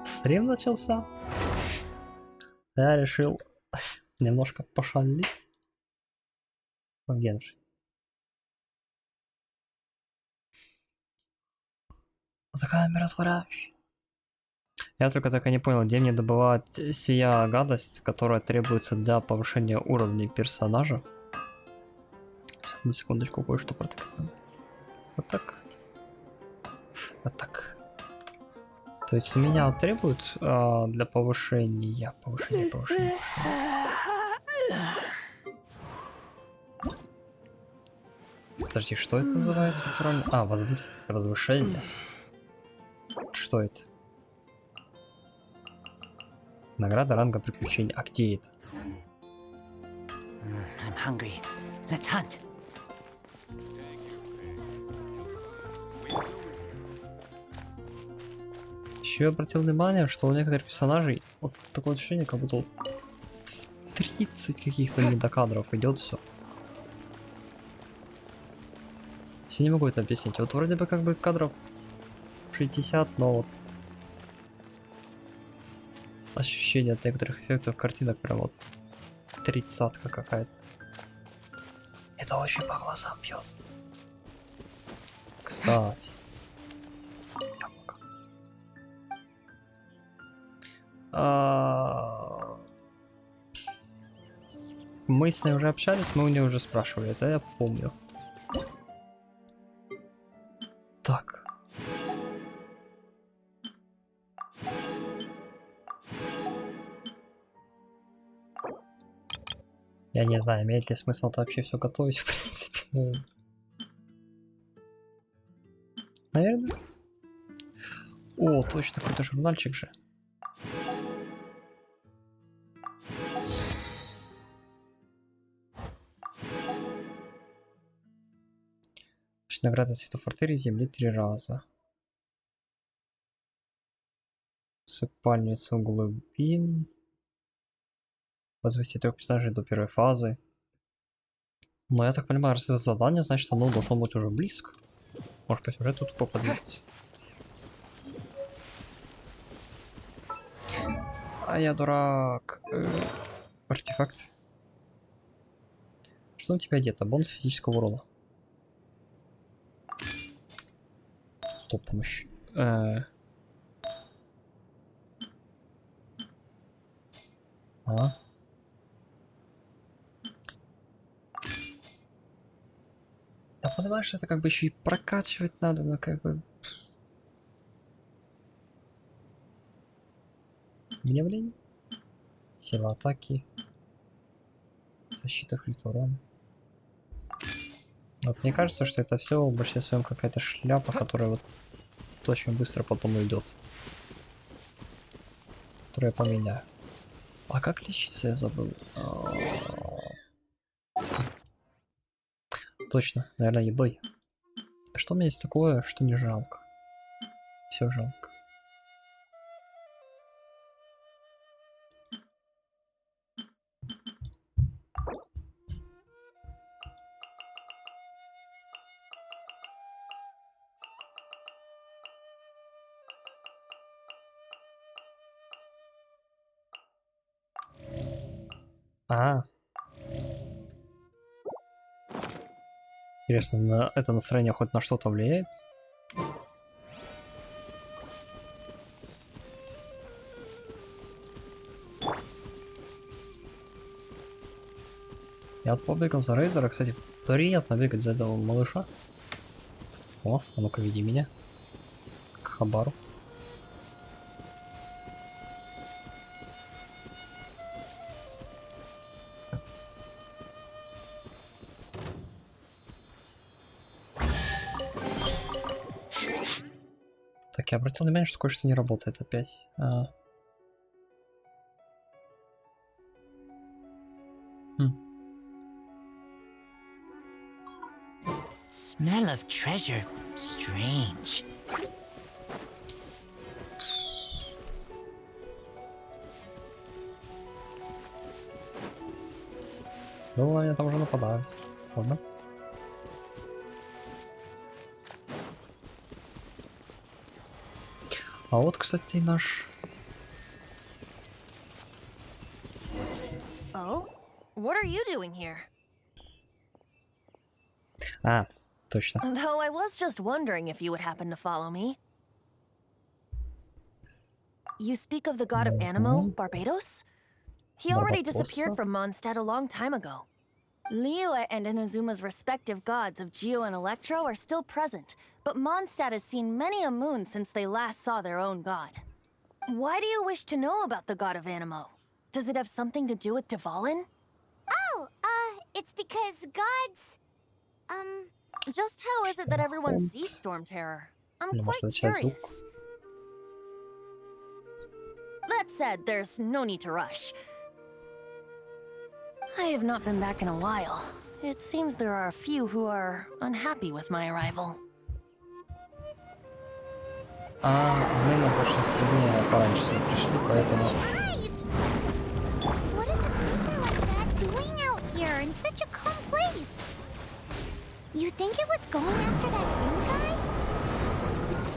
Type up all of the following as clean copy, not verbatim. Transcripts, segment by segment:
Стрим начался. Я решил немножко пошалить в Геншин. Такая умиротворяющая. Я только так и не понял, где мне добывать сия гадость, которая требуется для повышения уровня персонажа. На секундочку, кое-что протыкать надо. Вот так. Вот так. То есть меня требуют для повышения. Повышения. Подожди, что это называется? А, возвышение. Что это? Награда ранга приключений. А где это? I'm hungry. Let's hunt. Еще я обратил внимание, что у некоторых персонажей вот такое ощущение, как будто 30 каких-то недокадров идет все. Я не могу это объяснить. Вот вроде бы как бы кадров 60, но вот ощущение от некоторых эффектов картинок прям вот 30-ка какая-то. Это очень по глазам бьет. Кстати. Мы с ней уже общались, мы у нее уже спрашивали, это я помню. Так. Я не знаю, имеет ли смысл это вообще все готовить, в принципе. Ну... Наверное. О, точно, какой-то журнальчик же. Награда цветов артерии земли 3 раза. Сыпальницу глубин. Возвести 3 персонажей до первой фазы. Но я так понимаю, раз это задание, значит оно должно быть уже близко. Может по сюжету тупо подвигаться. А я дурак. Артефакт. Что у тебя одето? Бонус физического урона. Стоп, там еще... Я понимаю, что это как бы еще и прокачивать надо, но как бы... Гневление? Сила атаки. Защита, крит, урон. Вот мне кажется, что это все в большинстве своем какая-то шляпа, которая вот очень быстро потом уйдет. Которую я поменяю. А как лечиться, я забыл. Точно, наверное, едой. Что у меня есть такое, что не жалко? Все жалко. Интересно, это настроение хоть на что-то влияет? Я вот побегал за Рейзера, кстати, приятно бегать за этого малыша. О, а ну-ка веди меня. К хабару. Так, я обратил внимание, что кое-что не работает опять. Smell of treasure. Strange. Ну, на меня там уже нападают. Ладно. А вот, кстати, наш... Oh? What are you doing here? А, точно. Though I was just wondering if you would happen to follow me. You speak of the god of Animo, Barbados? He already disappeared from Mondstadt a long time ago. Liyue and Inazuma's respective gods of Geo and Electro are still present, but Mondstadt has seen many a moon since they last saw their own god. Why do you wish to know about the god of Animo? Does it have something to do with Dvalin? Oh, it's because gods... Just how is it that everyone sees Storm Terror? I'm Или, quite может, начать звук? curious. That said, there's no need to rush. I have not been back in a while. It seems there are a few who are unhappy with my arrival. А, мы на прошлой стриме пораньше сюда пришли, поэтому... Guys! What is a creature like that doing out here in such a calm place? You think it was going after that green guy?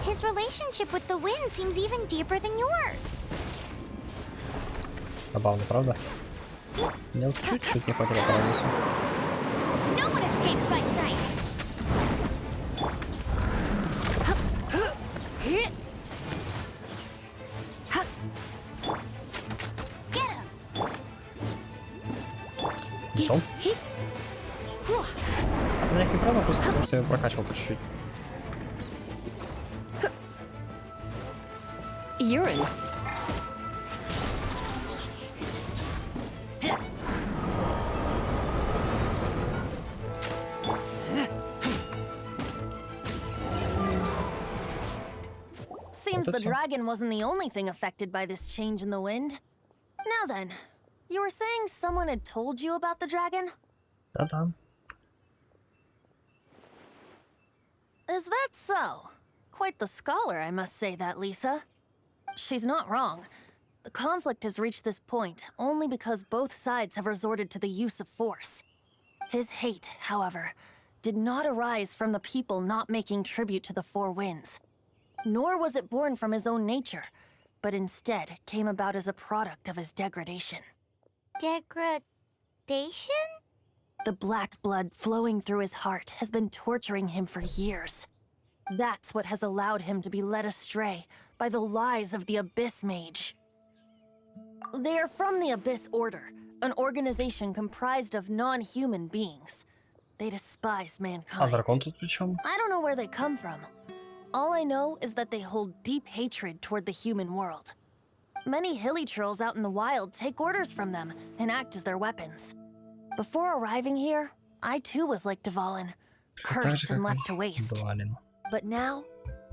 His relationship with the wind seems even deeper than yours. Забавно, правда? Мне чуть-чуть не хватило по радиусу. No one escapes my sights! Get him! Готов? А меня не правда просто потому, что я прокачивал по чуть-чуть. Urine. Seems the dragon wasn't the only thing affected by this change in the wind. Now then, you were saying someone had told you about the dragon? Да-да. Is that so? Quite the scholar, I must say that, Lisa. She's not wrong. The conflict has reached this point only because both sides have resorted to the use of force. His hate, however, did not arise from the people not making tribute to the Four Winds. Nor was it born from his own nature, but instead came about as a product of his degradation. Degradation? The black blood flowing through his heart has been torturing him for years. That's what has allowed him to be led astray by the lies of the Abyss Mage. They are from the Abyss Order, an organization comprised of non-human beings. They despise А mankind. дракон тут при чем? I don't know where they come from. All I know is that they hold deep hatred toward the human world. Many hilly trolls out in the wild take orders from them and act as their weapons. Before arriving here, I too was like Dvalin, cursed and left to waste. Блин. But now,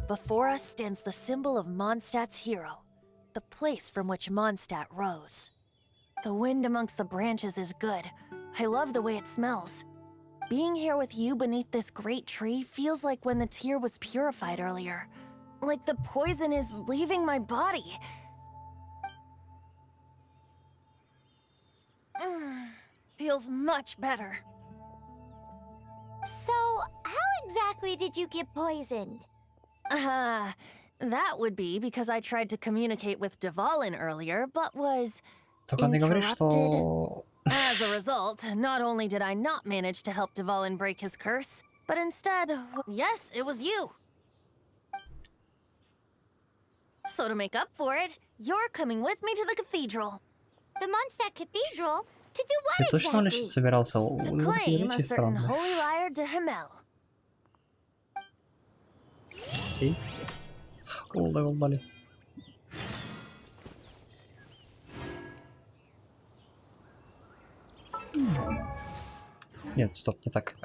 before us stands the symbol of Mondstadt's hero, the place from which Mondstadt rose. The wind amongst the branches is good. I love the way it smells. Being here with you beneath this great tree feels like when the tear was purified earlier. Like the poison is leaving my body. Feels much better. So, how exactly did you get poisoned? That would be because I tried to communicate with Dvalin earlier, but was Только не говори, что... interrupted. As a result, not only did I not manage to help Dvalin break his curse, but instead, yes, it was you. So to make up for it, you're coming with me to the cathedral. The Mondstadt Cathedral? To do Ты what точно exactly? собирался? To Ну, claim a очень certain странно. holy lyre to Himmel. Окей. О, левел дали. Нет, стоп, не так.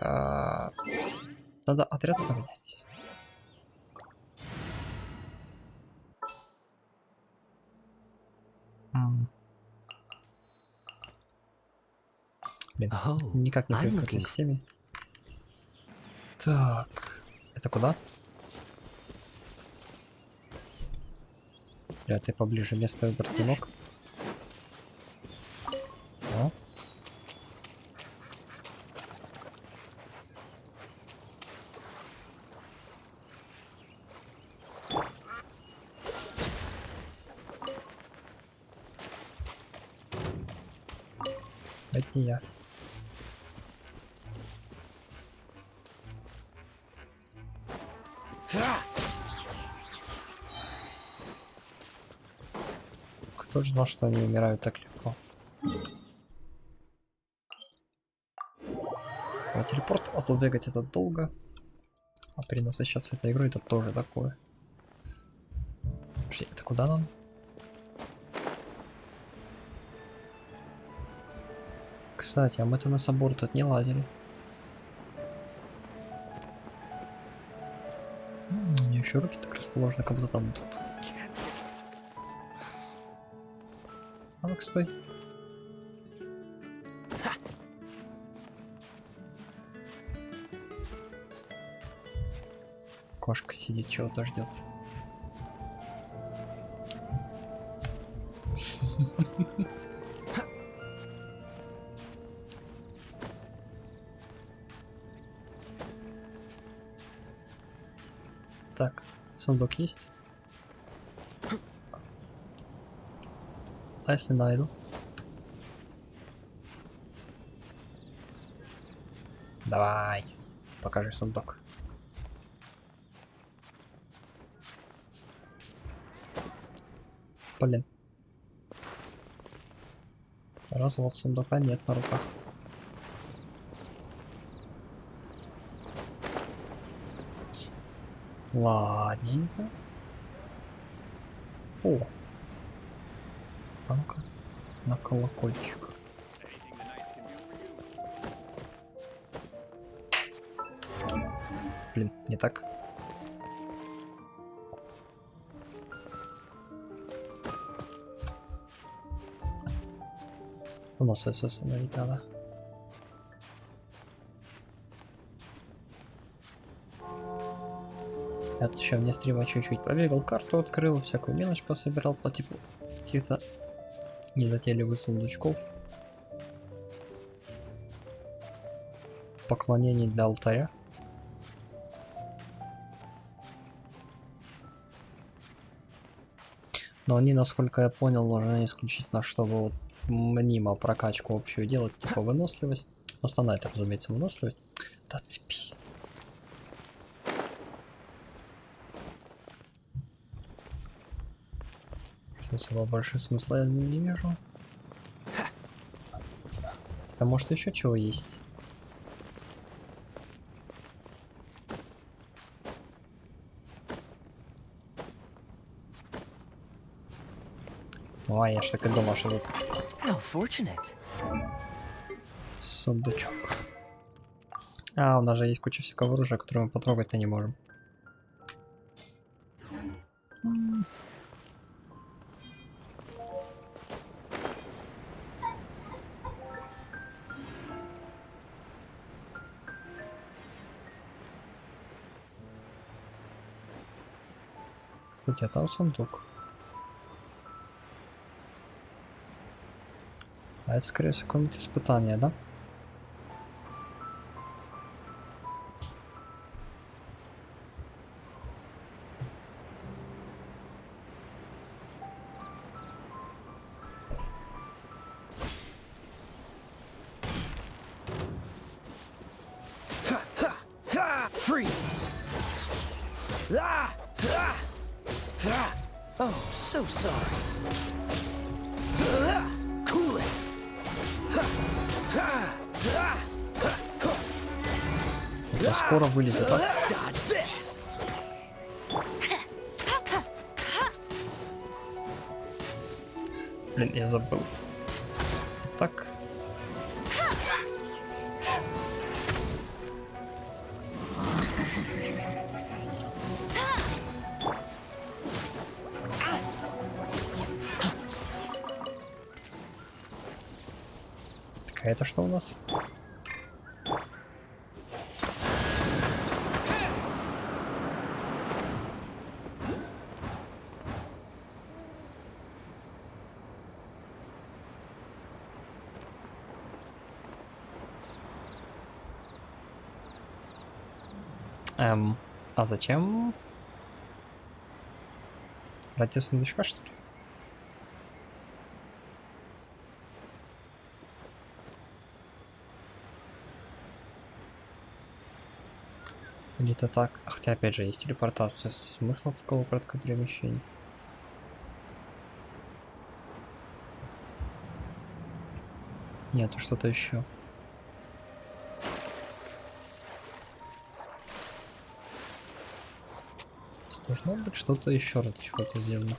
Надо отряд поменять. Блин, никак не привык к этой системе. Так, это куда? Бля, ты поближе место выбрать не мог? О. Опять не я. Кто же знал, что они умирают так легко? А телепорт, а то бегать это долго. А перенасыщаться этой игрой это тоже такое. Подожди, это куда нам? Кстати, а мы-то на собор тут не лазили. У меня еще руки так расположены, как будто там тут. А ну-ка, стой. Кошка сидит, чего-то ждет. Так, сундук есть? А если найду? Давай, покажи сундук. Блин. Раз вот сундука нет на руках. Ладненько. О. А ну-ка. На колокольчик. Блин, не так. У нас все остановить надо. Я тут еще вне стрима чуть-чуть побегал, карту открыл, всякую мелочь пособирал по типу каких-то незатейливых сундучков. Поклонений для алтаря. Но они, насколько я понял, нужны исключительно, чтобы вот мнимо прокачку общую делать, типа выносливость. Основная, это, разумеется, выносливость. Да цепись. Особо больше смысла я не вижу. А может еще чего есть? Ой, я ж так и думал, что тут How fortunate. сундучок. А, у нас же есть куча всякого оружия, которое мы потрогать-то не можем. Кстати, а там сундук. А это, скорее всего, какое-нибудь испытание, да? Freeze! Oh, so sorry. Cool it. Это скоро вылезет, а? Dodge this. Блин, я забыл. Так. Так, а это что у нас? А зачем? Ради сундучка, что ли? Где-то так. Хотя опять же есть телепортация. Смысл такого короткого перемещения? Нет, что-то еще. Должно быть что-то еще раз чего-то сделано.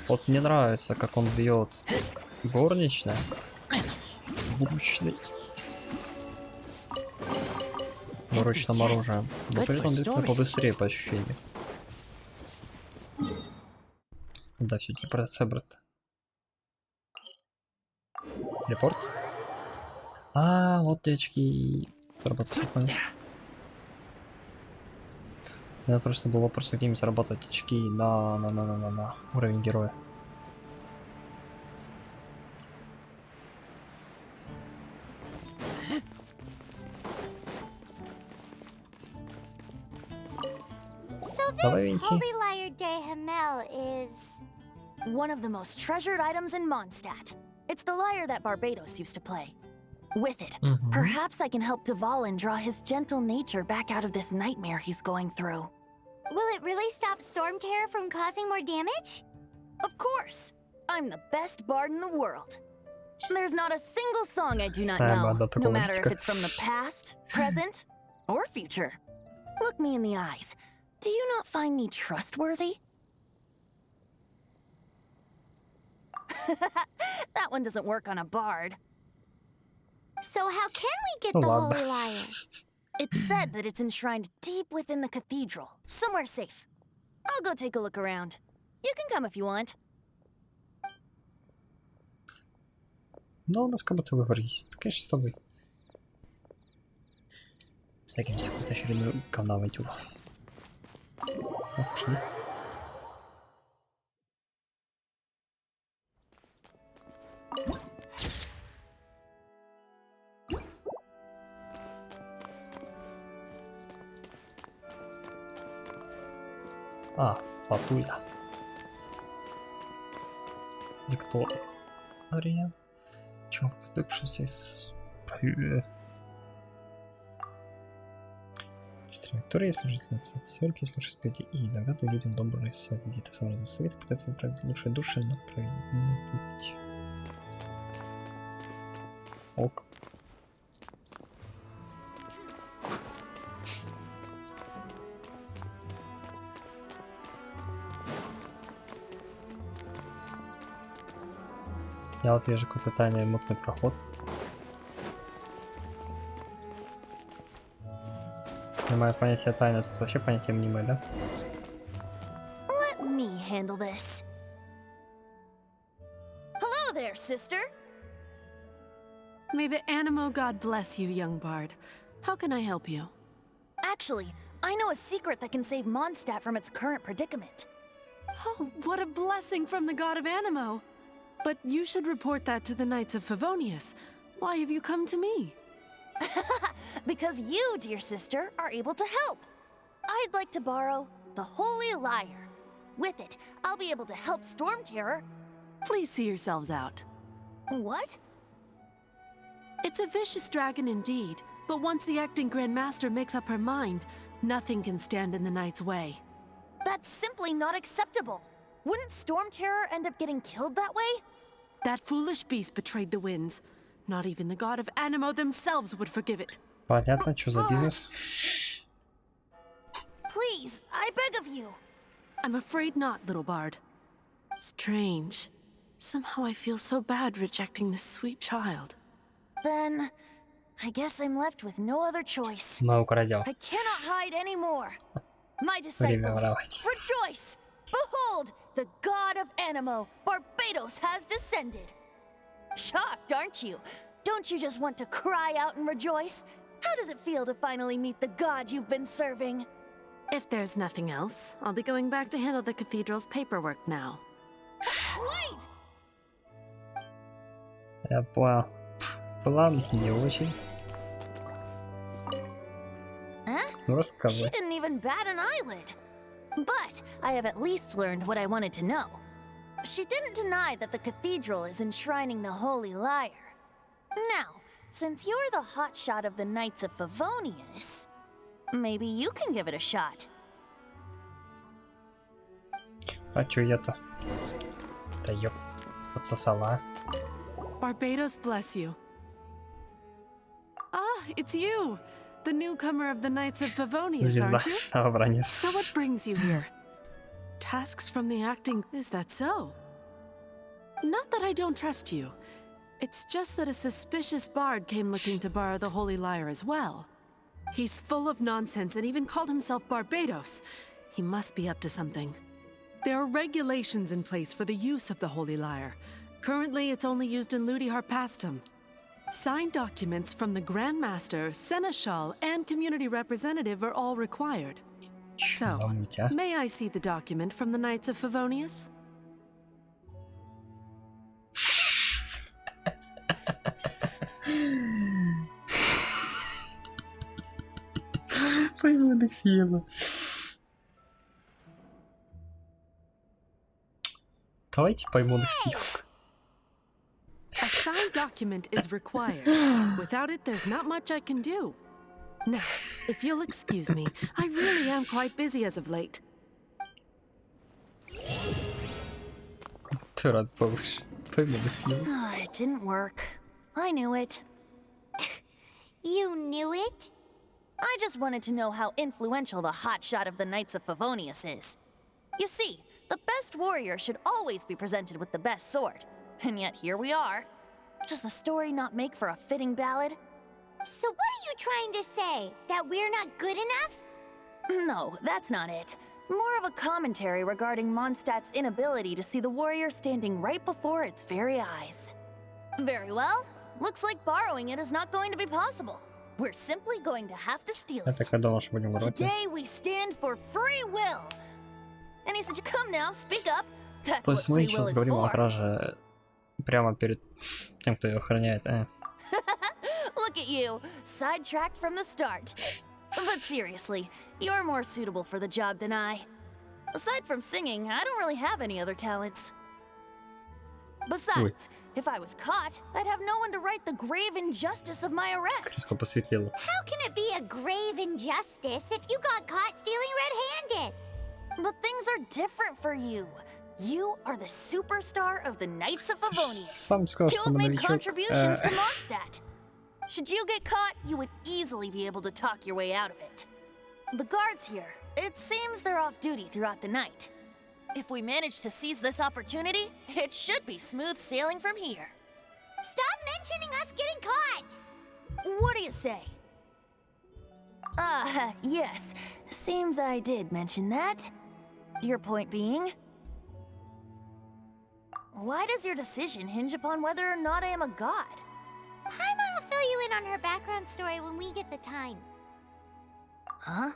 Вот мне нравится, как он бьет горничная. Двуручный. Двуручным оружием. Но при этом бьет побыстрее по ощущению. Да, все, телепортация, брат. Телепорт. А, вот очки. Заработать понял. Это просто был вопрос, какими заработать очки на уровень героя. So Давай, this Винти. Holy Lyre de Hamel is... One of the most treasured items in Mondstadt. It's the lyre that Barbados used to play. With it, perhaps I can help Dvalin draw his gentle nature back out of this nightmare he's going through. Will it really stop Storm Terror from causing more damage? Of course! I'm the best bard in the world. There's not a single song I do not know, no matter if it's from the past, present, or future. Look me in the eyes. Do you not find me trustworthy? That one doesn't work on a bard. So how can we get the Holy Lyre? It's said that it's enshrined deep within the cathedral, somewhere safe. I'll go take a look around. You can come if you want. Ну, у нас как будто выбор есть. Конечно, с тобой. Встретимся в какую-то очередную говна-авантюру. Ну, пошли. А, Фатуля. Виктория. Чего что здесь? Виктория, служительница церкви, слушай спети, и иногда ты людям добрые советы. Сообразно советы пытается направить лучшие души на правильный путь. Ок. Я вот вижу какой-то тайный мутный проход. Мое понятие тайны тут вообще понятие мнимое, да? Let me handle this. Hello there, sister. May the Animo God bless you, young bard. How can I help you? Actually, I know a secret that can save Mondstadt from its current predicament. Oh, what a blessing from the God of Animo! But you should report that to the Knights of Favonius. Why have you come to me? Because you, dear sister, are able to help. I'd like to borrow the Holy Lyre. With it, I'll be able to help Storm Terror. Please see yourselves out. What? It's a vicious dragon indeed, but once the acting Grand Master makes up her mind, nothing can stand in the Knight's way. That's simply not acceptable. Wouldn't Storm Terror end up getting killed that way? That foolish beast betrayed the winds. Not even the God of Animo themselves would forgive it. Понятно, что за бизнес? Please, I beg of you. I'm afraid not, little bard. Strange. Somehow I feel so bad rejecting this sweet child. Then, I guess I'm left with no other choice. Мы украдем. I cannot hide anymore. My Время disciples, воровать. rejoice! Behold, the God of Animo, Barbados, has descended. Shocked, aren't you? Don't you just want to cry out and rejoice? How does it feel to finally meet the God you've been serving? If there's nothing else, I'll be going back to handle the cathedral's paperwork now. Wait! Я понял. План не очень. Huh? Ну, She рассказывай. didn't even bat an eyelid. But I have at least learned what I wanted to know. She didn't deny that the cathedral is enshrining the Holy Lyre. Now, since you're the hotshot of the Knights of Favonius, maybe you can give it a shot. А чё я-то? Да ёп, подсосала. Barbados bless you. Ah, it's you! The newcomer of the Knights of Favonius, Звезда, aren't you? новобранец. So what brings you here? Tasks from the acting... Is that so? Not that I don't trust you. It's just that a suspicious bard came looking to borrow the Holy Lyre as well. He's full of nonsense and even called himself Barbados. He must be up to something. There are regulations in place for the use of the Holy Lyre. Currently, it's only used in Ludi Harpastum. Signed documents from the Grand Master, Seneschal, and community representative are all required. Чё за So, муть, а? may I see the document from the Knights of Favonius? Пойманных съела. Давайте пойманных съел. A signed document is required. Without it, there's not much I can do. Now, if you'll excuse me, I really am quite busy as of late. Ты рад повыше. Пойманных съел. It didn't work. I knew it. You knew it? I just wanted to know how influential the hotshot of the Knights of Favonius is. You see, the best warrior should always be presented with the best sword. And yet here we are. Does the story not make for a fitting ballad? So what are you trying to say? That we're not good enough? No, that's not it. More of a commentary regarding Mondstadt's inability to see the warrior standing right before its very eyes. Very well. Looks like borrowing it is not going to be possible. We're simply going to have to steal Я it. так и думал, что будем вроде. Today we stand for free will. And he said, "Come now, speak up." That's То what есть мы free will сейчас is говорим о for. краже прямо перед тем, кто ее охраняет. Look at you, sidetracked from the start. But seriously, you're more suitable for the job than I. Aside from singing, I don't really have any other talents. Besides, if I was caught, I'd have no one to right the grave injustice of my arrest. Резко посветлело. How can it be a grave injustice if you got caught stealing red-handed? But things are different for you. You are the superstar of the Knights of Favonius. Сам сказал, что You've мы made новичок. contributions to Mondstadt. Should you get caught, you would easily be able to talk your way out of it. The guards here, it seems they're off duty throughout the night. If we manage to seize this opportunity, it should be smooth sailing from here. Stop mentioning us getting caught! What do you say? Yes. Seems I did mention that. Your point being? Why does your decision hinge upon whether or not I am a god? Paimon will fill you in on her background story when we get the time. Huh?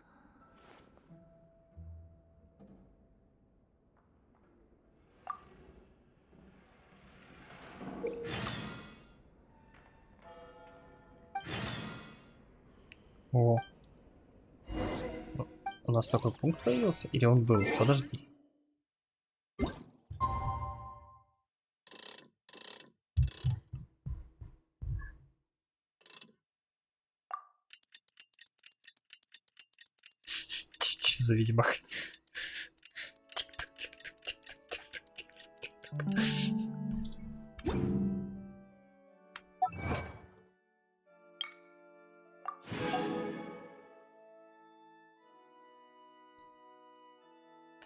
О. У нас такой пункт появился? Или он был? Подожди. Че за ведьмак?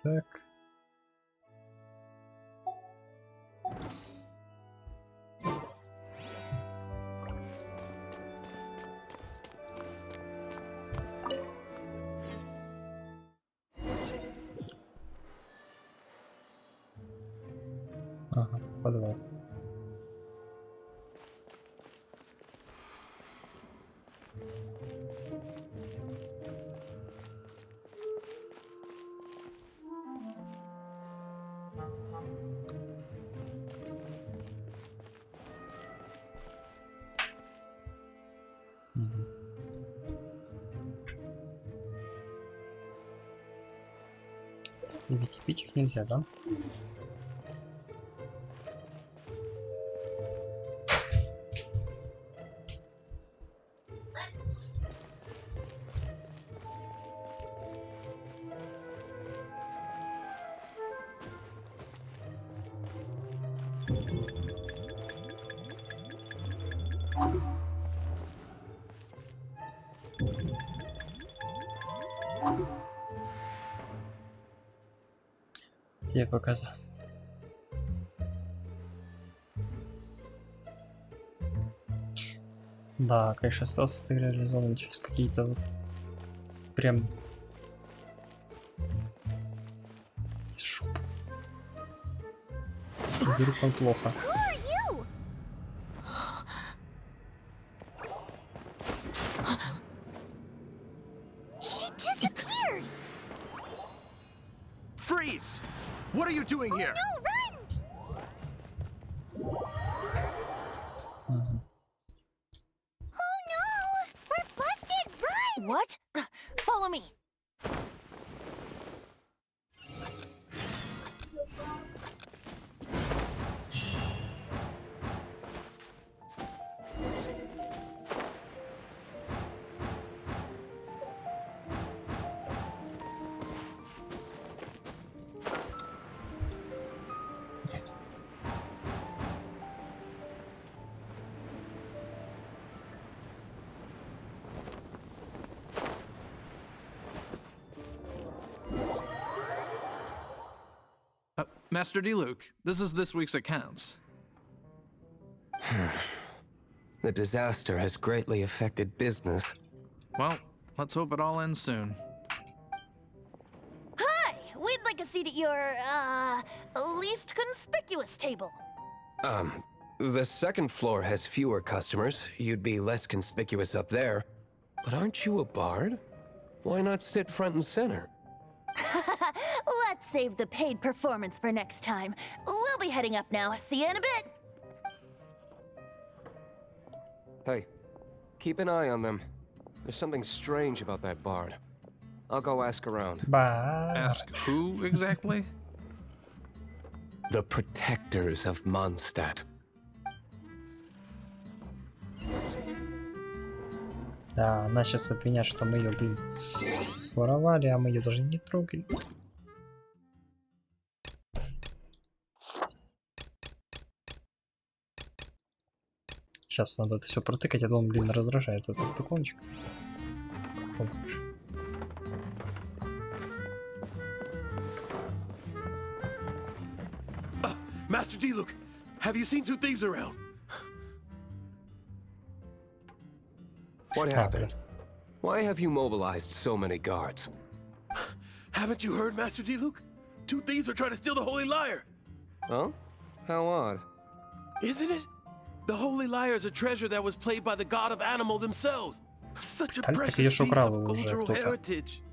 Так. Ага, подвал. И ведь пить их нельзя, да? Я показал. Да, конечно, остался в этой игре реализован через какие-то вот прям шоп. Вдруг он плохо. Who are you? She disappeared. Freeze! What are you doing here? No, run! Мгм. Oh no! We're busted! Run! What? Follow me. Master D-Luke, this is this week's accounts. The disaster has greatly affected business. Well, let's hope it all ends soon. Hi! We'd like a seat at your, least conspicuous table. The second floor has fewer customers. You'd be less conspicuous up there. But aren't you a bard? Why not sit front and center? Let's save the paid performance for next time. We'll be heading up now. See you in a bit. Hey, keep an eye on them. There's something strange about that bard. I'll go ask around. Ба. Ask who exactly? The protectors of Mondstadt. Да, она сейчас обвинят, что мы ее, блин, своровали, а мы ее даже не трогали. Сейчас надо это все протыкать, я думаю, блин, раздражает этот иконочка. О, боже. Master D-Luke, have you seen two thieves around? What happened? Why have you mobilized so many guards? Haven't you heard, Master D-Luke? Two thieves are trying to steal the Holy Lyre. Huh? How odd. Isn't it? The Holy Lyre is a treasure that was played by the god of animal themselves. Such a Так precious её piece ж украл of уже cultural кто-то. heritage.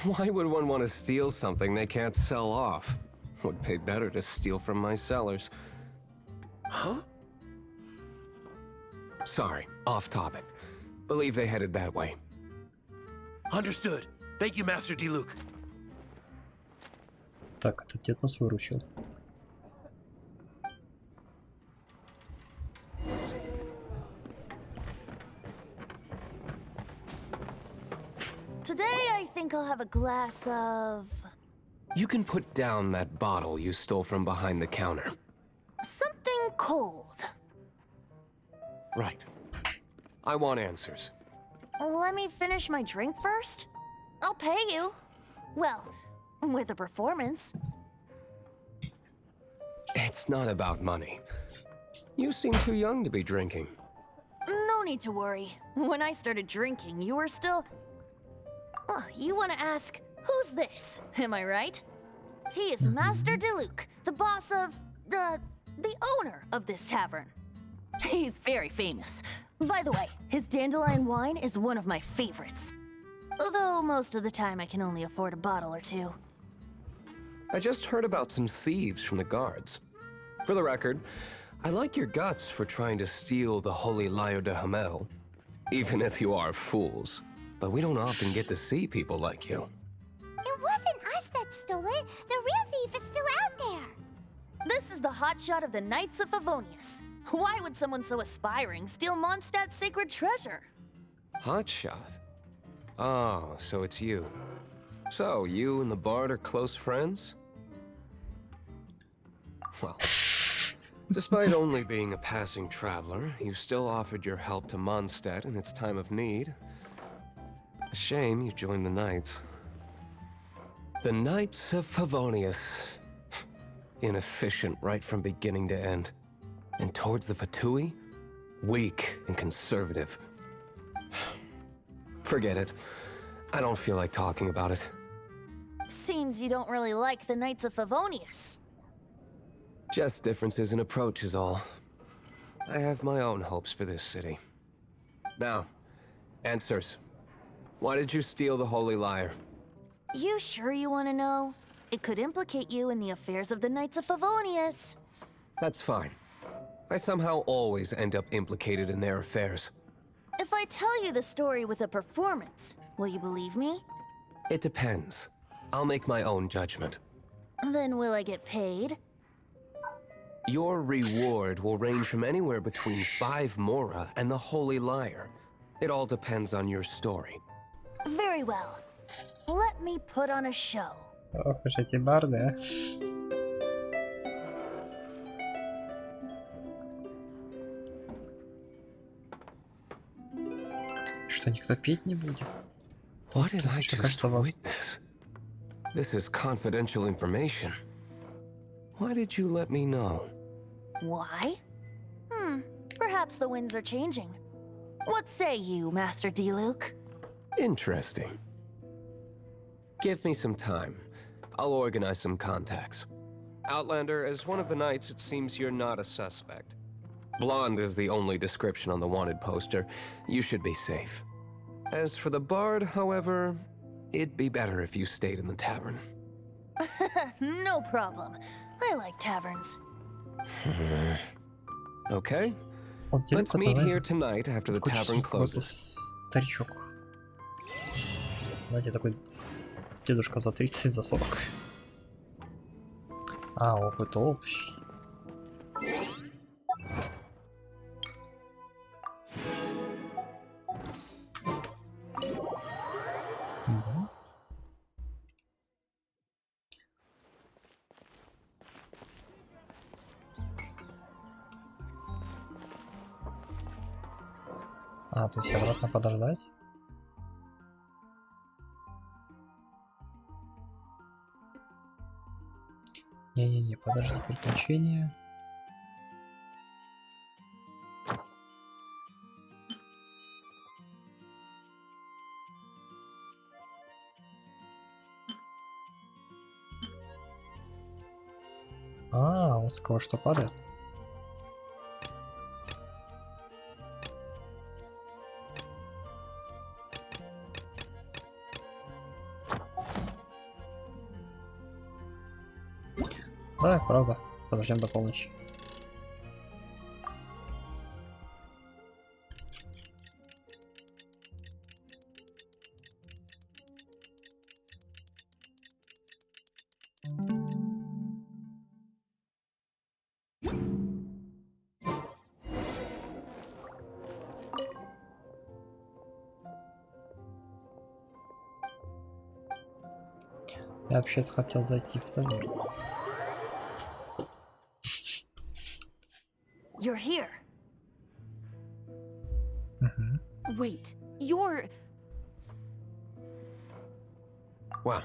Why would one want to steal something they can't sell off? Would pay better to steal from my sellers. Huh? Sorry, off topic. Believe they headed that way. Understood. Thank you, Master D-Luke. Так, этот дед нас выручил. Today, I think I'll have a glass of... You can put down that bottle you stole from behind the counter. something cold. Right. I want answers. Let me finish my drink first. I'll pay you. Well, with a performance. It's not about money. You seem too young to be drinking. No need to worry. When I started drinking, you were still... Oh, you want to ask, who's this? Am I right? He is Master D-Luke, the boss of... the owner of this tavern. He's very famous. By the way, his dandelion wine is one of my favorites. Although most of the time I can only afford a bottle or two. I just heard about some thieves from the guards. For the record, I like your guts for trying to steal the Holy Lyre de Hamel. Even if you are fools. But we don't often get to see people like you. It wasn't us that stole it. The real thief is still out there. This is the hotshot of the Knights of Favonius. Why would someone so aspiring steal Mondstadt's sacred treasure? Hotshot? Oh, so it's you. So, you and the bard are close friends? Well, Despite only being a passing traveler, you still offered your help to Mondstadt in its time of need. A shame you joined the Knights. The Knights of Favonius. Inefficient right from beginning to end. And towards the Fatui, weak and conservative. Forget it. I don't feel like talking about it. Seems you don't really like the Knights of Favonius. Just differences in approach is all. I have my own hopes for this city. Now, answers. Why did you steal the Holy Lyre? You sure you want to know? It could implicate you in the affairs of the Knights of Favonius. That's fine. I somehow always end up implicated in their affairs. If I tell you the story with a performance, will you believe me? It depends. I'll make my own judgment. Then will I get paid? Your reward will range from anywhere between 5 Mora and the Holy Lyre. It all depends on your story. Very well. Let me put on a show. Ох уж эти барды, а. Что, никто петь не будет? What did I Слушай, just кажется, witness? This is confidential information. Why did you let me know? Why? Perhaps the winds are changing. What say you, Master Diluc? Interesting. Give me some time. I'll organize some contacts. Outlander, as one of the knights, it seems you're not a suspect. Blonde is the only description on the wanted poster. You should be safe. As for the bard, however, it'd be better if you stayed in the tavern. No problem. I like taverns. Okay? Вот Let's девка-то, meet знаете, here tonight after the такой tavern какой-то closes. старичок. Знаете, такой дедушка за 30, за 40. А, опыт общий. Мгм. А, то есть обратно подождать? Не-не-не, подожди, приключения. А, вот с кого что падает. Да, правда. Подождем до полночи. Я вообще-то хотел зайти в таверну. You're here. Wait, you're... Well,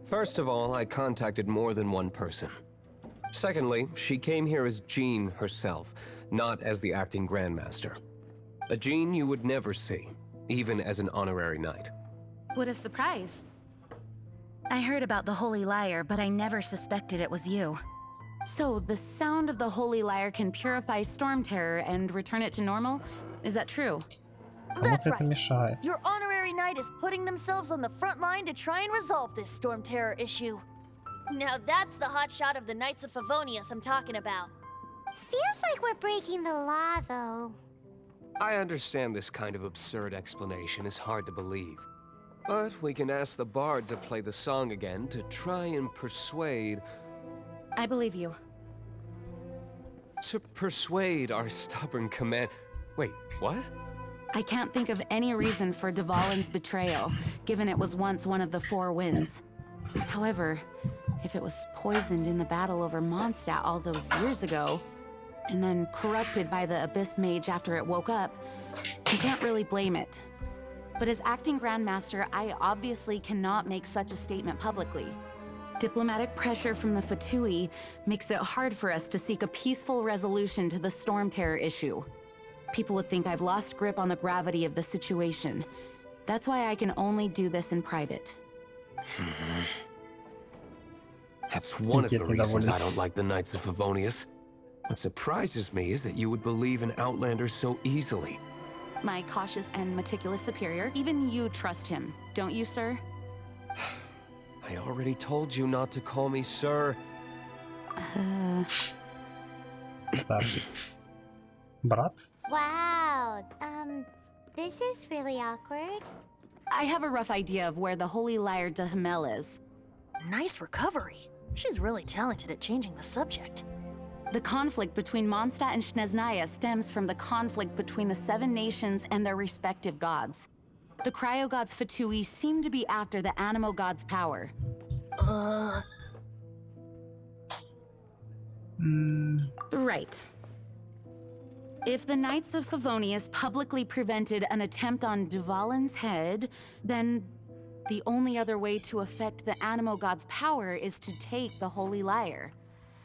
first of all, I contacted more than one person. Secondly, she came here as Jean herself, not as the acting Grandmaster. A Jean you would never see, even as an honorary knight. What a surprise. I heard about the Holy Lyre, but I never suspected it was you. So, the sound of the Holy Lyre can purify Storm Terror and return it to normal? Is that true? That's Кому-то это right. мешает. Your honorary knight is putting themselves on the front line to try and resolve this Storm Terror issue. Now that's the hotshot of the Knights of Favonius I'm talking about. Feels like we're breaking the law, though. I understand this kind of absurd explanation is hard to believe. But we can ask the bard to play the song again to try and persuade... I believe you. To persuade our stubborn command... Wait, what? I can't think of any reason for Dvalin's betrayal, given it was once one of the Four Winds. However, if it was poisoned in the battle over Mondstadt all those years ago... and then corrupted by the Abyss Mage after it woke up, you can't really blame it. But as acting Grandmaster, I obviously cannot make such a statement publicly. Diplomatic pressure from the Fatui makes it hard for us to seek a peaceful resolution to the Storm Terror issue. People would think I've lost grip on the gravity of the situation. That's why I can only do this in private. That's one of the reasons I don't like the Knights of Favonius. What surprises me is that you would believe in Outlanders so easily. My cautious and meticulous superior, even you trust him, don't you, sir? I already told you not to call me sir. Старший. Брат? Wow, this is really awkward. I have a rough idea of where the Holy Liar de Hamel is. Nice recovery. She's really talented at changing the subject. The conflict between Mondstadt and Snezhnaya stems from the conflict between the 7 nations and their respective gods. The cryo-gods Fatui seem to be after the Animo god's power. Right. If the Knights of Favonius publicly prevented an attempt on Duvalin's head, then the only other way to affect the Animo god's power is to take the Holy Liar.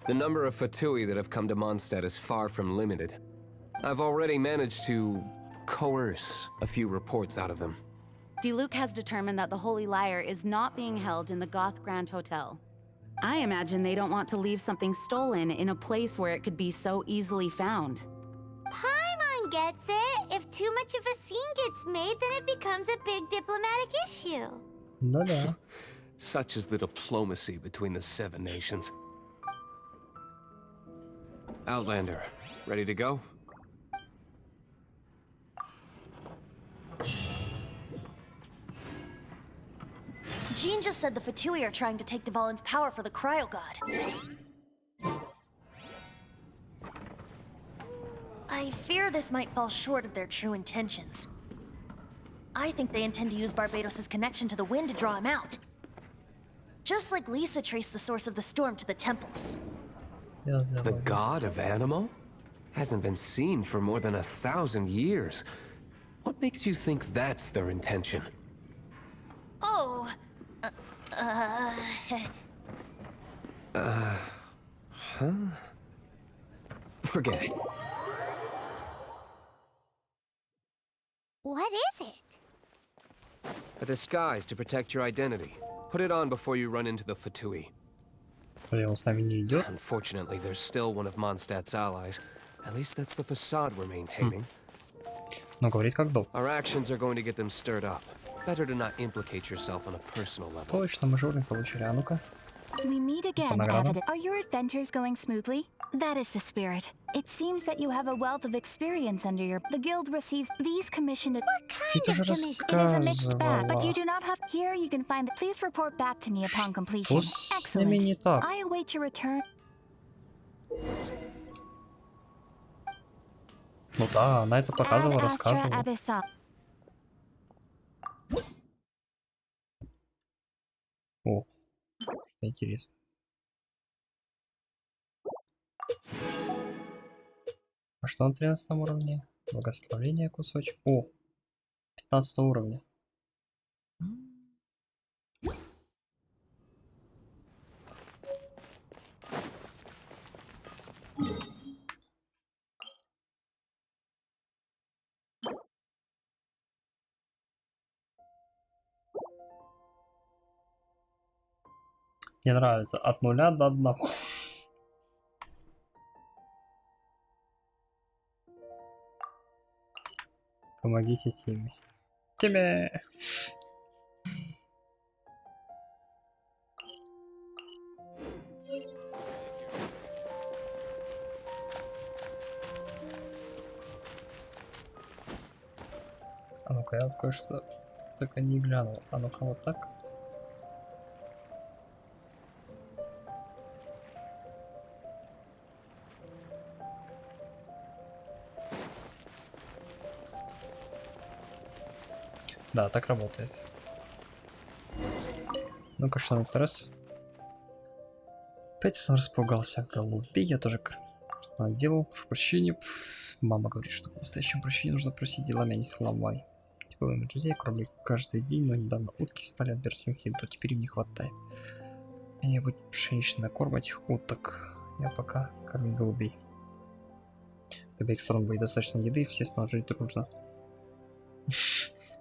The number of Fatui that have come to Mondstadt is far from limited. I've already managed to coerce a few reports out of them. Diluc has determined that the Holy Liar is not being held in the Goth Grand Hotel. I imagine they don't want to leave something stolen in a place where it could be so easily found. Paimon gets it. If too much of a scene gets made, then it becomes a big diplomatic issue. Да-да. Such is the diplomacy between the 7 nations. Outlander, ready to go? Jean just said the Fatui are trying to take Duvalin's power for the Cryo God. I fear this might fall short of their true intentions. I think they intend to use Barbados' connection to the wind to draw him out. Just like Lisa traced the source of the storm to the temples. The god of Animo? Hasn't been seen for more than 1,000 years. What makes you think that's their intention? Oh, Forget it. What is it? A disguise to protect your identity. Put it on before you run into the Fatui. Он с нами не идет. Unfortunately, there's still one of Mondstadt's allies. At least that's the facade we're maintaining. Но говорит как доп. Our actions are going to get them stirred up. Better to not implicate yourself on a personal level. Точно, мы же уровень получили. А ну-ка. We meet again, награда? Avid. Are your adventures going smoothly? That is the spirit. It seems that you have a wealth of experience under your... The guild receives these commissioned... Ты уже It is a mixed bag, but you рассказывала. do not have... Here you can find... Please report back to me upon completion. Что с ними не так? I await your return. Ну да, она это показывала, Ad Astra рассказывала. Abyssa. О, интересно. А что на 13 уровне? Благословение кусочек. О, 15 уровня. Мне нравится от 0 до 1. Помогите Тиме. Тиме! А ну-ка, я вот кое-что только не глянул. А ну-ка, вот так. Да, так работает. Ну-ка, что на этот раз? Опять сам распугался. Голубей, я тоже... Делал, прошу прощения. Мама говорит, что по настоящему прощению нужно просить делами, а не словами. Типа моих друзей, кроме каждый день, но недавно утки стали отбирать у них еду, теперь им не хватает. Где-нибудь пшеничный корм этих уток. Я пока кормлю голубей. С обеих сторон будет достаточно еды, все станут жить дружно.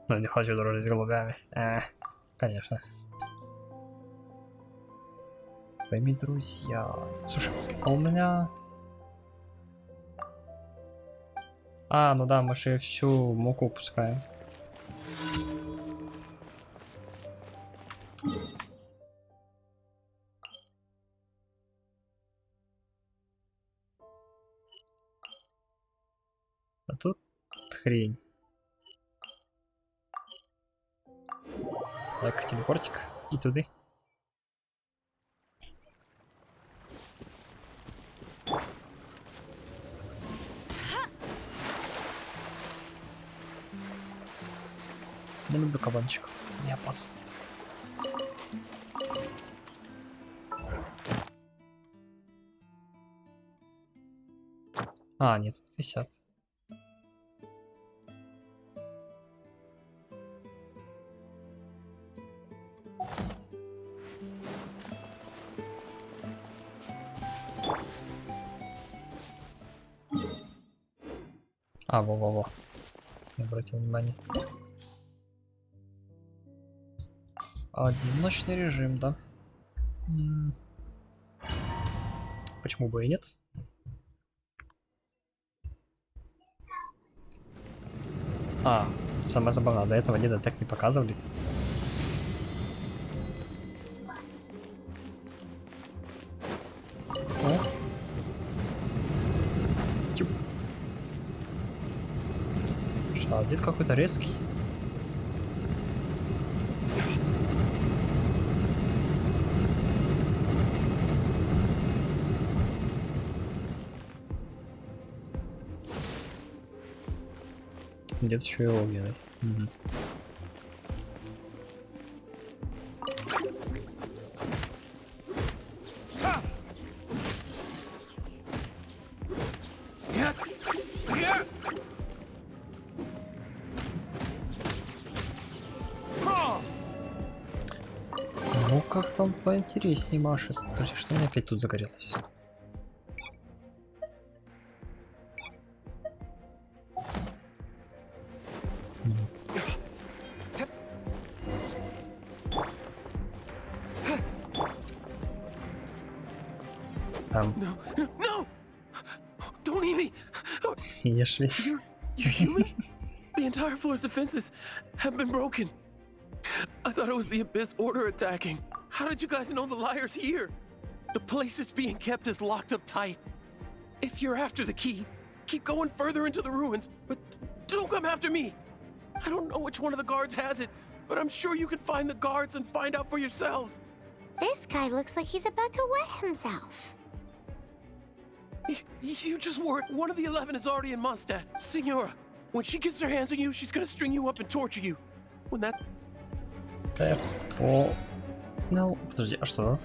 Но не хочу дружить с голубями. Конечно. Пойми, друзья. Слушай, а у меня... ну да, мы же всю муку пускаем. А тут хрень. Так, телепортик и туда. Не люблю кабанчиков, не опасно. Нет, висят. Во-во-во. Не обратил внимания. Одиночный режим, да? Почему бы и нет? Самое забавное, до этого деда так не показывали. Дед какой-то резкий. Дед еще и огненный. Ну как там поинтереснее машет. Подожди, что у меня опять тут загорелось? No! Don't eat me! Ешь ведь. You human? The entire floor's defenses have been broken. I thought it was the Abyss Order attacking. How did you guys know the liar's here? The place it's being kept is locked up tight. If you're after the key, keep going further into the ruins, but don't come after me. I don't know which one of the guards has it, but I'm sure you can find the guards and find out for yourselves. This guy looks like he's about to wet himself. You just worried. One of the 11 is already in Mondstadt. Signora, when she gets her hands on you, she's gonna string you up and torture you. When that... Ну, подожди, а что?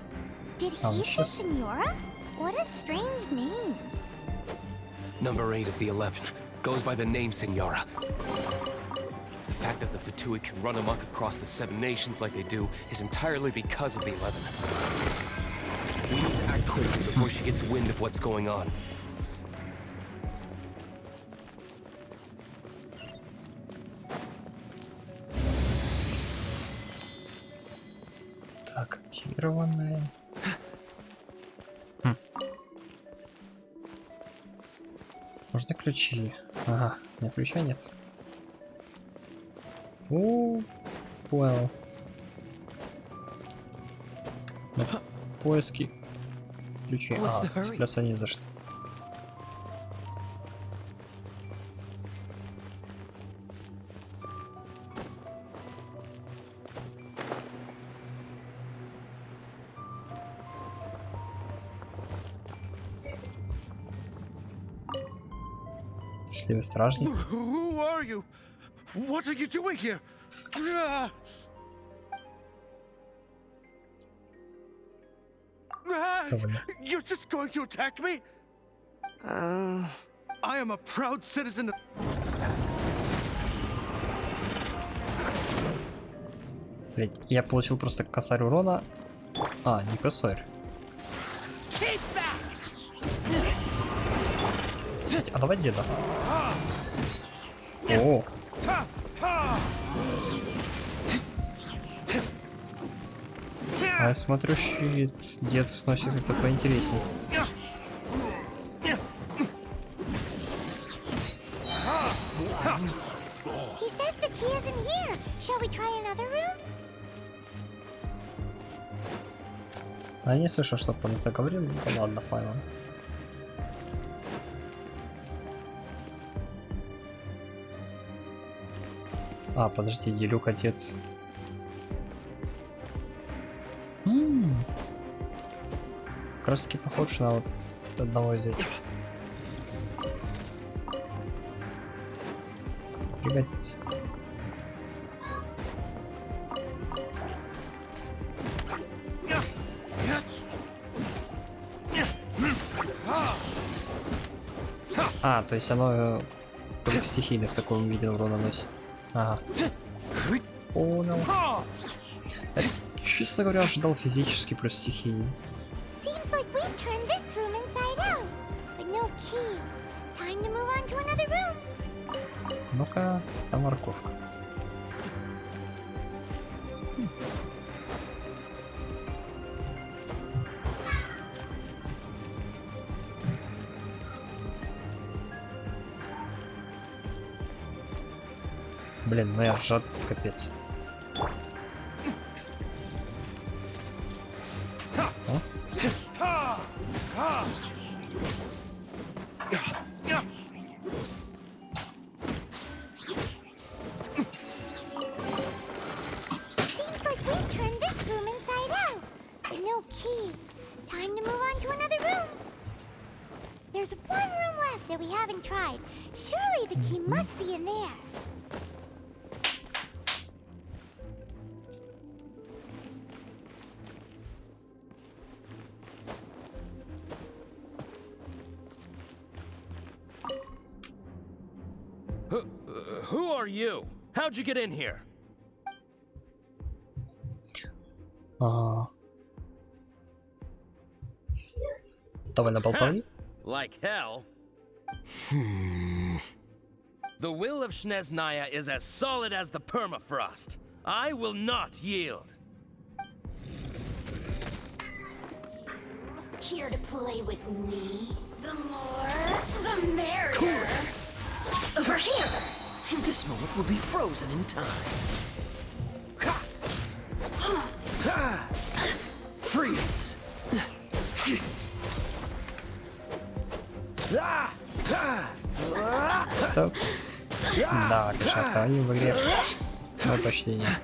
Did he say Signora? What a strange name. Number 8 of the 11 goes by the name Signora. The fact that the Fatui can run amok across the 7 nations like they do is entirely because of the 11. We need to act quickly before she gets wind of what's going on. Так, активированная. Можно ключи. Ага, у меня ключа нет. Понял. Поиски ключей. Цепляться не за что. Счастливый стражник. Who are you? What are you doing here? You're just going to attack me? I am a proud citizen. Блять, я получил просто косарь урона. А, не косарь. А давай деда. О. А я смотрю, щит дед сносит как-то поинтереснее. He says the key isn't here. Shall we try another room? А я не слышал, чтобы он это говорил. Ну, да ладно, понял. А, подожди, Делюк отец. Как раз таки похож на вот одного из этих. Пригодится. А, то есть оно только стихийно в таком виде урона наносит. Ага. Понял. Я, честно говоря, ожидал физически плюс стихийный. Seems like we've turned this room inside out, but no key. Time to move on to another room. Ну-ка, там морковка. Блин, ну я сжат, капец. Seems like we've turned this room inside out, but no key. Time to move on to another room. There's one room left that we haven't tried. Surely the key must be in there. Who are you? How'd you get in here? Довольно болтовни. Like hell. The will of Shneznaya is as solid as the permafrost. I will not yield. Here to play with me? The more, the merrier. Over here! This moment will be frozen in time. Freeze! Это... Да, конечно, автомобиль в игре. Но почти нет.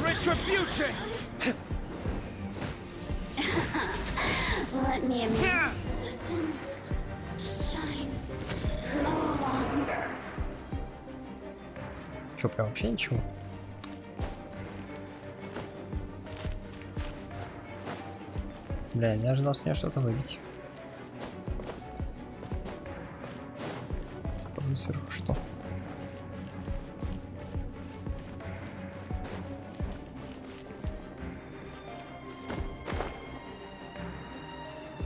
Retribution! Let me make systems shine no longer. Чё, прям вообще ничего? Бля, не ожидал с ней что-то выбить. Типа, сверху что?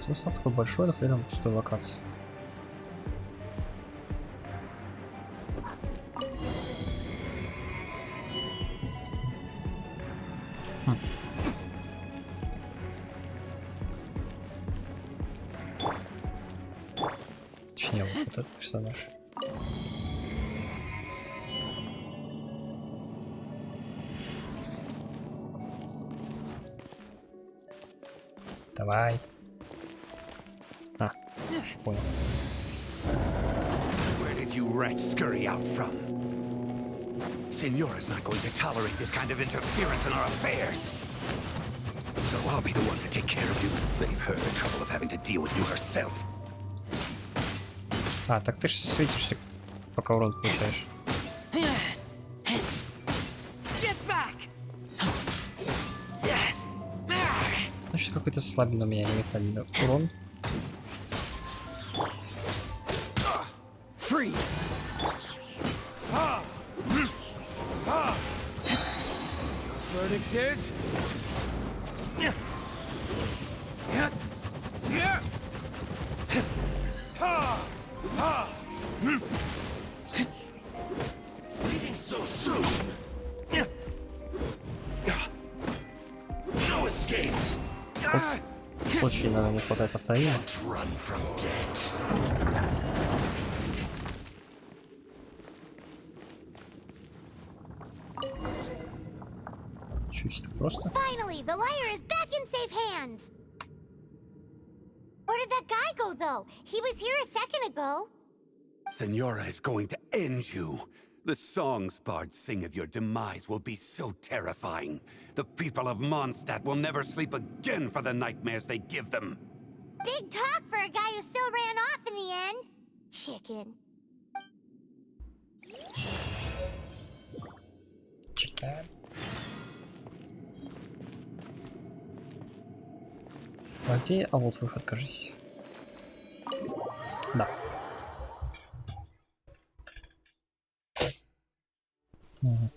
Смысл такой большой, но при этом пустой локации. Точнее, вот этот персонаж. Давай. А, понял. Where did you rats scurry out from? Signora's not going to tolerate this kind of interference in our affairs. So I'll be the one to take care of you and save her the trouble of having to deal with you herself. А, так ты же светишься, пока урон получаешь. Копыта слабее, но меня не метали урон. Freeze! Verdict is... Leaving so soon. No escape. Очень надо не хватает повторения. Can't run from death. Чуть так просто. Finally, the liar is back in safe hands. Where did that guy go, though? He was here a second ago. Senora is going to end you. The songs bards sing of your demise will be so terrifying. The people of Mondstadt will never sleep again for the nightmares they give them. Big talk for a guy who still ran off in the end. Chicken. Chicken. А где? А вот выход, кажется. Да. Угу.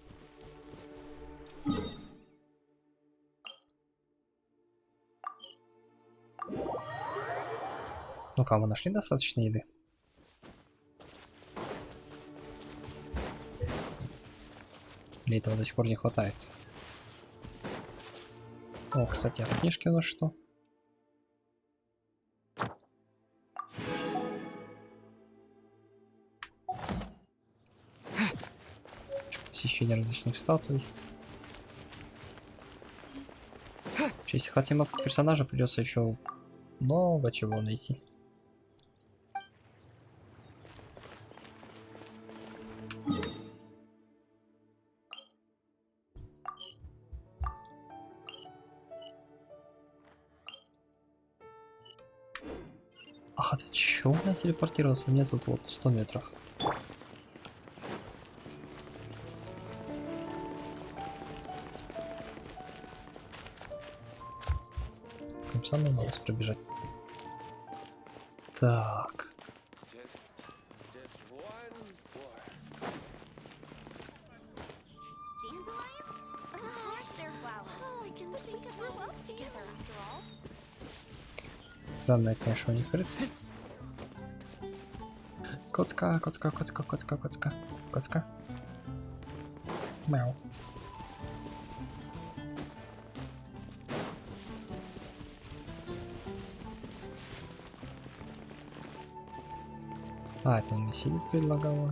Ну-ка, мы нашли достаточно еды? Или этого до сих пор не хватает? О, кстати, а в книжке у нас что? Посещение различных статуй. Если хотим персонажа, придется еще много чего найти. Ах, ты чё у меня телепортироваться? Мне тут вот 100 метров. Там самое надо пробежать. Так. Данные, конечно, у них рыцарь. Коцка, коцка, коцка, коцка, коцка, коцка. Мяу. А, это он не сидит предлагал.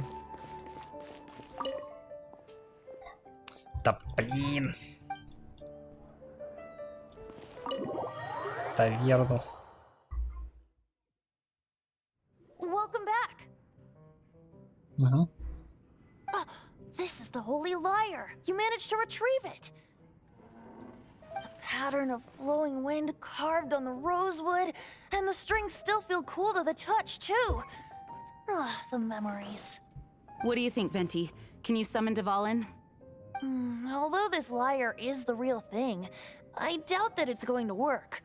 Да блин. Таверну. Welcome back. Угу. This is the Holy Lyre. You managed to retrieve it. The pattern of flowing wind carved on the rosewood, and the strings still feel cool to the touch, too. Ah, the memories. What do you think, Venti? Can you summon Dvalin? Although this lyre is the real thing, I doubt that it's going to work.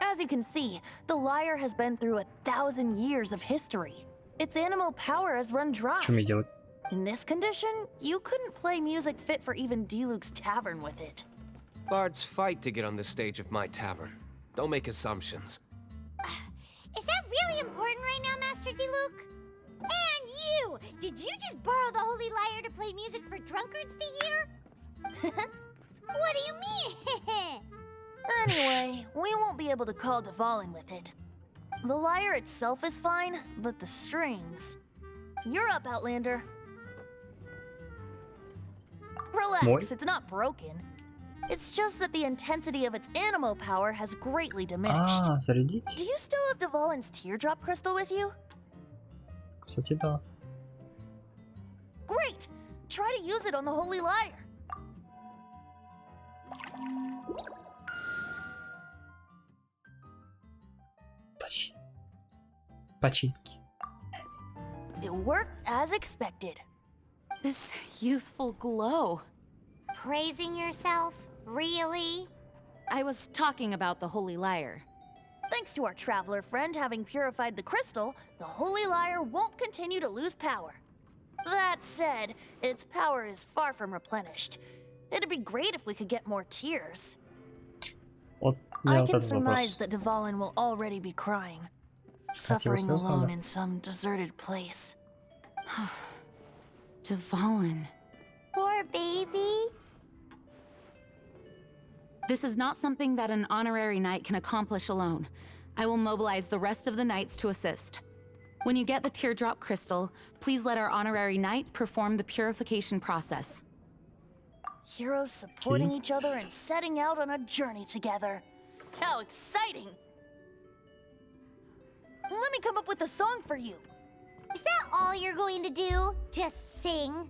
As you can see, the lyre has been through 1,000 years of history. Its animal power has run dry. Что мне делать? In this condition, you couldn't play music fit for even Diluc's tavern with it. Bards fight to get on the stage of my tavern. Don't make assumptions. Is that really important right now, Master Diluc? And you! Did you just borrow the Holy Lyre to play music for drunkards to hear? What do you mean? Anyway, we won't be able to call Dvalin with it. The lyre itself is fine, but the strings... You're up, Outlander. Relax, What? it's not broken. It's just that the intensity of its animo power has greatly diminished. А, зарядить? Do you still have Dvalin's teardrop crystal with you? Кстати, да. Great! Try to use it on the Holy Lyre. Починки. It worked as expected. This youthful glow. Praising yourself? Really? I was talking about the Holy Lyre. Thanks to our traveler friend having purified the crystal, the Holy Lyre won't continue to lose power. That said, its power is far from replenished. It'd be great if we could get more tears. Вот I вот can этот surmise вопрос. that Dvalin will already be crying, Кстати, его suffering слез alone надо. in some deserted place. Dvalin. Poor baby. This is not something that an honorary knight can accomplish alone. I will mobilize the rest of the knights to assist. When you get the teardrop crystal, please let our honorary knight perform the purification process. Heroes supporting each other and setting out on a journey together. How exciting! Let me come up with a song for you. Is that all you're going to do? Just sing?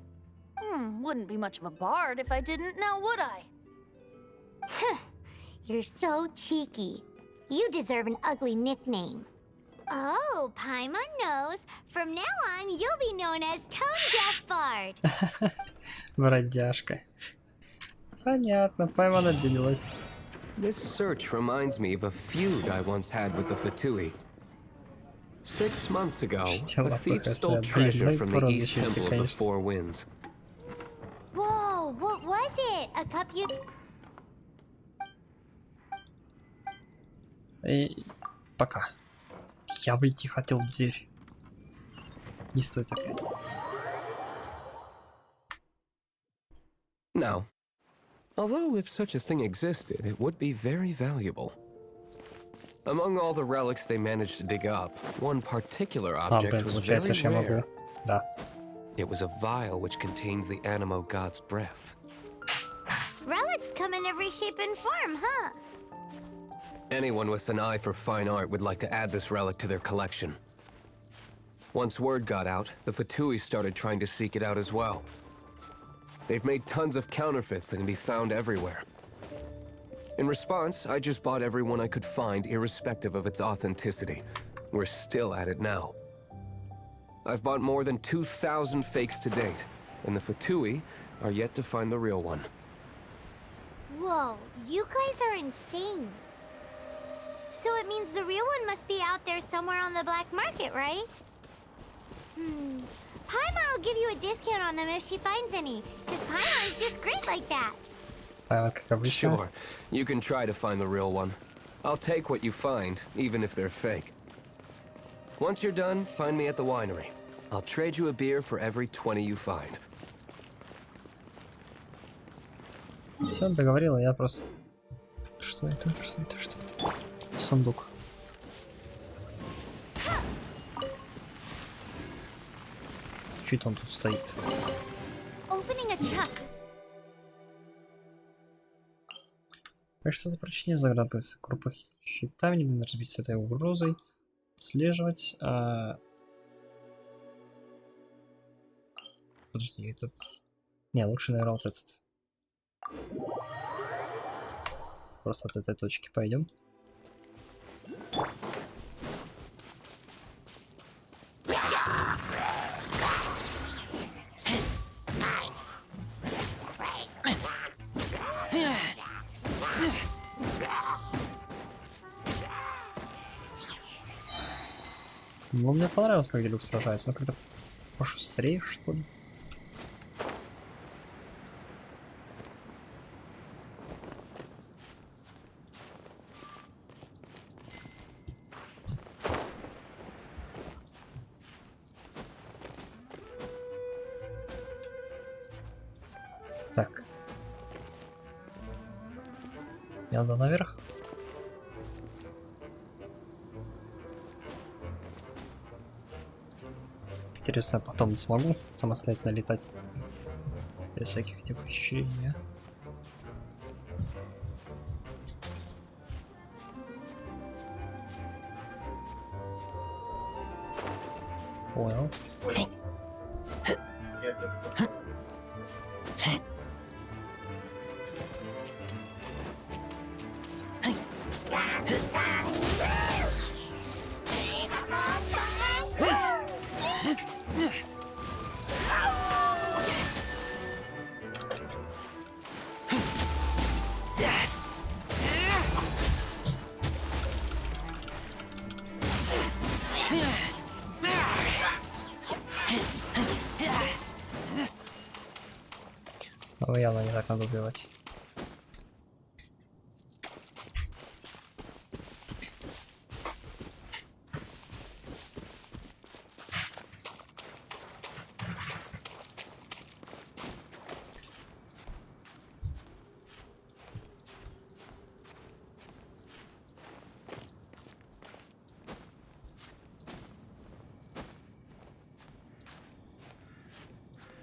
Wouldn't be much of a bard if I didn't, now would I? You're so cheeky. You deserve an ugly nickname. Oh, Paimon knows. From now on, you'll be known as Tone Deaf Bard. Бродяжка. Понятно, Пайман обиделась. This search reminds me of a feud I once had with the Fatui. 6 months ago, a thief stole treasure from the East Temple of the Four Winds. Whoa, what was it? A cup you... И пока. Я выйти хотел в дверь. Не стоит опять. Now, although if such a thing existed, it would be very valuable. Among all the relics they managed to dig up, one particular object was very rare. Да. It was a vial which contained the Animo god's breath. Relics come in every shape and form, huh? Anyone with an eye for fine art would like to add this relic to their collection. Once word got out, the Fatui started trying to seek it out as well. They've made tons of counterfeits that can be found everywhere. In response, I just bought every one I could find, irrespective of its authenticity. We're still at it now. I've bought more than 2,000 fakes to date, and the Fatui are yet to find the real one. Whoa, you guys are insane. So it means the real one must be out there somewhere on the black market, right? Paimon will give you a discount on them if she finds any, because Paimon's just great like that. Sure, you can try to find the real one. I'll take what you find, even if they're fake. Once you're done, find me at the winery. I'll trade you a beer for every 20 you find. Все, договорила, я просто... Что это? Что это? Что это? Сундук. Чуть он тут стоит. Opening a chest. Что за причине заграбывается? Группа щитами не надо разбить с этой угрозой. Отслеживать. Подожди, этот... Не, лучше, наверное, вот этот. Просто от этой точки пойдем. Ну, мне понравилось, как Делюкс сражается. Он как-то пошустрее, что ли. Так. Мне надо наверх. Интересно, потом смогу самостоятельно летать без всяких этих ощущений. Понял. Его явно не так надо убивать.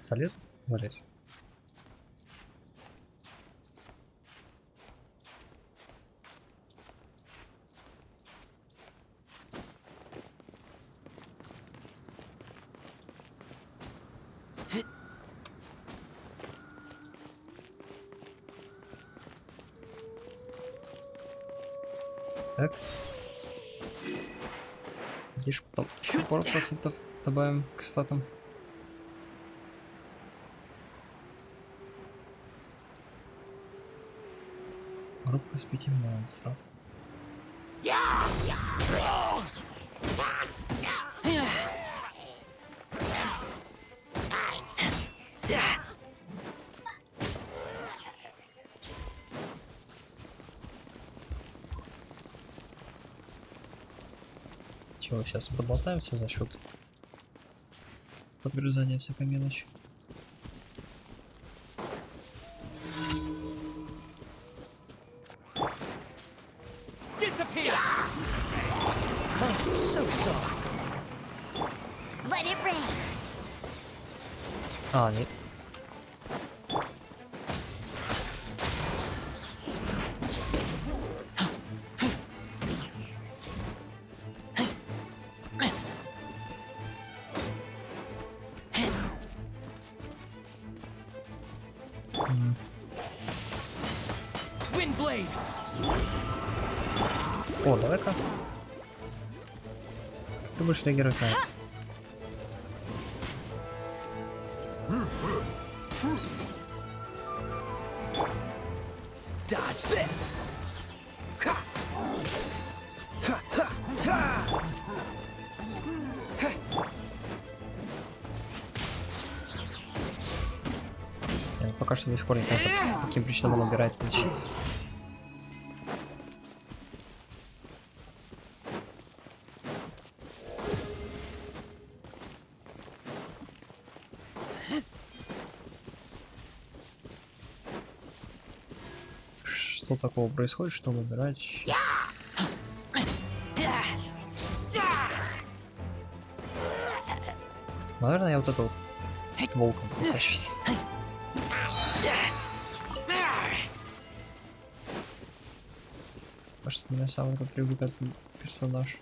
Залез? Залез. Так. Видишь, потом еще пару процентов добавим к статам. Группа из 5 монстров. Чего, сейчас поболтаемся за счет подгрызания всякой мелочи. Oh, so sorry. Let it rain. А, нет. Windblade. О, давай-ка. Ты будешь реагировать на это. Dodge this. Ha. Ha, ha, ha. Я пока что до сих пор не знаю, по каким причинам он убирает этот щит. Что такого происходит, что он убирает щит? Наверное, я вот это вот волком потащусь. Потому что меня самый тут привык этот персонаж.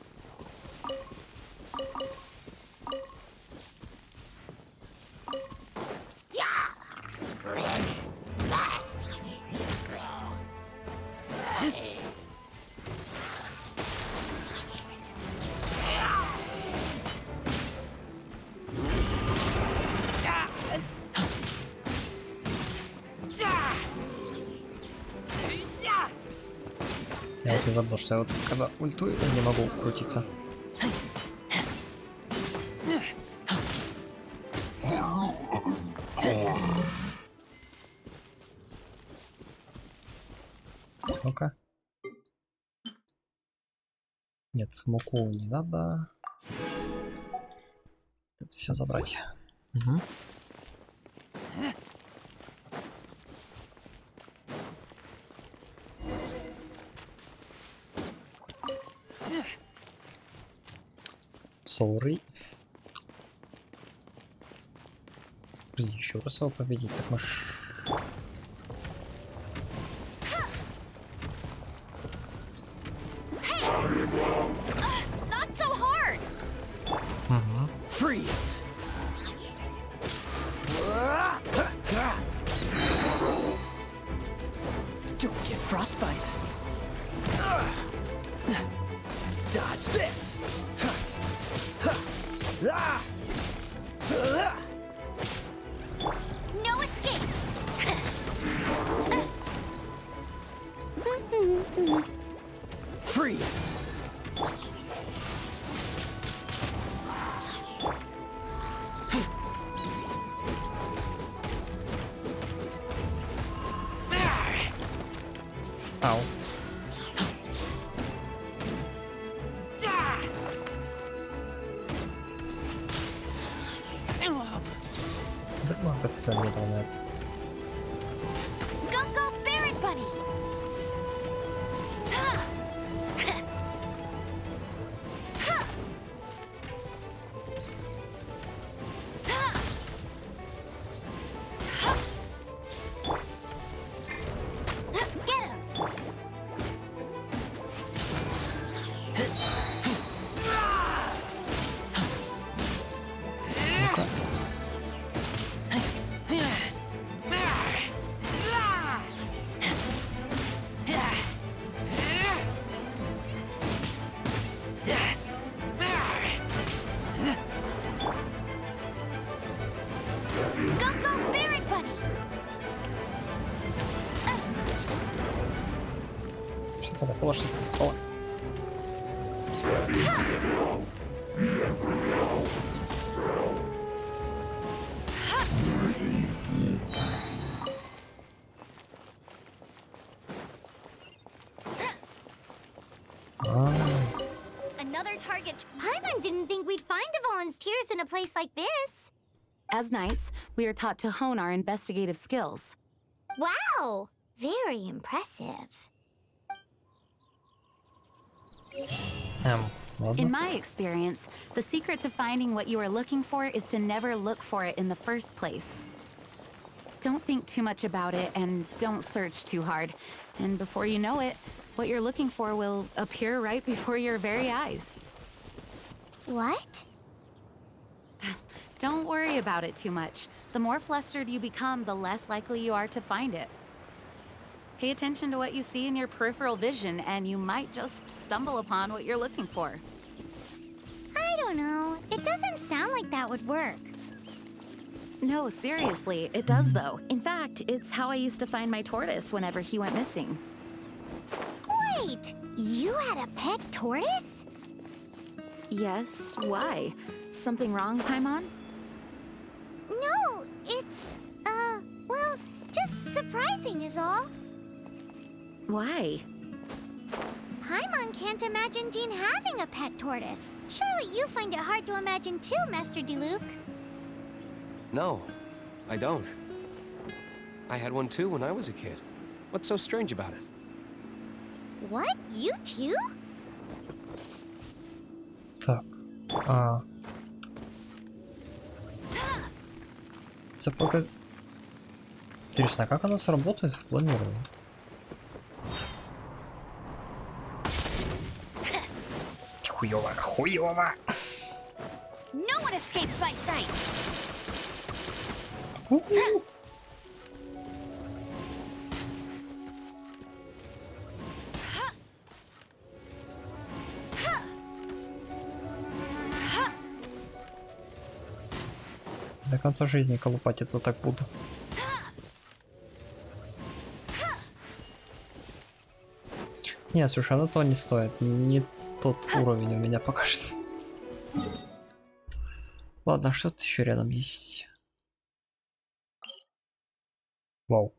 Я вот не забыл, что я вот когда ультую, я не могу крутиться. Ну-ка. Нет, муку не надо. Это все забрать. Угу. Sorry. Еще раз его победить, так мы Not so hard. Freeze. Don't get frostbite. Dodge this. No escape. Freeze. Ау. Много фиолетового на это. Go, go, Barret Bunny! Get him! Ну-ка. Go, go, Barret Bunny! Что-то такое, что-то такое. Another target. Paimon didn't think we'd find the volunteers in a place like this. As knights, we are taught to hone our investigative skills. Wow! Very impressive. Ладно. In my experience, the secret to finding what you are looking for is to never look for it in the first place. Don't think too much about it and don't search too hard. And before you know it, what you're looking for will appear right before your very eyes. What? Don't worry about it too much. The more flustered you become, the less likely you are to find it. Pay attention to what you see in your peripheral vision, and you might just stumble upon what you're looking for. I don't know. It doesn't sound like that would work. No, seriously, it does though. In fact, it's how I used to find my tortoise whenever he went missing. Wait! You had a pet tortoise? Yes, why? Something wrong, Paimon? No, it's, well, just surprising is all. Why? Paimon can't imagine Jean having a pet tortoise. Surely you find it hard to imagine too, Master Diluc. No, I don't. I had one too when I was a kid. What's so strange about it? What? You too? Так. Цепочка. Интересно, а как она сработает в планировании? Хуёво, хуёво. No one escapes my sight! До конца жизни колупать это так буду. Нет, слушай, оно то не стоит. Не тот уровень у меня пока что. Ладно, что тут еще рядом есть? Вау.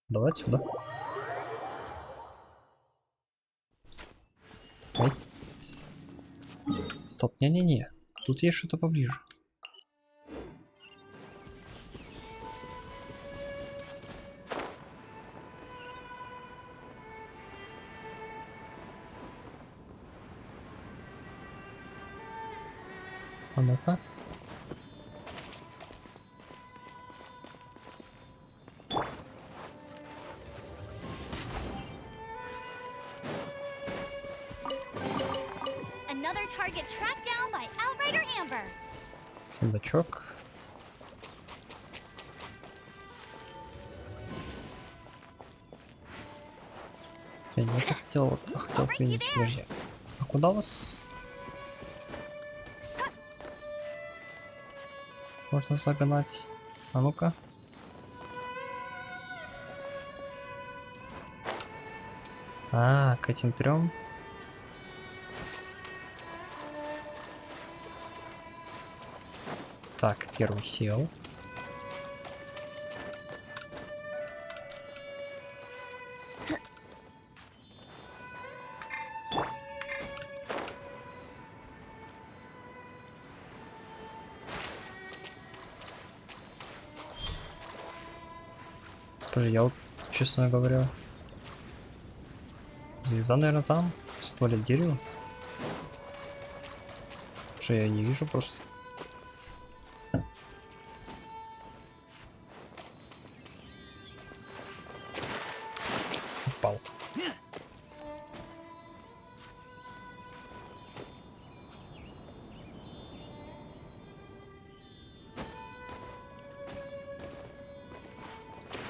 Давай сюда. Ой. Стоп, не-не-не. Тут есть что-то поближе. А ну-ка. Another target tracked down by Outrider Amber. Сундучок. Я не это хотел отменить. Подожди. А куда вас? Можно загнать. А ну-ка. А, к этим трем. Так, первый сел. Подожди, я вот, честно говоря... Звезда, наверное, там, в стволе дерева. Что я не вижу просто. Упал.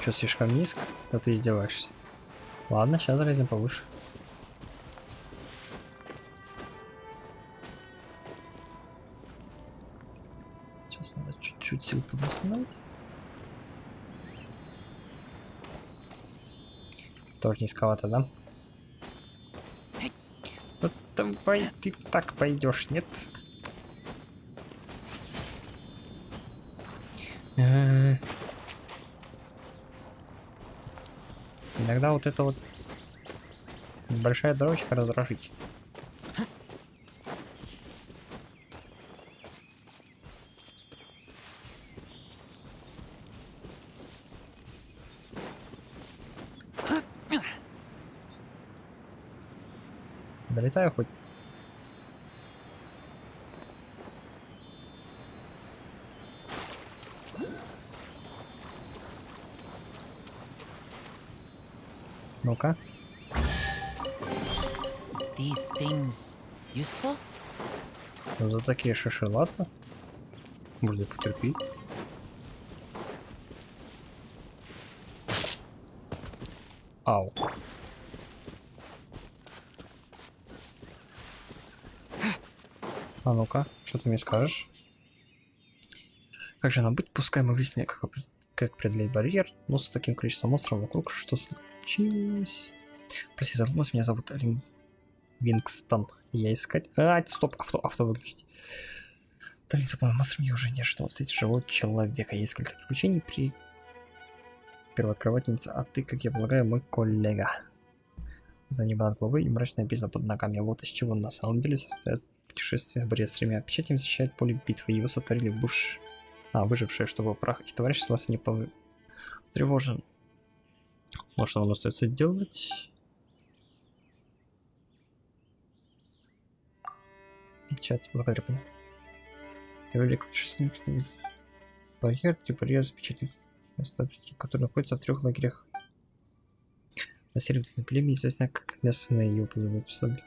Что, слишком низко? Да ты издеваешься. Ладно, сейчас залезем повыше. Сейчас надо чуть-чуть сил подвосстановить. Тоже низковато, да? Вот давай ты так пойдешь, нет? Иногда вот эта вот небольшая дорожка раздражить. Долетаю хоть. Ну-ка. These things useful? Ну, за такие шиши, ладно. Можно потерпеть. Ау. А ну-ка, что ты мне скажешь? Как же нам быть? Пускай мы выяснили, как преодолеть барьер, но с таким количеством монстров вокруг, что случилось? Прости, забылась, меня зовут Вингстон. Я искать... стоп, авто выключить. Далее за полным монстром я уже не ожидал встретить живого человека. Есть несколько приключений при... Первооткрывательница, а ты, как я полагаю, мой коллега. За небо над головой и мрачная бездна под ногами. Вот из чего на самом деле состоят путешествия. Борец с тремя печатями защищает поле битвы. Его сотворили выжившие, чтобы прах их товарищ вас не тревожен. Ну что нам остается делать? Печать, благодарю. Великий путешественник, барьер, барьер с печатью, который находится в 3 лагерях. На северном племя известно как местные ее представители.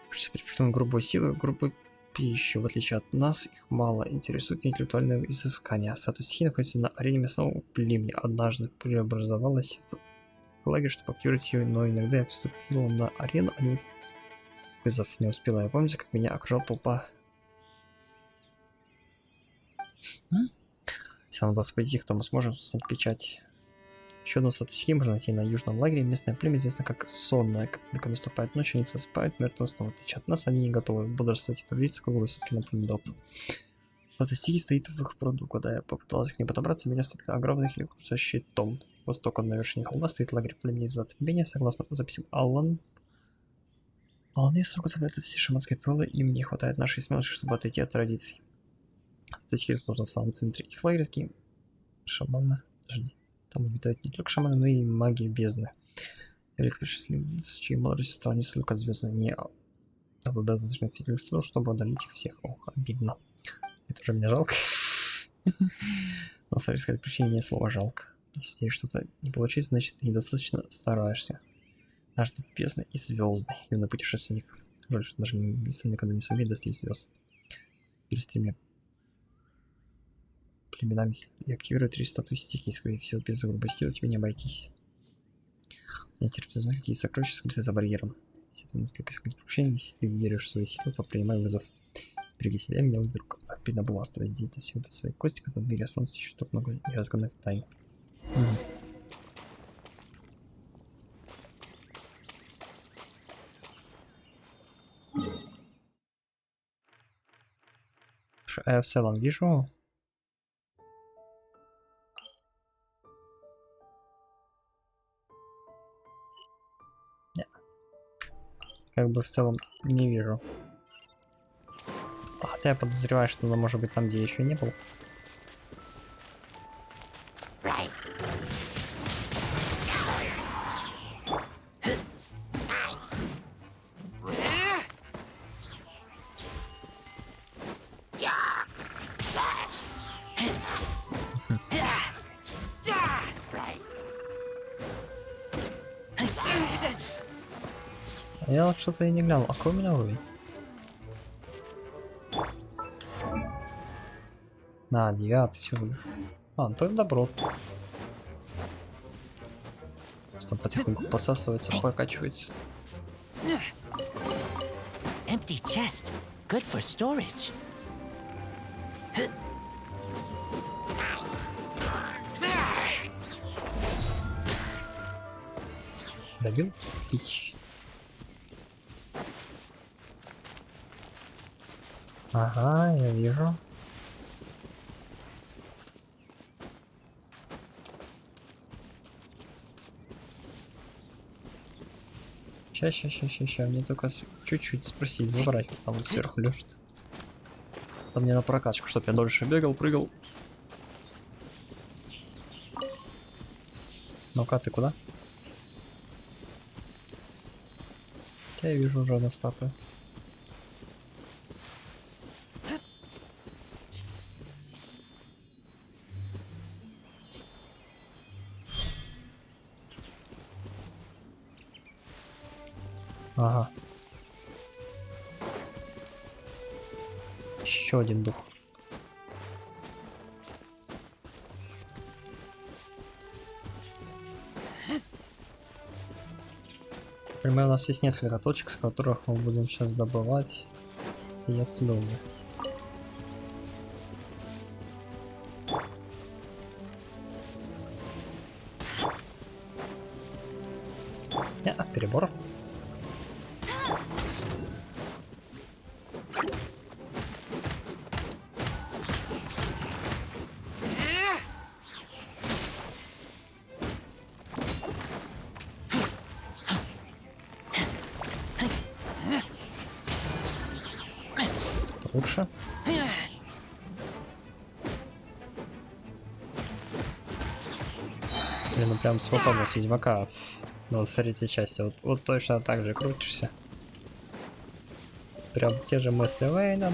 Предпочитаем грубую силу, грубую пищу. В отличие от нас, их мало интересует интеллектуальное изыскание. Статус стихии находится на арене местного племени. Однажды преобразовалась в лагерь, чтобы активировать ее, но иногда я вступила на арену, а вызов не успела. Я помню, как меня окружала толпа. Если нам удастся победить их, то мы сможем снять печать. Еще одну статус стихии можно найти на южном лагере. Местное племя известно как сонное. Как только наступает ночь, они засыпают мертвым сном. В отличие от нас, они не готовы бодрствовать и трудиться круглые сутки на планету. Статус стихии стоит в их пруду. Когда я попыталась к ней подобраться, меня встретил огромный хлеб со щитом. Востоком на вершине холма стоит лагерь племени затмения. Согласно записям Алланы строго соблюдают все шаманские ритуалы, им не хватает нашей смелости, чтобы отойти от традиций. Статус стихии расположен в самом центре их лагеря. Такие шаманы. Там обитают не только шаманы, но и маги бездны. Великий путешественник, чьи младшая сестра не столько звездная, не обладает достаточным физическим, чтобы одолеть их всех. Ох, обидно. Это уже мне жалко. Но с сказать причине нет слова жалко. Если тебе что-то не получится, значит ты недостаточно стараешься. Наш бездны и звездный. Юный путешественник. Жаль, что даже никогда не сумеет достичь звезд. Перед тремя племенами и активирует 3 статуи стихии. Скорее всего, без грубой силы тебе не обойтись. Я терпеть узнать, какие сокровища скрыты за барьером. Если ты настолько искать приключений, если ты веришь в свои силы, то принимай вызов. Береги себя, милый друг. Обидно было оставить здесь всегда свои кости, когда в мире останутся еще так много неразгаданных тайн. Я в целом вижу. Нет. Как бы в целом не вижу. Хотя я подозреваю, что оно может быть там, где я еще не был. Я вот что-то и не глянул. А какой у меня уровень? На, 9 всего лишь. А, ну то это добро. Там потихоньку подсасывается, прокачивается. Empty chest. Good for storage. Добил? Отлично. Ага, я вижу. Ща, мне только чуть-чуть спросить, забрать, там вот сверху лежит. Там мне на прокачку, чтоб я дольше бегал, прыгал. Ну-ка, ты куда? Я вижу уже одну статую. Ага. Еще один дух. Примерно у нас есть несколько точек, с которых мы будем сейчас добывать ее слезы. Перебор. Лучше. Блин, ну прям способность Ведьмака. Ну, вот в третьей части. Вот точно так же крутишься. Прям те же мысли. Эй, на.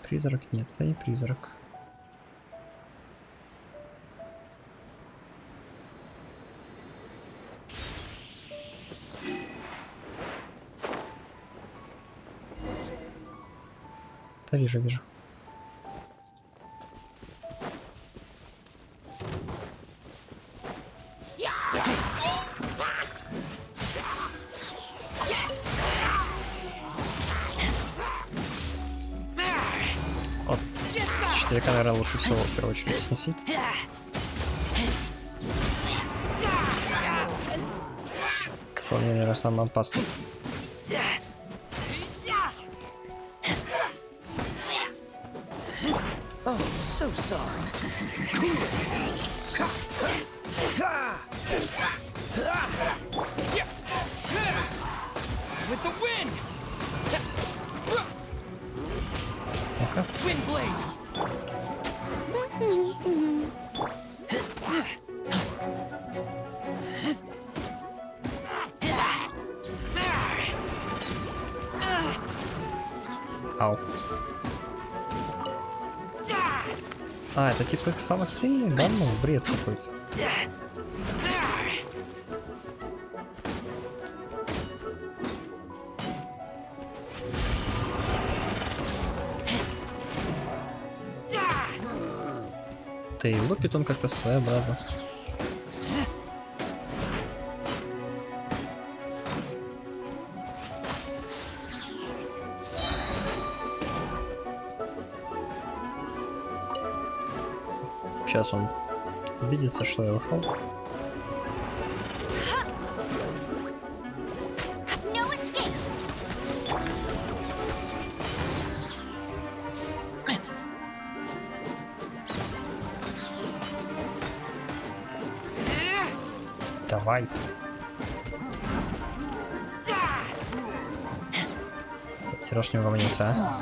Призрак? Нет, это не призрак. Да, вижу. Вот. 4 камеры лучше всего в первую очередь сносить. Какой мне, наверное, самый опасный. Oh, so sorry. With the wind. Ну-ка. Wind blade. Ау. А, это типа их самый сильный, да? Ну, бред какой-то. Да и лупит он как-то своеобразно. Сейчас он видится, что я ушел. Давай. Тираж не угомонился, а?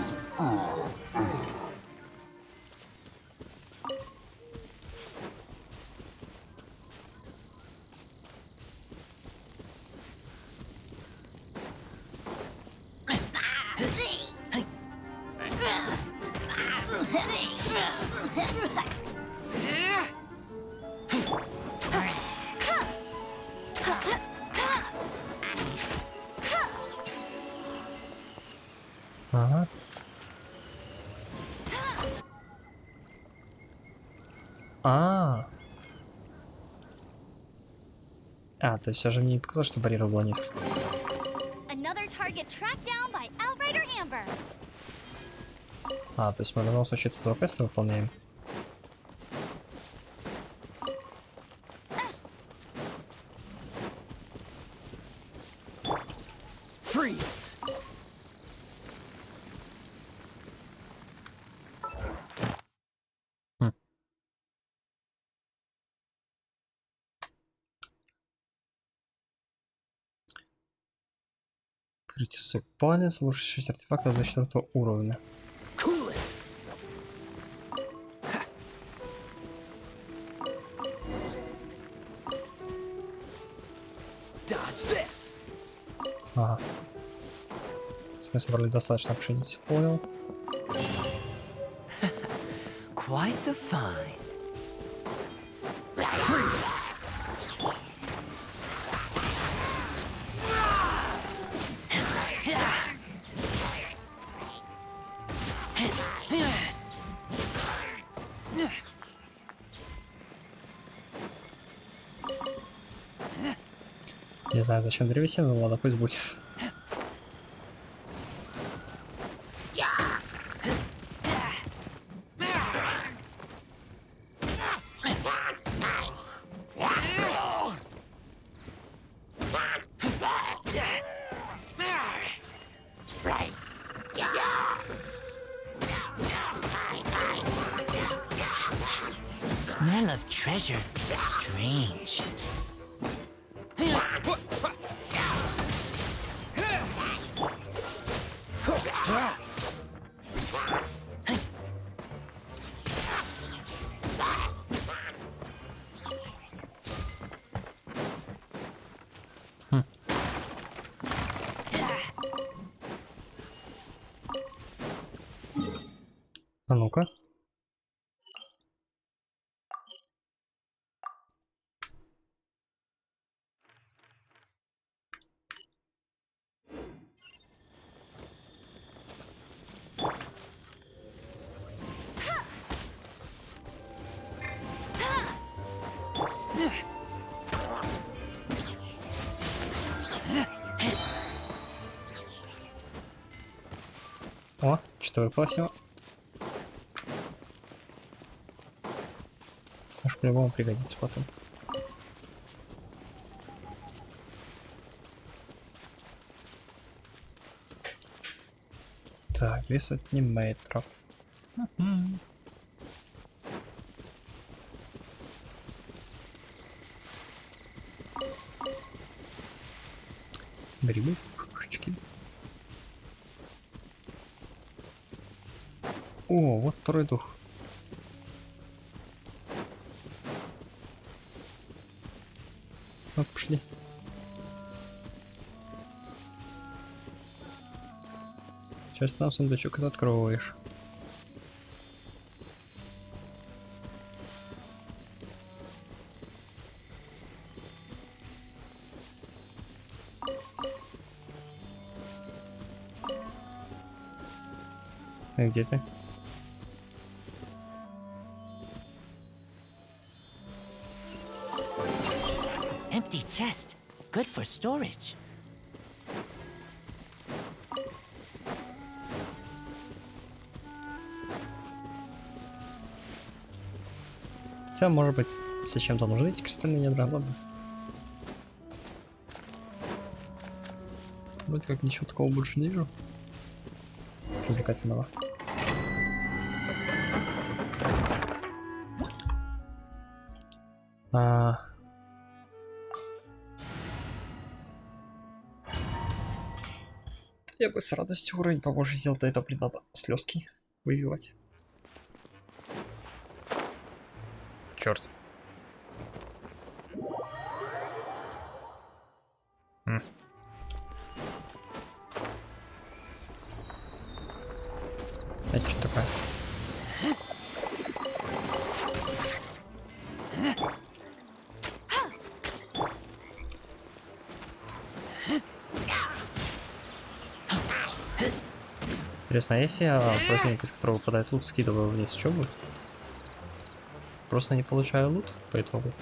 А, то есть все же мне не показалось, что барьеров было несколько. Another target tracked down by Outrider Amber. А, то есть мы в любом случае тут два квеста выполняем. Freeze! Критису палец, лучше 6 артефактов до 4 уровня. Cool it! Dodge this! Ага. Мы собрали достаточно пшеницы, понял. Quite the find. Freeze! Не знаю, зачем древесина, но ладно, пусть будет. Smell of treasure. Strange. А ну-ка. О, что выпало с него? Может, по-любому пригодится потом. Так, 2 сотни метров. Грибы, пушечки. О, вот второй дух. Ну, пошли. Сейчас нам сундучок откроешь. А где ты? Empty chest. Good for storage. Хотя, может быть, зачем-то нужны эти кристальные ядра, ладно. Вроде как ничего такого больше не вижу. Привлекательного. Я бы с радостью уровень побольше сделал, до этого, блин, надо слезки выбивать. Черт. Это что такое? Интересно, а если я противник, из которого выпадает лут, скидываю вниз, что будет? Просто не получаю лут по итогу.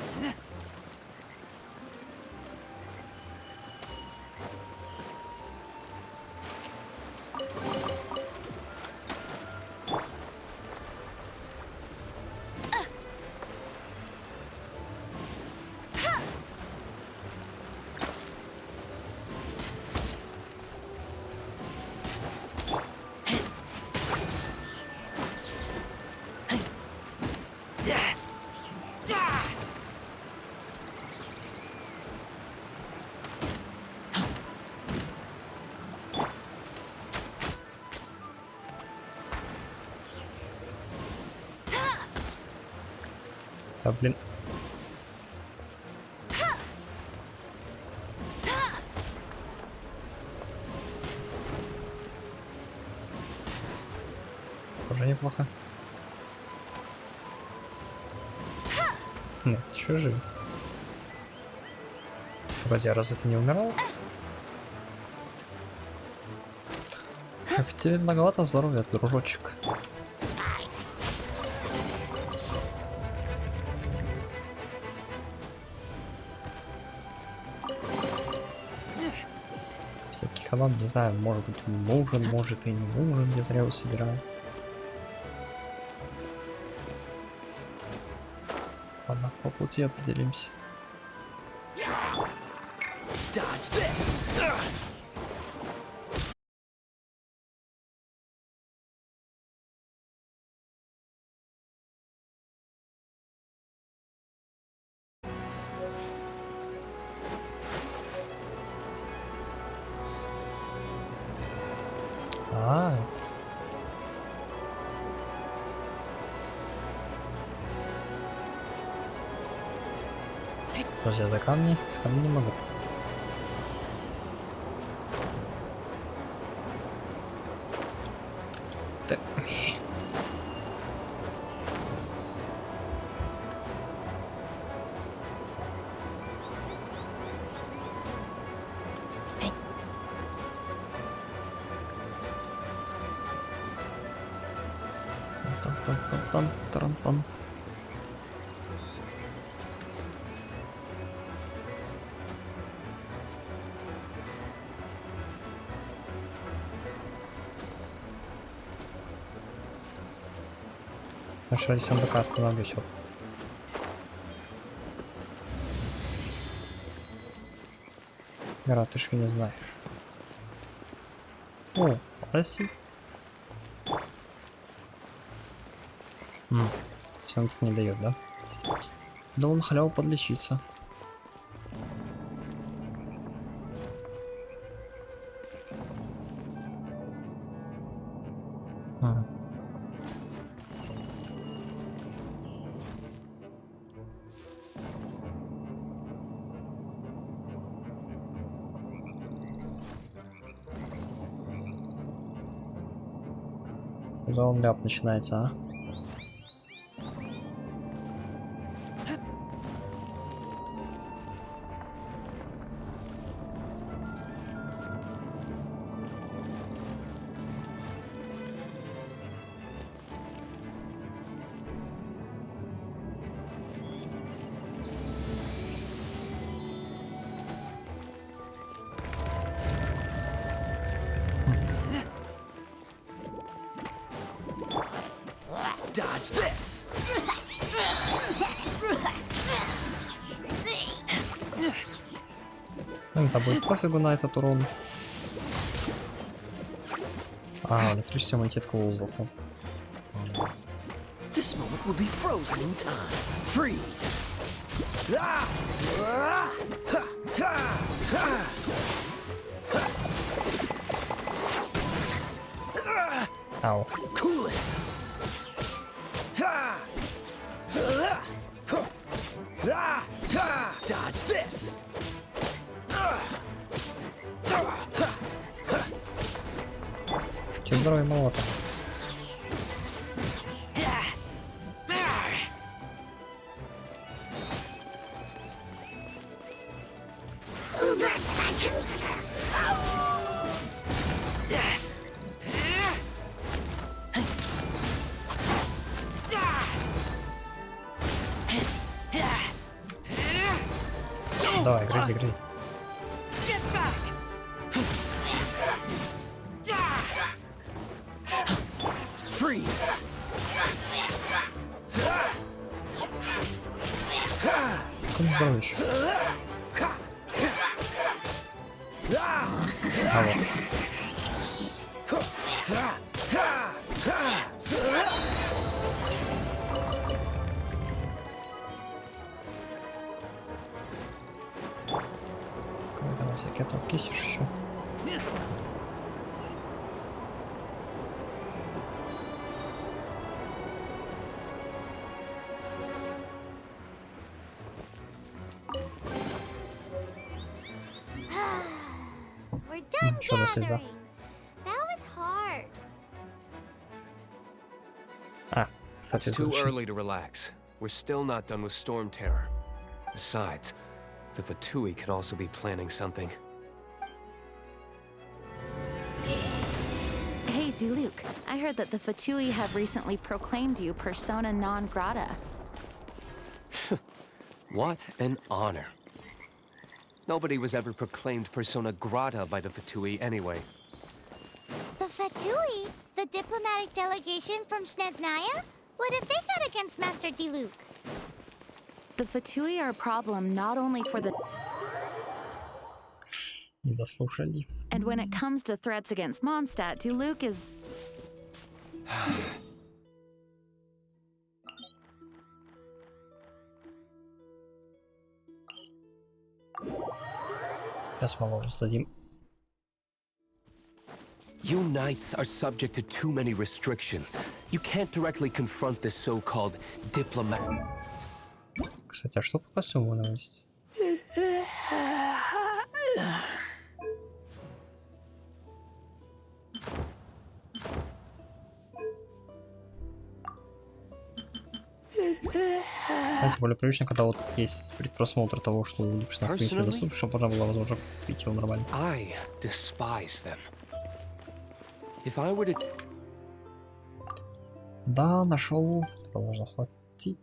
А, блин. Тоже неплохо. Нет, еще жив. Погоди, а разве ты не умирал? В тебе многовато здоровья, дружочек. Всякий халат, не знаю, может быть нужен, может и не нужен, я зря его собираю. Ладно, по пути определимся. Подожди, я за камни? С камней не могу. Так. Там-там-там-там-там-там. Лучше ради сундука остановлюсь. Вот. Гора, ты ж меня знаешь. О, спасибо. Все он так не дает, да? Да он халяву подлечиться. Зоом ляп начинается, а? Dodge this. Это будет пофигу на этот урон. А, электрический иммунитет к воздуху. This moment will be frozen in time. Freeze. Ау. Cool it. Dodge this. Чуть здоровья маловато. Давай, грызи, грызи. Как здорово еще. А вот. Когда всякие тут кисишь еще. Еще одна слеза. That was hard. It's too early to relax. We're still not done with Storm Terror. Besides, the Fatui could also be planning something. Hey, Diluc, I heard that the Fatui have recently proclaimed you persona non grata. What an honor. Nobody was ever proclaimed persona grata by the Fatui anyway. The Fatui? The diplomatic delegation from Snezhnaya? What have they got against Master Diluc? The Fatui are a problem not only for the... Не дослушали. And when it comes to threats against Mondstadt, Diluc is... Сейчас малого сдадим. You knights are subject to too many restrictions. You can't directly confront the so-called diplomat. Кстати, а что по костюму новость? А тем более привычно, когда вот есть предпросмотр того, что у персонажа доступно, чтобы можно было, возможно, купить его нормально. I despise them. If I were to... Да, нашел. Должно хватить.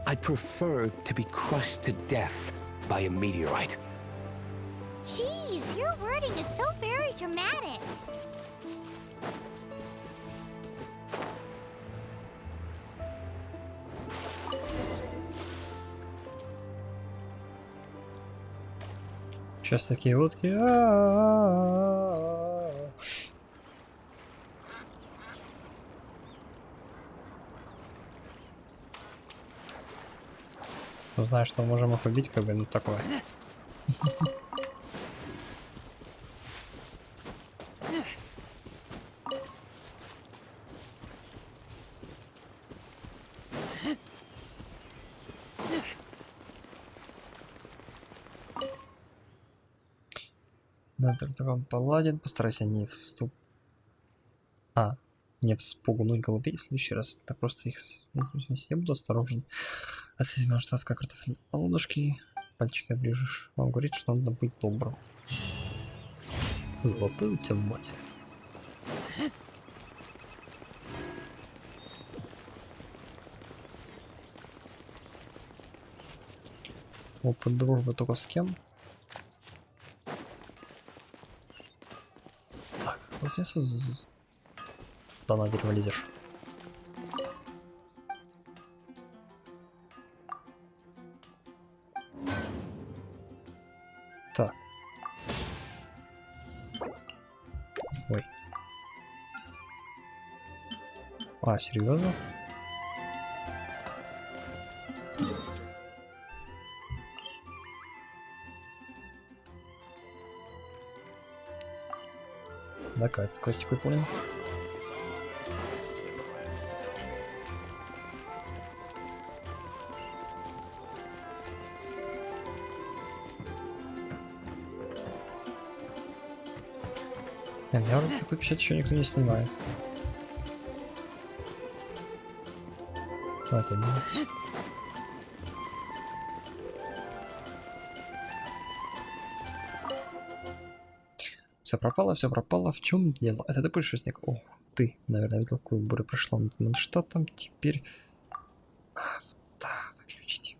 I'd prefer to be crushed to death by a meteorite. Jeez, your wording is so very dramatic. Сейчас такие утки. Ну, знаешь, что мы можем их убить, как бы, ну такое. Да, только вам паладин, постарайся не не вспугнуть голубей в следующий раз. Так просто их... Я буду осторожен. А с этим штатская картофель ладошки, пальчики оближешь. Он говорит, что надо быть добрым. Золотая у тебя мать. Опыт дружбы только с кем? Так, вот здесь вот... Да, на дерево лезешь. Так. Ой. А, серьезно? Да-ка, квестик выполнен. Меня уже такой печать еще никто не снимает. Давайте мимо. Все пропало, все пропало. В чем дело? Это ты путешественник? Ох, ты, наверное, видел, какую бурю прошла. Ну что там теперь? Да, выключить.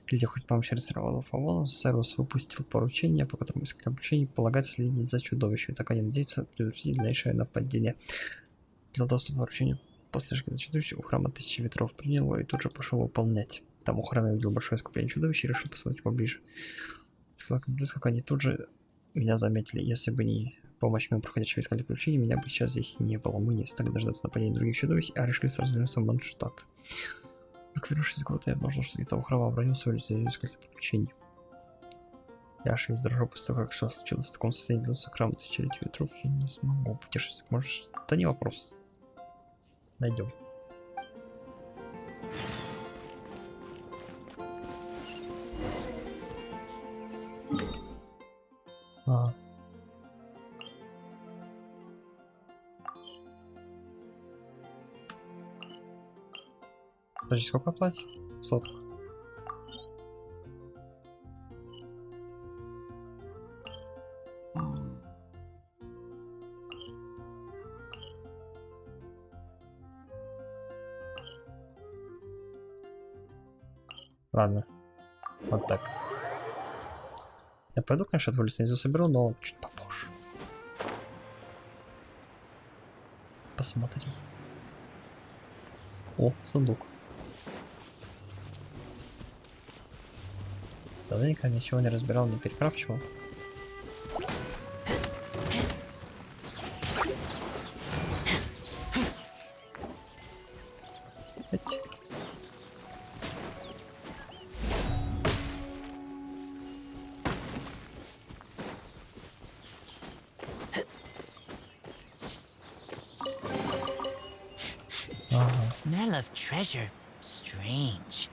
Гильдия хоть помощь регистрировала Фавона, Сервус выпустил поручение, по которому искать обучение полагается следить за чудовищем. Так они надеются предотвратить дальнейшее нападение. Для доступа к поручению после за чудовища у храма Тысячи Ветров принял его и тут же пошел выполнять. Там у храма увидел большое скопление чудовищ и решил посмотреть поближе. Как они тут же меня заметили. Если бы не помощь моим проходящим искать приключений, меня бы сейчас здесь не было. Мы не стали дождаться нападения других чудовищ, а решили сразу вернуться в Mondstadt. Как вернувшись из города, я обнаружил, что где-то у храма обронился или искать приключений. Я аж весь дрожу после того, как что случилось в таком состоянии, вернулся к храму Тысячелетия Ветров, я не смогу путешествовать. Может, да не вопрос. Найдем. Подожди, сколько платить? Сотку. Ладно. Вот так. Я пойду, конечно, эту лицензию соберу, но чуть попозже. Посмотри. О, сундук. Давненько ничего не разбирал, не перекрапчивал. Smell of treasure. Strange.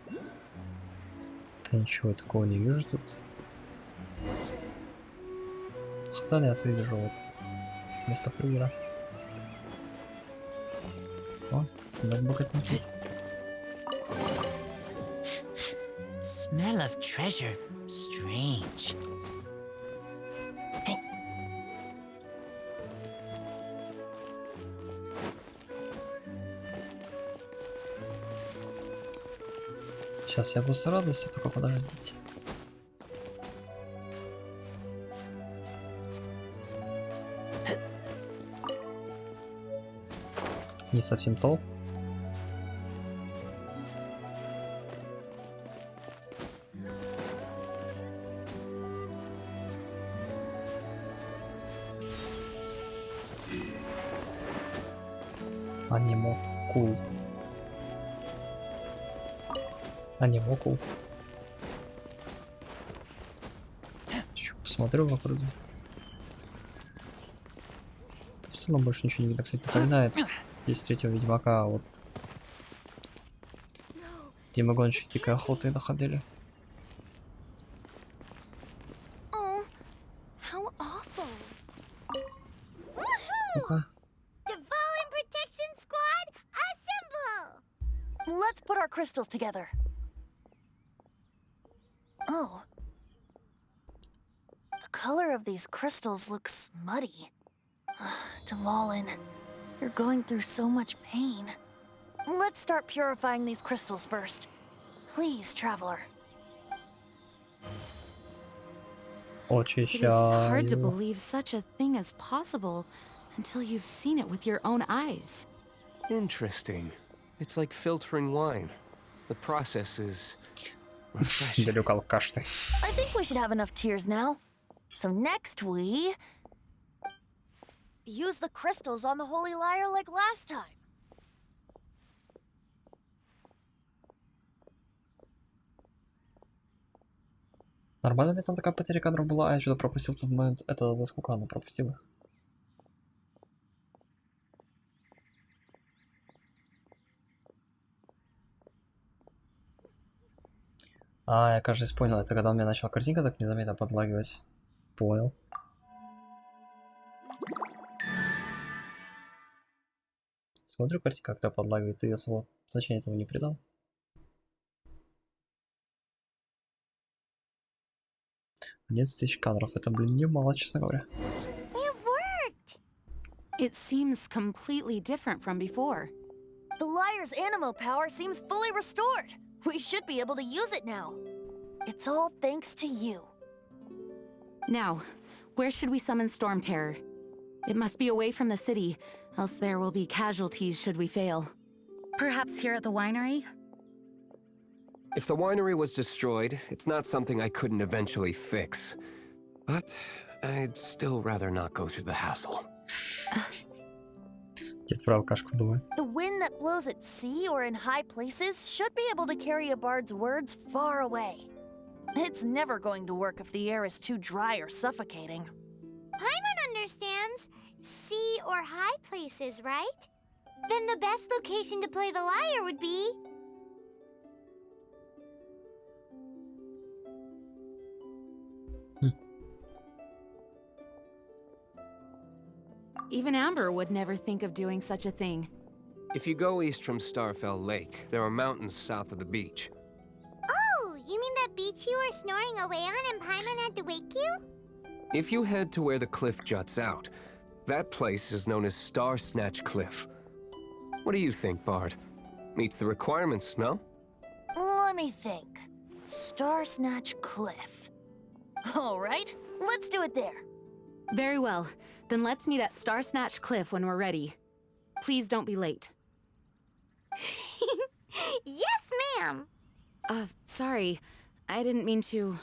Да ничего такого не вижу тут. Хотя нет, вижу вот. Вместо флюгера. О, так богатенький. Smell of treasure. Strange. Сейчас я буду с радостью, только подождите. Не совсем то. Анимо кул. Анимо кул. Еще посмотрю в округе. В целом больше ничего не видно, кстати, напоминает. Здесь третьего ведьмака, вот. Где мы гонщики дикой охоты находили. Oh, how awful. Ну-ка. Dvalin Protection Squad, assemble! Let's put our crystals together. Oh. The color of these crystals looks muddy. Dvalin, you're going through so much pain. Let's start purifying these crystals first. Please, traveler. It is hard to believe such a thing is possible until you've seen it with your own eyes. Interesting. It's like filtering wine. The process is refreshing. I think we should have enough tears now. So next we use the crystals on the holy lyre like last time. Нормально мне там такая потеря кадров была, а я что-то пропустил тот момент. Это за сколько она пропустила? А, я, кажется, понял. Это когда у меня начала картинка так незаметно подлагивать. Понял. Смотрю, картинка как-то подлагивает, и я особо значения этого не придал. 11 тысяч кадров. Это, блин, немало, честно говоря. It worked! It seems completely different from before. The lyre's animo power seems fully restored. We should be able to use it now. It's all thanks to you. Now, where should we summon Storm Terror? It must be away from the city, else there will be casualties should we fail. Perhaps here at the winery? If the winery was destroyed, it's not something I couldn't eventually fix. But I'd still rather not go through the hassle. The wind that blows at sea or in high places should be able to carry a bard's words far away. It's never going to work if the air is too dry or suffocating. Paimon understands sea or high places, right? Then the best location to play the lyre would be... Even Amber would never think of doing such a thing. If you go east from Starfell Lake, there are mountains south of the beach. Oh, you mean that beach you were snoring away on and Paimon had to wake you? If you head to where the cliff juts out, that place is known as Star Snatch Cliff. What do you think, Bard? Meets the requirements, no? Let me think. Star Snatch Cliff. All right, let's do it there. Very well. Then let's meet at Star Snatch Cliff when we're ready. Please don't be late. Yes, ma'am. Sorry. I didn't mean to...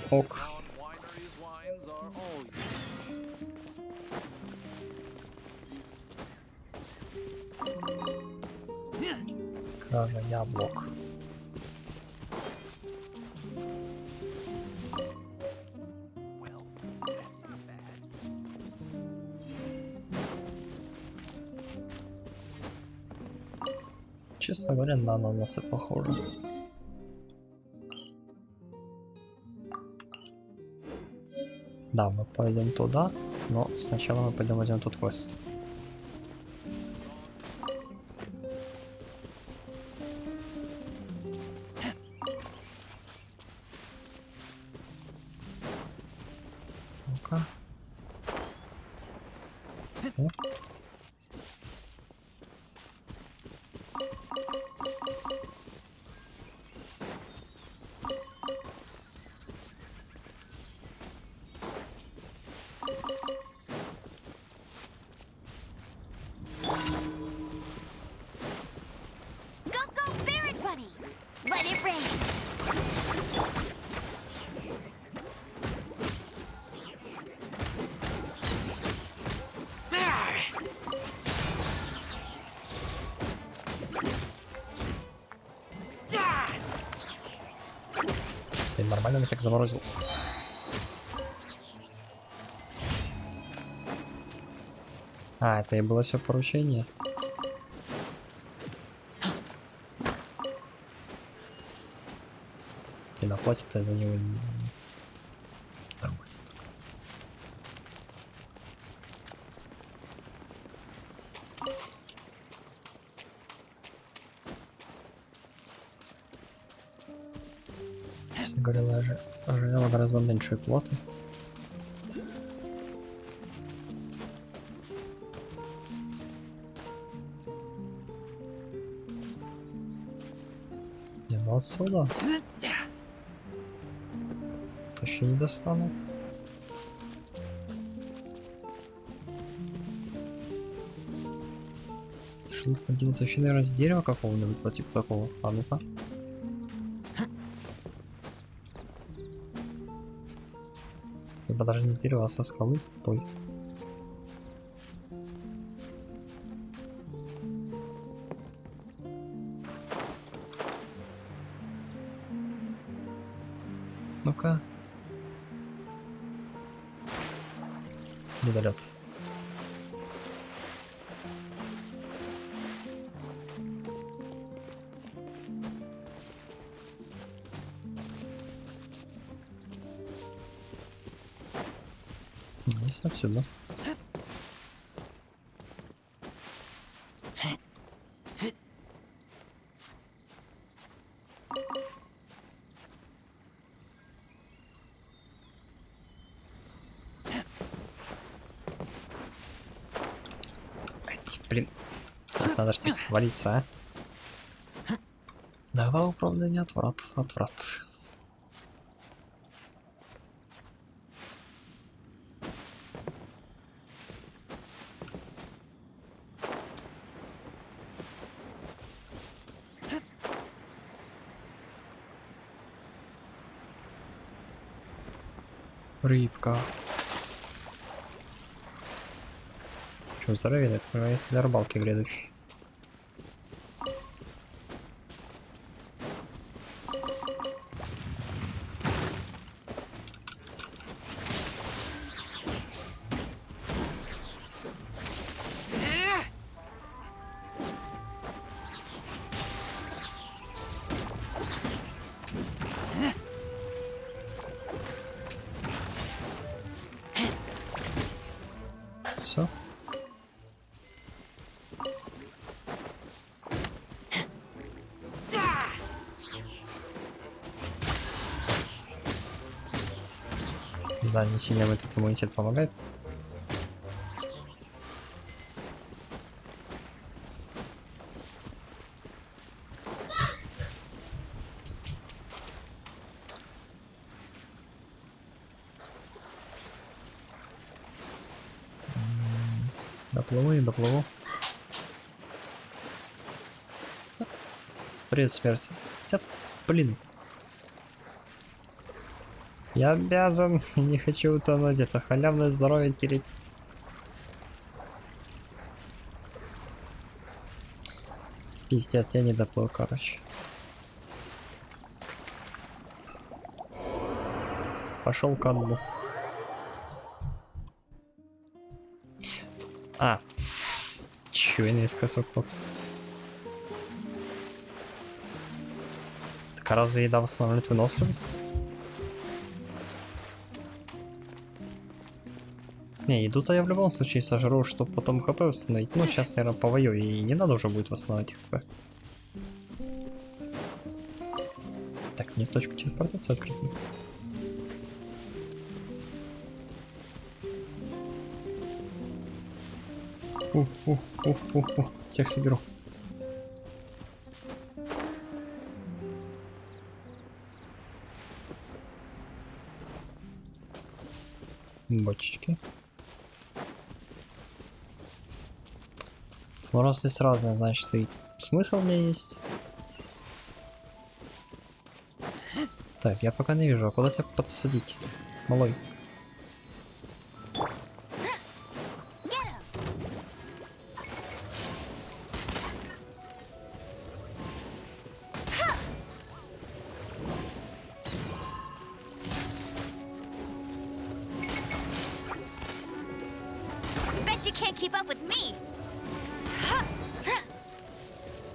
Ок. Wineries wines are all Кража яблок. Честно говоря, на ананасы похоже. Да, мы пойдем туда, но сначала мы пойдем возьмем тут квест. Ну-ка. О. Go, Barret Bunny! Let it rain! Ты нормально меня так заморозил? А, это и было все поручение. И наплатит-то за него нормально. Честно говоря, я ожидал гораздо меньшей платы. Не, ну отсюда точно не достану. Что-то делать вообще, наверное, с дерева какого-нибудь, по типу такого. А ну-ка. Либо даже не с дерева, а со скалы той. Ну-ка. Медалет. Есть отсюда. Блин, надо же свалиться, а? Давай управление отврат. Рыбка. Что, здоровье, так понимаю, если для рыбалки грядущий. Все. Да, не сильно этот иммунитет помогает. Доплыву и доплыву. Привет, смерть. Хотя, блин. Я обязан, не хочу утонуть, это халявное здоровье терять. Пиздец, я не доплыл, короче. Пошел ко дну. А. Чё я наискосок попал? Так а разве еда восстанавливает выносливость? Не, еду-то я в любом случае сожру, чтобы потом хп восстановить. Ну, сейчас, наверное, повою, и не надо уже будет восстановить хп. Так, мне точку телепортации открыть. Всех соберу. Бочечки. Ну, раз здесь разное, значит, и смысл в ней есть. Так, я пока не вижу, а куда тебя подсадить, малой?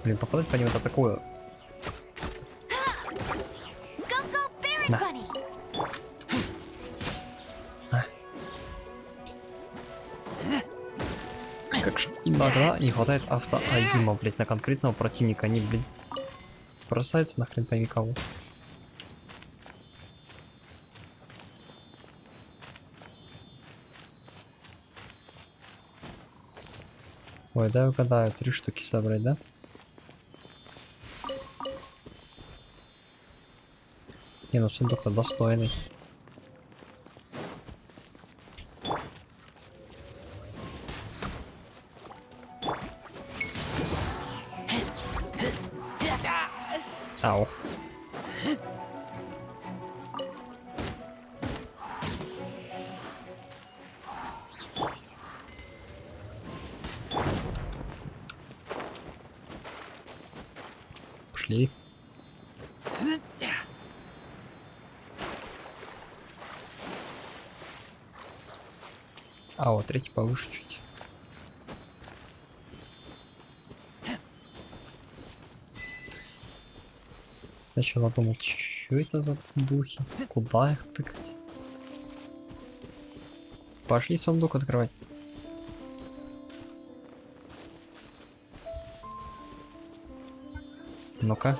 Блин, попадать по нему это такое. На. Как же иногда не хватает автоагима, блять, на конкретного противника. Они, блин, бросаются нахрен пойми кого. Ой, дай угадаю, 3 штуки собрать, да? Не, ну сундук-то достойный. Ау. Пошли. А вот третий повыше чуть. Сначала думал, что это за духи? Куда их тыкать? Пошли сундук открывать. Ну-ка.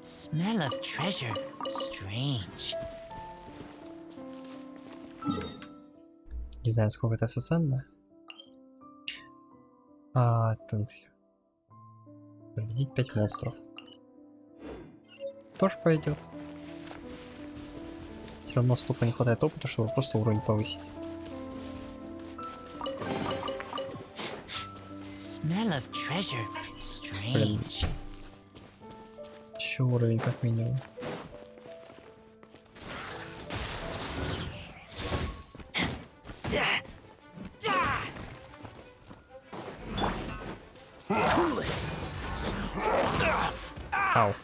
Smell of treasure. Strange. Не знаю, сколько это все ценно. Тут... Победить 5 монстров. Тоже пойдет. Все равно столько не хватает опыта, чтобы просто уровень повысить. Smell of treasure. Strange. Еще уровень как минимум. Ау.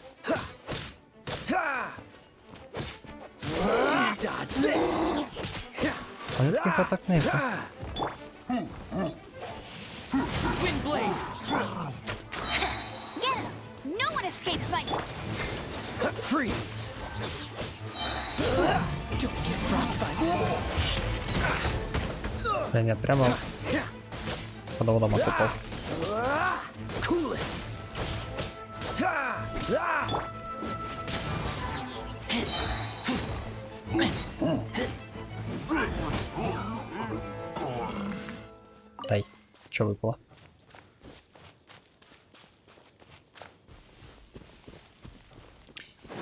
А это каких атак нефа? Freeze. Don't get frostbite. Блин, я прямо под водом попал. Дай, что выпало?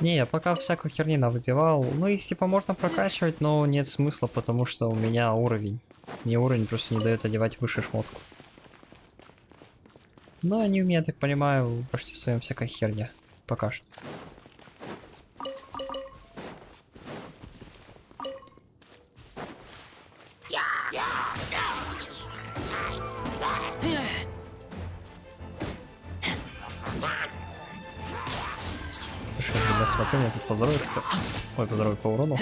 Не, я пока всякую херни навыпивал. Ну, их типа можно прокачивать, но нет смысла, потому что у меня уровень. Мне уровень просто не дает одевать выше шмотку. Но они у меня, я так понимаю, почти в своем всякой херня. Пока что. Я смотрю, мне тут поздоровит кто. Ой, поздоровит по урону.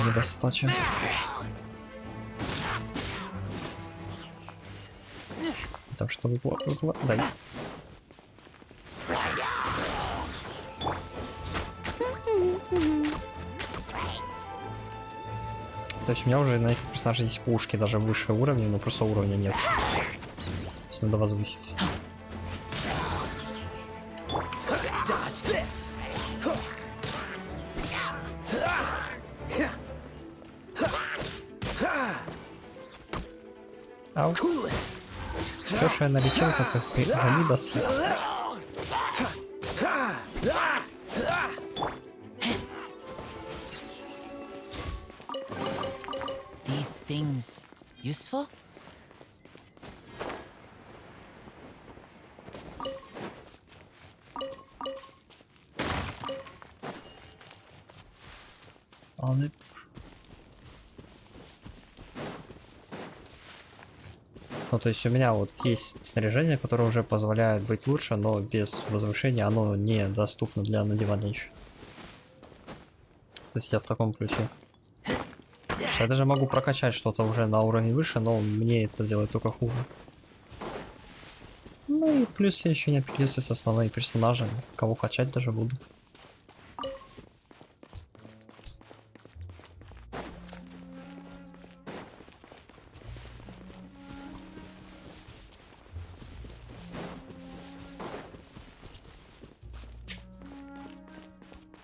Недостача. Там что выпало? Дай. То есть у меня уже на этих персонажей есть пушки, даже выше уровня, но просто уровня нет. То есть надо возвыситься. Ау. Все, что я налетел, как Гамида съел. These things useful? Ну, то есть у меня вот есть снаряжение, которое уже позволяет быть лучше, но без возвышения оно недоступно для надевания еще. То есть я в таком ключе. Я даже могу прокачать что-то уже на уровень выше, но мне это сделает только хуже. Ну и плюс я еще не определился с основными персонажами. Кого качать даже буду.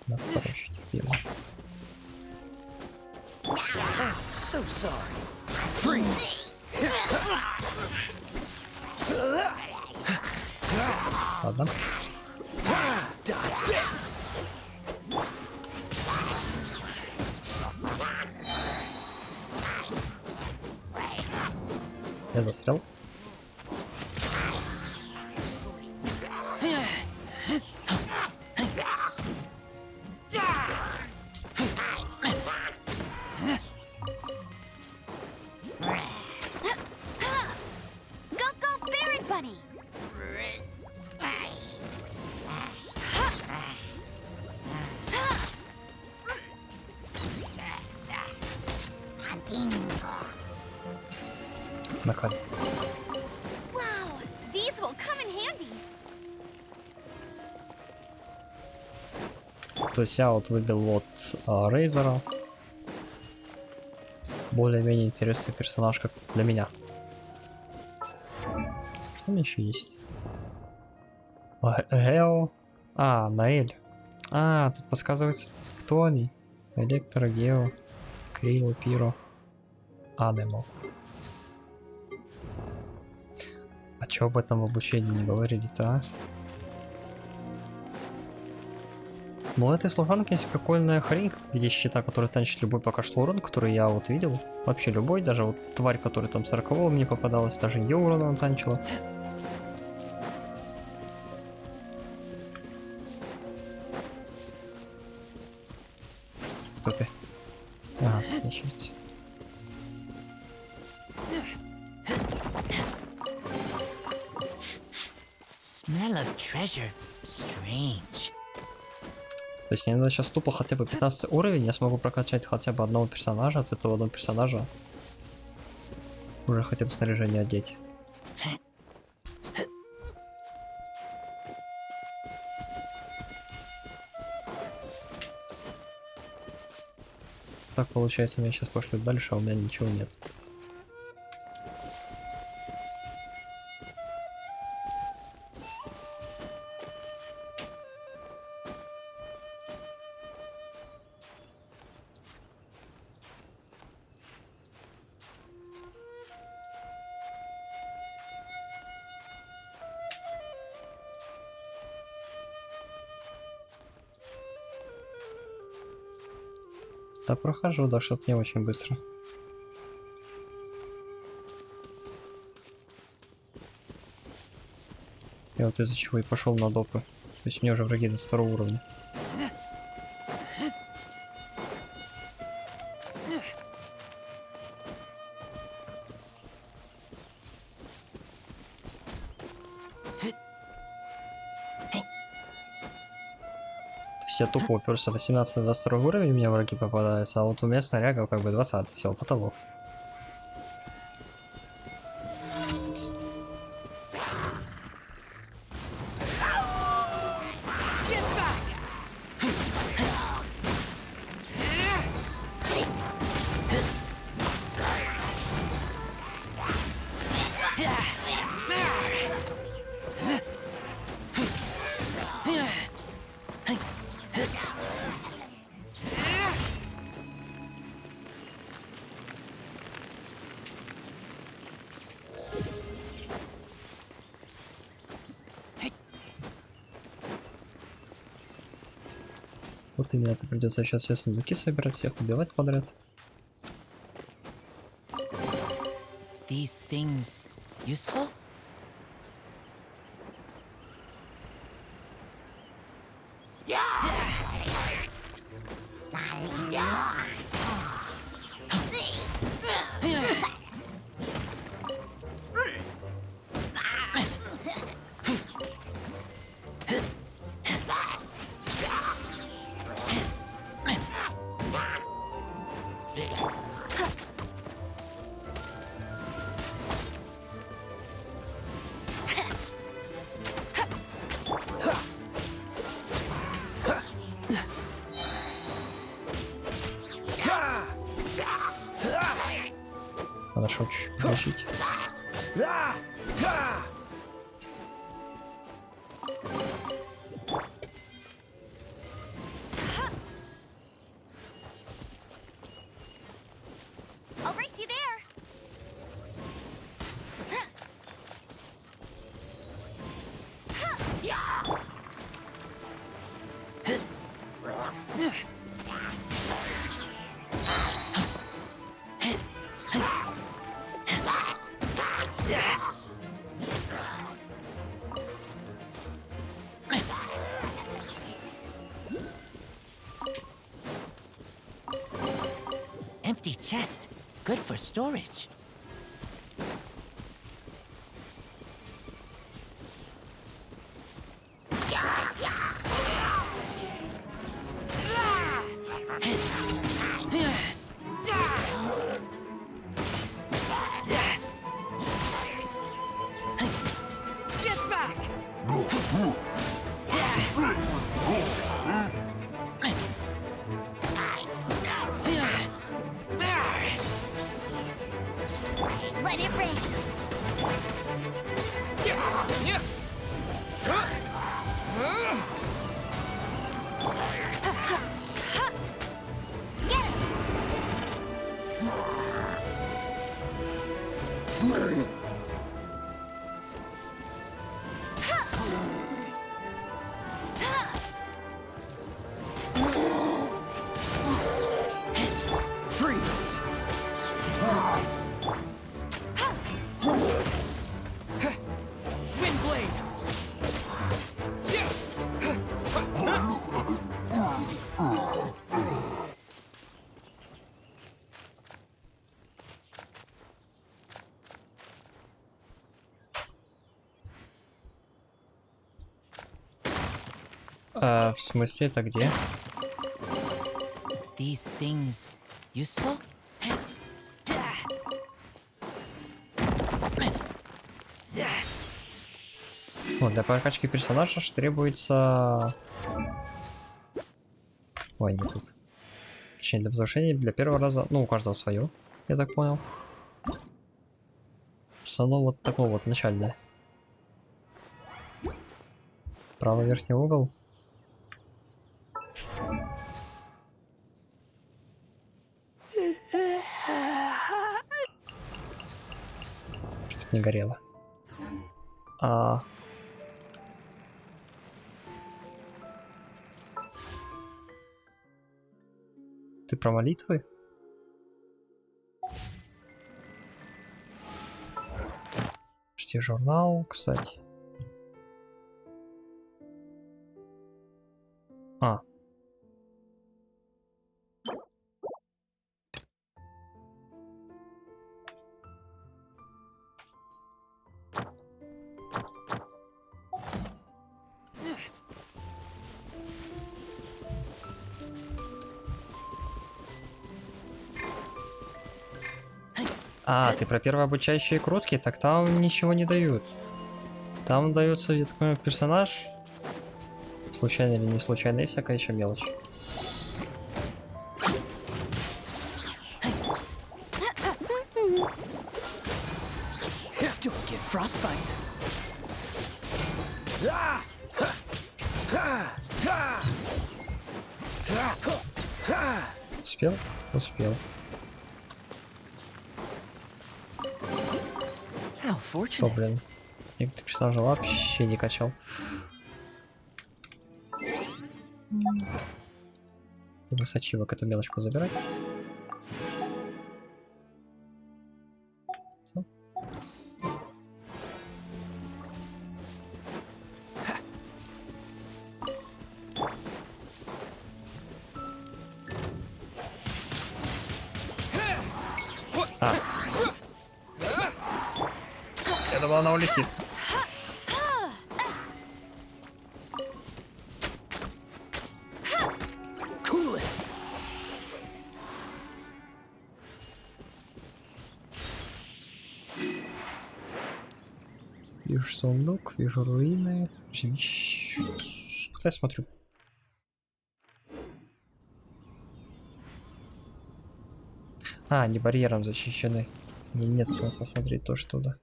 Настоящий терпимо. So sorry. Ладно. Я застрял. Наконец. Wow, these will come in handy. То есть я вот выбил вот Рейзера. Более-менее интересный персонаж, как для меня. Что у меня еще есть? Гео. А, Наэль. А, тут подсказывается, кто они. Электро, Гео, Крио, Пиро, Анемо. А чё об этом в обучении не говорили-то, а? Ну, у этой служанки есть прикольная хрень в виде щита, который танчит любой пока что урон, который я вот видел. Вообще любой, даже вот тварь, которая там 40-го мне попадалась, даже ее урон она танчила. Кто ты? Ага, ящерица. Smell of treasure. Strange. То есть мне надо сейчас тупо хотя бы 15 уровень, я смогу прокачать хотя бы одного персонажа, от этого одного персонажа уже хотя бы снаряжение одеть. Так получается, меня сейчас пошлют дальше, а у меня ничего нет. Да прохожу, да что-то не очень быстро. Я вот из-за чего и пошел на допы. То есть мне уже враги до 2 уровня. То есть я тупо уперся 18 на 22 уровень, у меня враги попадаются, а вот у меня снарягов как бы 20, все, потолок. Вот именно это придется сейчас все сундуки собирать, всех убивать подряд. These things useful? Хорошо, чуть-чуть подождите. I'll race you there. Empty chest. Good for storage. Let it rain. Get it. Freeze! Windblade! В смысле, это где? These things useful? Вот, для прокачки персонажа ж требуется... Ой, не тут. Точнее, для возвышения, для первого раза. Ну, у каждого свое, я так понял. В основном вот такой вот начальный. Правый верхний угол. Чтоб не горело. Ты про молитвы? Почти журнал, кстати. Ты про первые обучающие крутки? Так там ничего не дают. Там дается, я так понимаю, персонаж. Случайно или не случайно, и всякая еще мелочь. Don't get frostbite. Успел? Успел. How Что, fortunate. блин? Некоторые персонажи вообще не качал. Либо с ачивок эту мелочку забирать. Я думал, она улетит. Cool it. Вижу сундук, вижу руины. Куда я смотрю? Они барьером защищены. Мне нет смысла смотреть тоже туда.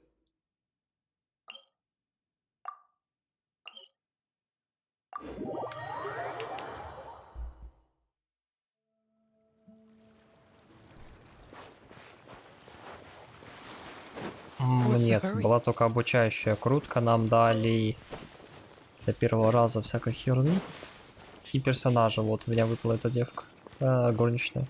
Нет, была только обучающая крутка, нам дали для первого раза всякой херни. И персонажа, вот у меня выпала эта девка, горничная.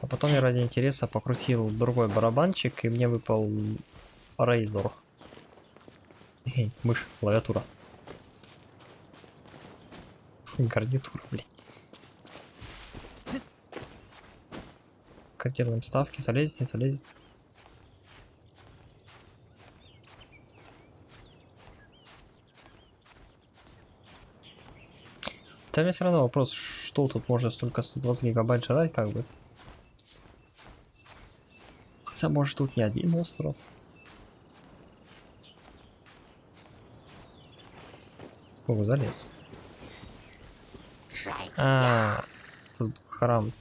А потом я ради интереса покрутил другой барабанчик, и мне выпал Рейзор. Мышь, клавиатура. Гарнитура, блин. Корректируем ставки, залезет, не залезет. Хотя у меня все равно вопрос, что тут может столько 120 гигабайт жрать, как бы. Хотя может тут не один остров. О, залез. Тут храм.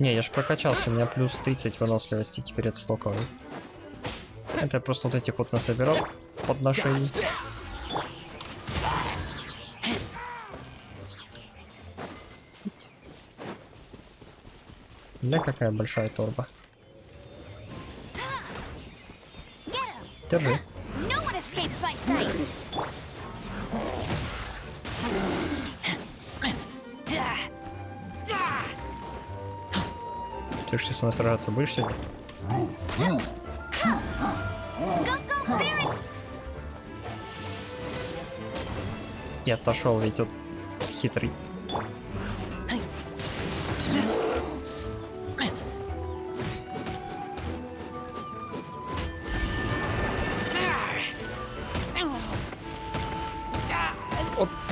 Не, я ж прокачался, у меня плюс 30 выносливости теперь от стоковой. Это я просто вот этих вот насобирал подношений. Бля, какая большая торба. Держи. Ты что, со мной сражаться будешь сегодня? Я отошел, ведь тут хитрый.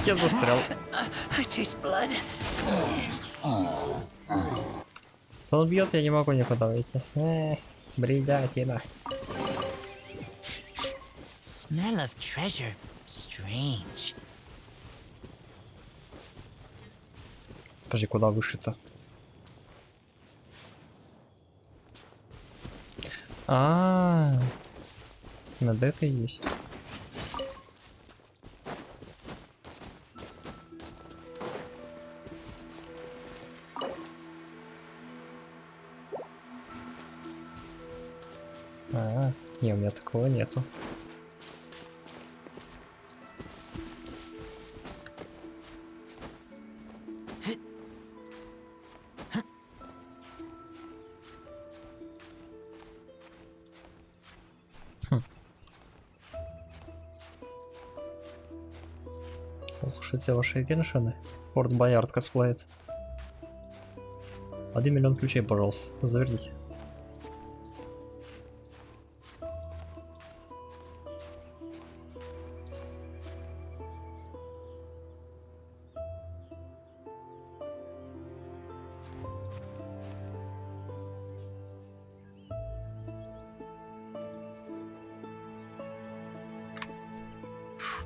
Я застрял. I taste blood. Он бьет, я не могу никуда выйти. Бредятина. Smell of treasure. Strange. Подожди, куда выше-то? Над этой есть. Не, у меня такого нету. Слушайте, ваши геншины. Форт Боярд косплеит. 1 миллион ключей, пожалуйста, заверните.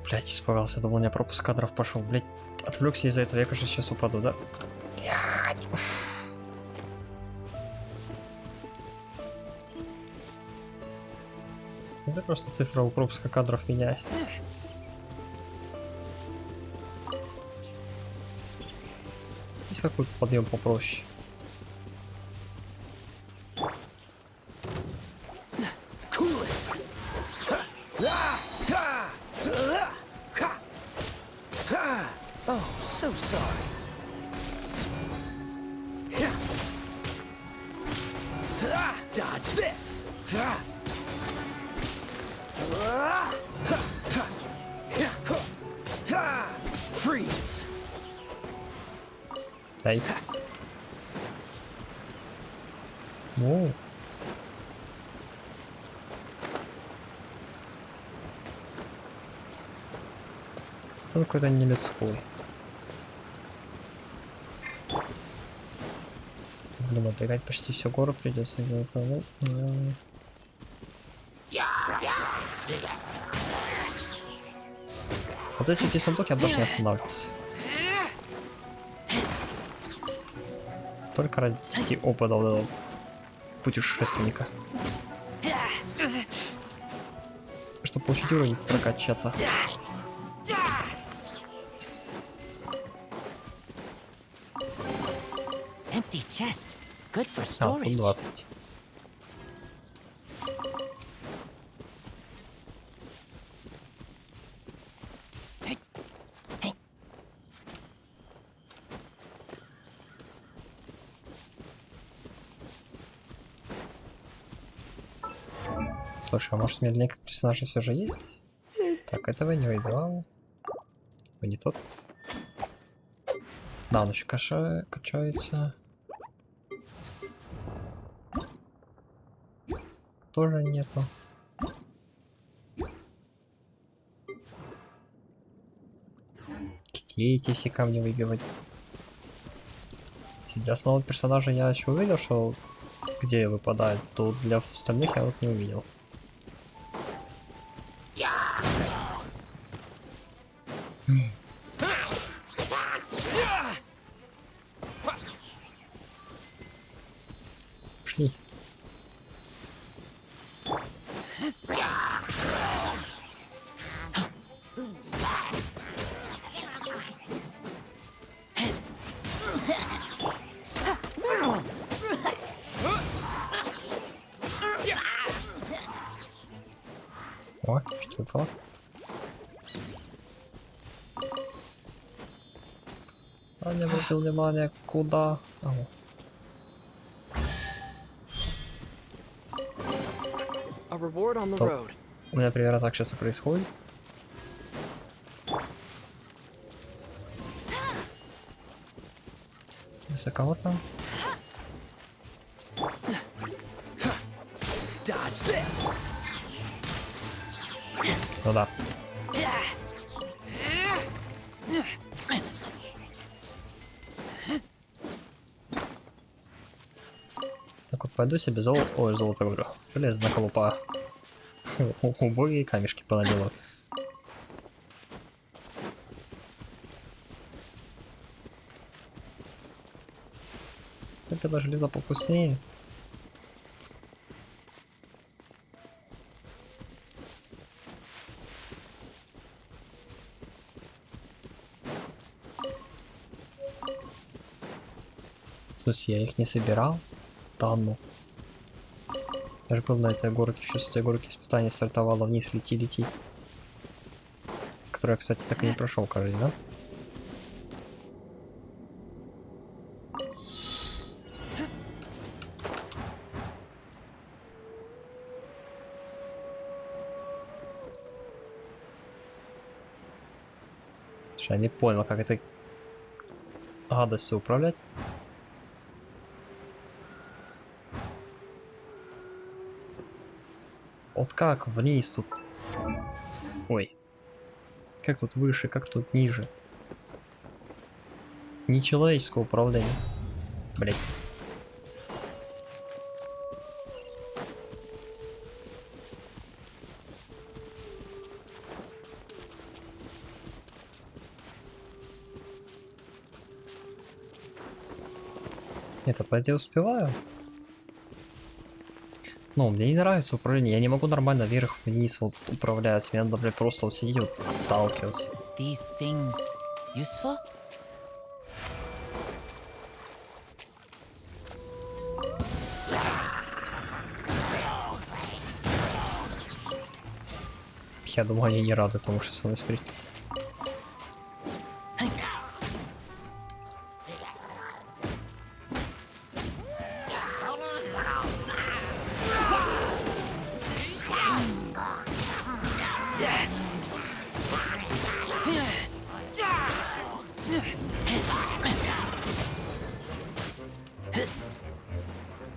Блять, испугался, думал, у меня пропуск кадров пошел. Блять, отвлекся из-за этого, я, кажется, сейчас упаду, да? Блять. Это просто цифра у пропуска кадров меняется. Есть какой-то подъем попроще? Oh, so sorry. Dodge this. Freeze. Дай. О. Он какой-то не людской. Блин, оббегать почти всю гору придется где-то. Ну, вот если такие сундуки, я больше не останавливался. Только ради 10 опыта вот этого путешественника. Чтобы получить уровень, прокачаться. Empty chest. Good for Тут storage. 20. Слушай, а может медленнее персонажи все же есть? Так, этого не выбивал. Вы не тот. Да, он еще качается. Тоже нету. Где эти все камни выбивать? Для основного персонажа я еще увидел, что где выпадает, то для остальных я вот не увидел. Пошли. О, что выпало? А не обратил внимания, куда? Топ. У меня примерно так сейчас и происходит. Высоковато. Ну да. Пойду себе ой, золото говорю. Железо наколупаю. Убогие камешки понаделаю. Купила железо повкуснее. Слушай, я их не собирал? Да ну. Я же был на этой горке, сейчас с этой горки испытание стартовало, вниз лети. Который я, кстати, так и не прошел, кажется, да? Я не понял, как этой гадостью управлять. Вот как вниз тут? Ой. Как тут выше, как тут ниже? Нечеловеческое управление. Блять. Это по идее успеваю? Ну, мне не нравится управление. Я не могу нормально вверх-вниз вот управлять. Мне надо, блядь, просто вот сидеть, вот отталкиваться. These things useful? Я думаю, они не рады тому, что со мной встретить.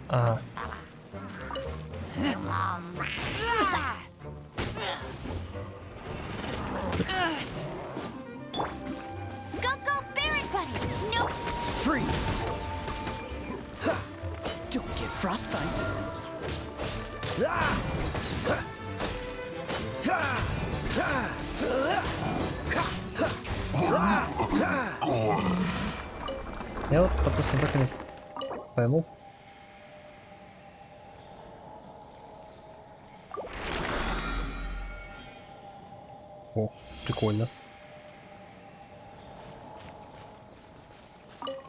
Ага. Freeze! Don't get frostbite. Я вот, допустим, так и не пойму. О, прикольно.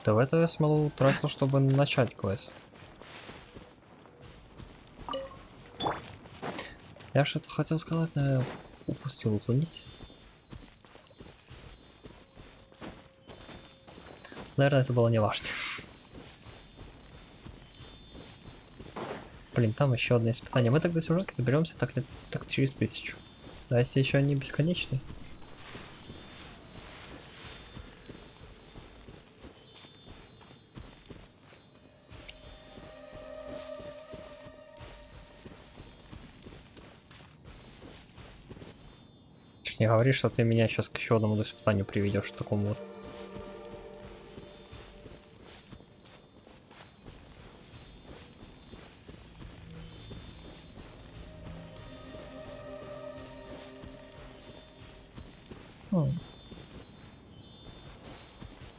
Давай-то я смолу тратил, чтобы начать квест. Я что-то хотел сказать, но я упустил эту нить. Наверное, это было не важно. Блин, там еще одно испытание. Мы тогда сюжетки доберемся так через 1000. Да, если еще они бесконечные. Не говори, что ты меня сейчас к еще одному испытанию приведешь, к такому вот.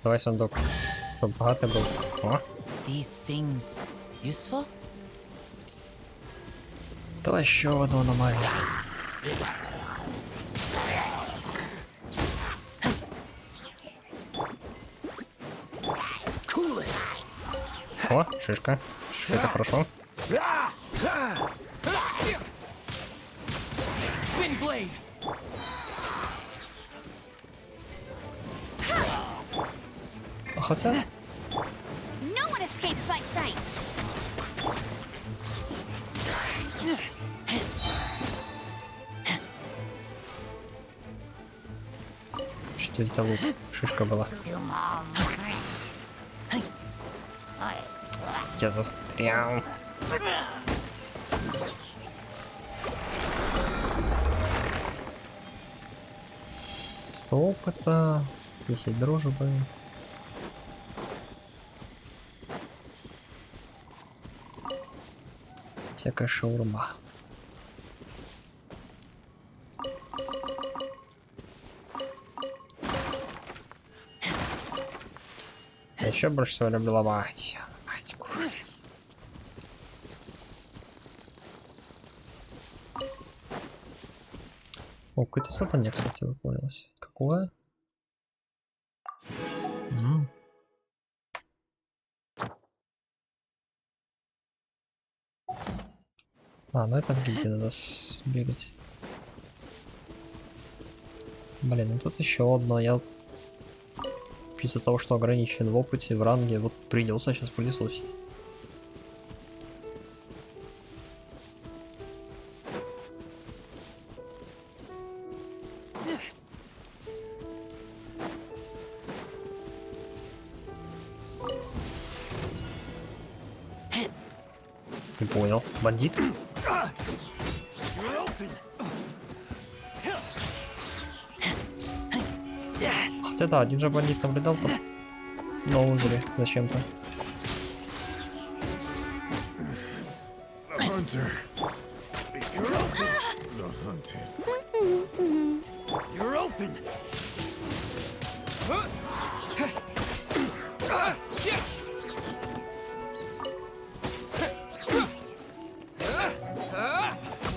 Давай сундук, чтобы богатый был. О. These things useful? Давай еще в одну аномалию. О, шишка. Шишка, это хорошо. А хотя... No one escapes my sights. Что это лут? Шишка была. Я застрял. 100 опыта, 10 дружбы. Всякая шаурма. Я еще больше всего люблю ломать. Мать, кушать. О, какое-то задание, кстати, выполнилось. Какое? А, ну это в гильдии надо сбегать. Блин, ну тут еще одно. Я из-за того, что ограничен в опыте, в ранге, вот придется сейчас пылесосить. Не понял. Бандит? Хотя да, один же бандит наблюдал там на озере зачем-то.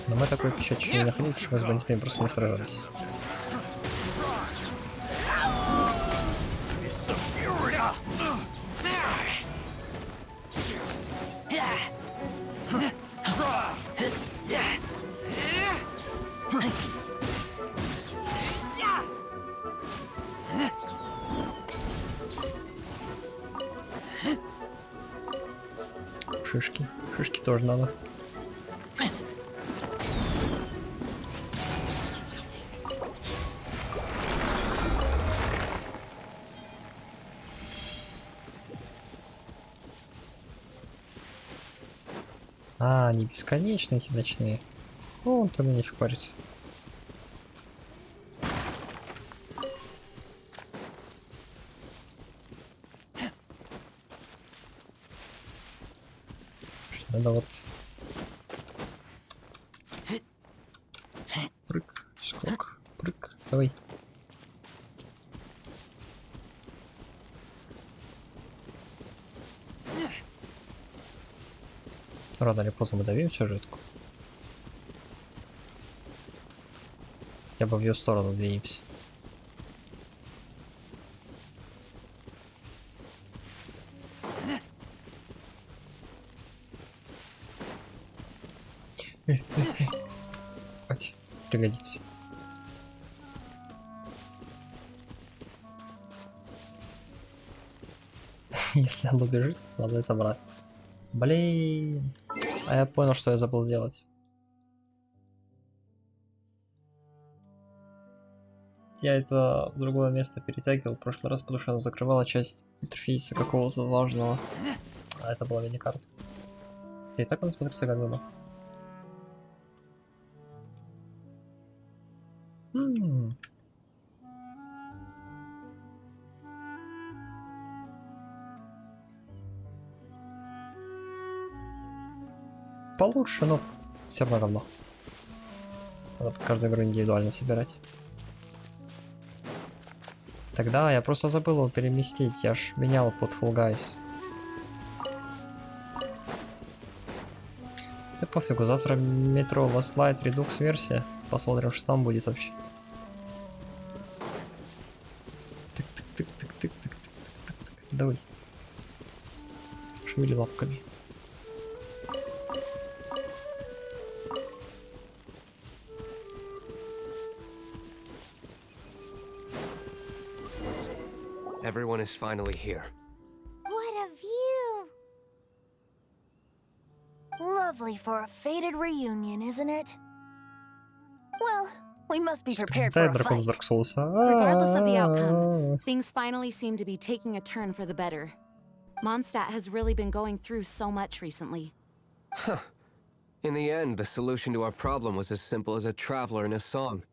Но мы такой печать еще не находили, потому что мы с бандитами просто не сражались. Шишки. Шишки тоже надо. А, они бесконечные эти ночные. Ну, тогда не париться. Надо вот прыг, скок, прыг, давай. Рано или поздно мы давим сюжетку. Я бы в ее сторону двинемся. Хватит, пригодится. Если оно бежит, надо это брать. Блин. А я понял, что я забыл сделать. Я это в другое место перетягивал в прошлый раз, потому что оно закрывало часть интерфейса какого-то важного. А это была мини-карта. И так он смотрится как было. Получше, но все равно. Надо каждую игру индивидуально собирать. Тогда я просто забыл его переместить. Я ж менял под Fall Guys. Да пофигу, завтра метро Last Light Redux версия. Посмотрим, что там будет вообще. Тык-тык-тык-тык-тык-тык-тык-тык. Давай. Шевели лапками. Everyone is finally here. What a view! Lovely for a fated reunion, isn't it? Well, we must be prepared for Спринтай a дракон fight. с Dark Souls. Regardless of the outcome, things finally seem to be taking a turn for the better. Mondstadt has really been going through so much recently. Huh. In the end, the solution to our problem was as simple as a traveler in a song.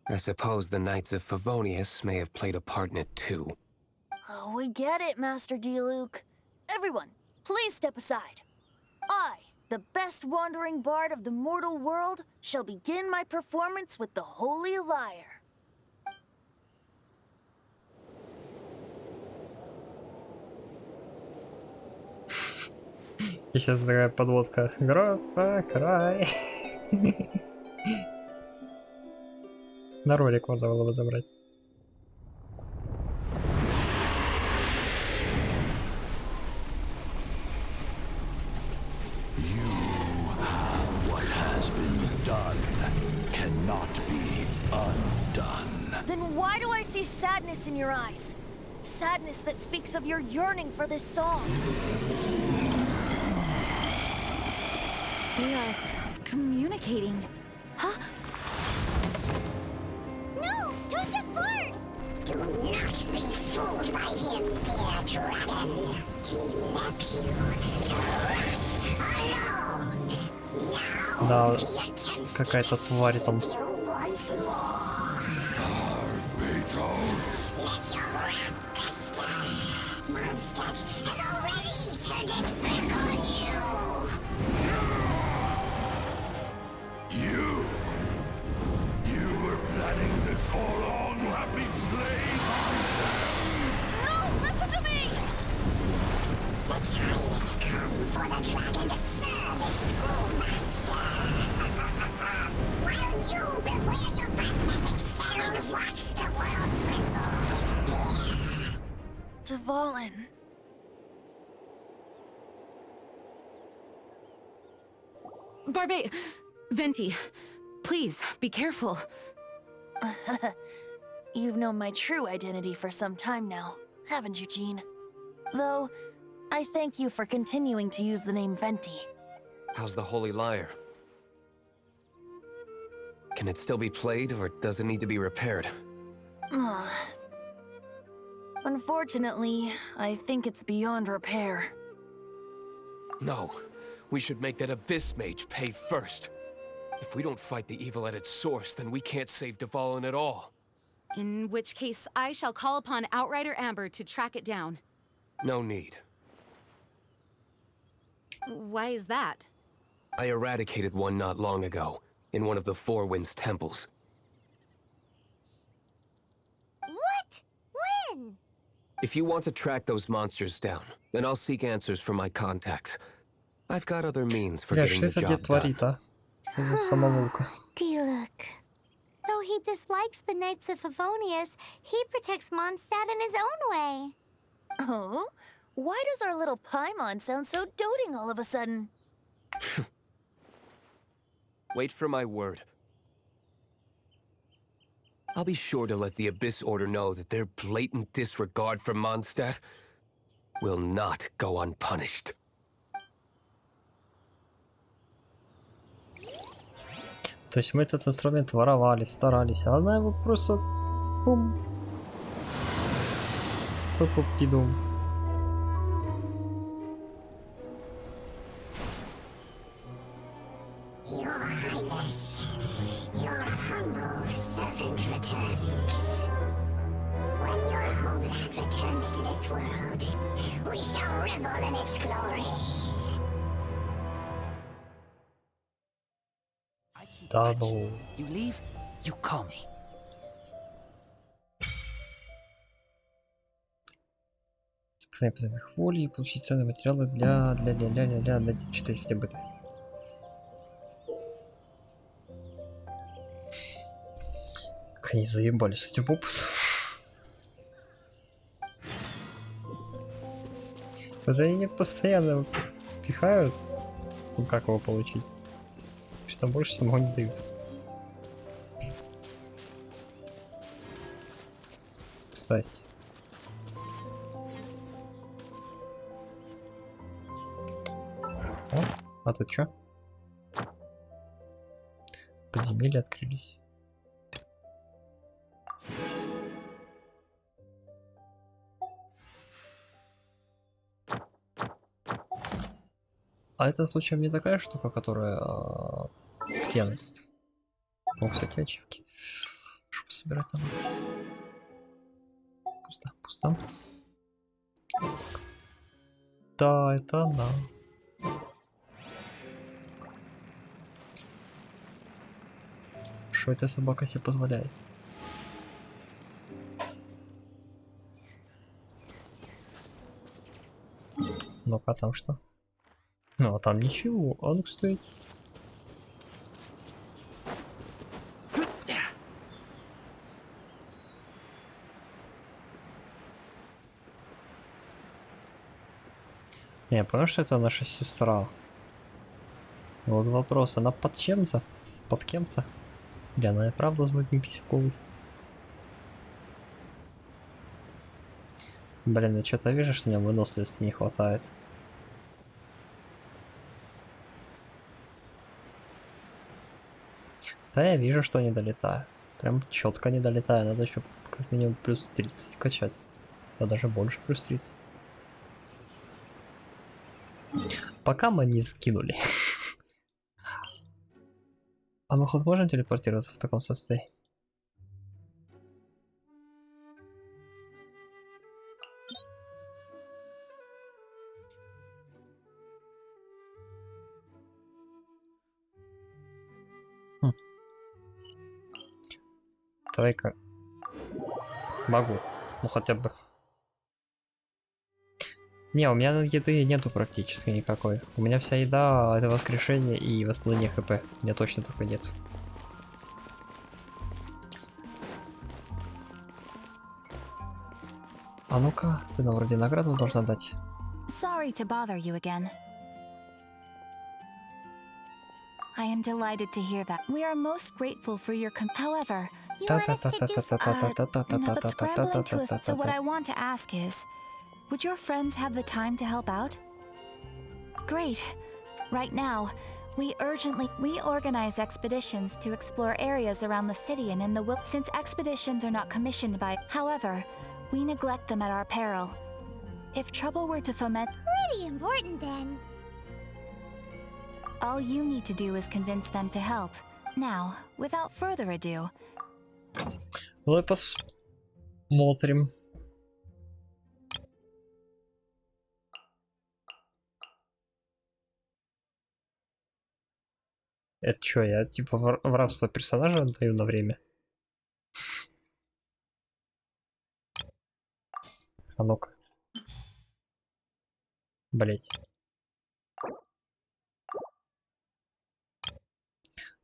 I suppose the Knights of Favonius may have played a part in it too. Oh, we get it, Master D. Luke. Everyone, please step aside. I, the best wandering bard of the mortal world, shall begin my performance with the Holy Lyre. И сейчас такая подводка. Группа край. На ролик можно было бы забрать. What has been done cannot be undone. Then why do I see sadness in your eyes? Sadness that speaks of your yearning for this song. We are communicating. Huh? No! Towards the fort! Do not be fooled by him, dear dragon. He left you to rot alone. Now Да, he attempts какая-то тварь там. you once more. Let your wrath fester. Mondstadt has already turned its back on you. You were planning this all along to have me slain. No, listen to me! The time has come for the dragon to serve its true master. While you beware your magnetic cells, watch the world tremble with fear. Dvalin. Venti, please, be careful. You've known my true identity for some time now, haven't you, Jean? Though, I thank you for continuing to use the name Venti. How's the Holy Lyre? Can it still be played, or does it need to be repaired? Unfortunately, I think it's beyond repair. No. We should make that Abyss Mage pay first. If we don't fight the evil at its source, then we can't save Dvalin at all. In which case, I shall call upon Outrider Amber to track it down. No need. Why is that? I eradicated one not long ago, in one of the Four Winds temples. What? When? If you want to track those monsters down, then I'll seek answers from my contacts. I've got other means for Бля, getting что the это дед job done. творит, а? Что за самоволка? Look. Though he dislikes the Knights of Favonius, he protects Mondstadt in his own way. Oh? Why does our little Paimon sound so doting all of a sudden? Wait for my word. I'll be sure to let the Abyss Order know that their blatant disregard for Mondstadt will not go unpunished. То есть мы этот инструмент воровали, старались, а она его просто... Бум. Пуп-пуп-пидум. Your Highness, your humble servant returns. When your homeland returns to this world, we shall revel in its glory. Да ну. You leave, you call me. Постоянно позывных воли и получить ценные материалы для читателей быта. Как они заебали с этим опытом. Это они постоянно пихают. Ну как его получить? Что там больше самого не дают. Кстати. О, а тут что? Подземелья открылись. А это случаем не такая штука, которая тянет. О, кстати, ачивки. Что собирать там? Пусто, пусто. Да, это она. Что эта собака себе позволяет? Ну-ка, там что? Ну, а там ничего. А ну, стоит. Я понял, что это наша сестра. Вот вопрос, она под чем-то? Под кем-то? Или она и правда злодей писюковый? Блин, я что-то вижу, что у меня выносливости не хватает. Да, я вижу, что не долетаю. Прям четко не долетаю. Надо еще как минимум плюс 30 качать. Да даже больше плюс 30. Пока мы не скинули. А мы хоть можем телепортироваться в таком состоянии? Давай-ка. Могу. Ну хотя бы. Не, у меня еды нету практически никакой. У меня вся еда это воскрешение и восполнение хп. У меня точно такой нет. А ну-ка, ты нам вроде награду должна дать. Sorry to bother you again. I am delighted to hear that. We are most grateful for your however, You want us to do no, but scramble into it. So what I want to ask is, would your friends have the time to help out? Great. Right now, we organize expeditions to explore areas around the city and in the since expeditions are not commissioned by, however, we neglect them at our peril. If trouble were to foment, Pretty important then. all you need to do is convince them to help. Now, without further ado, Давай посмотрим. Это что, я типа в рабство персонажа отдаю на время? А ну-ка. Блять.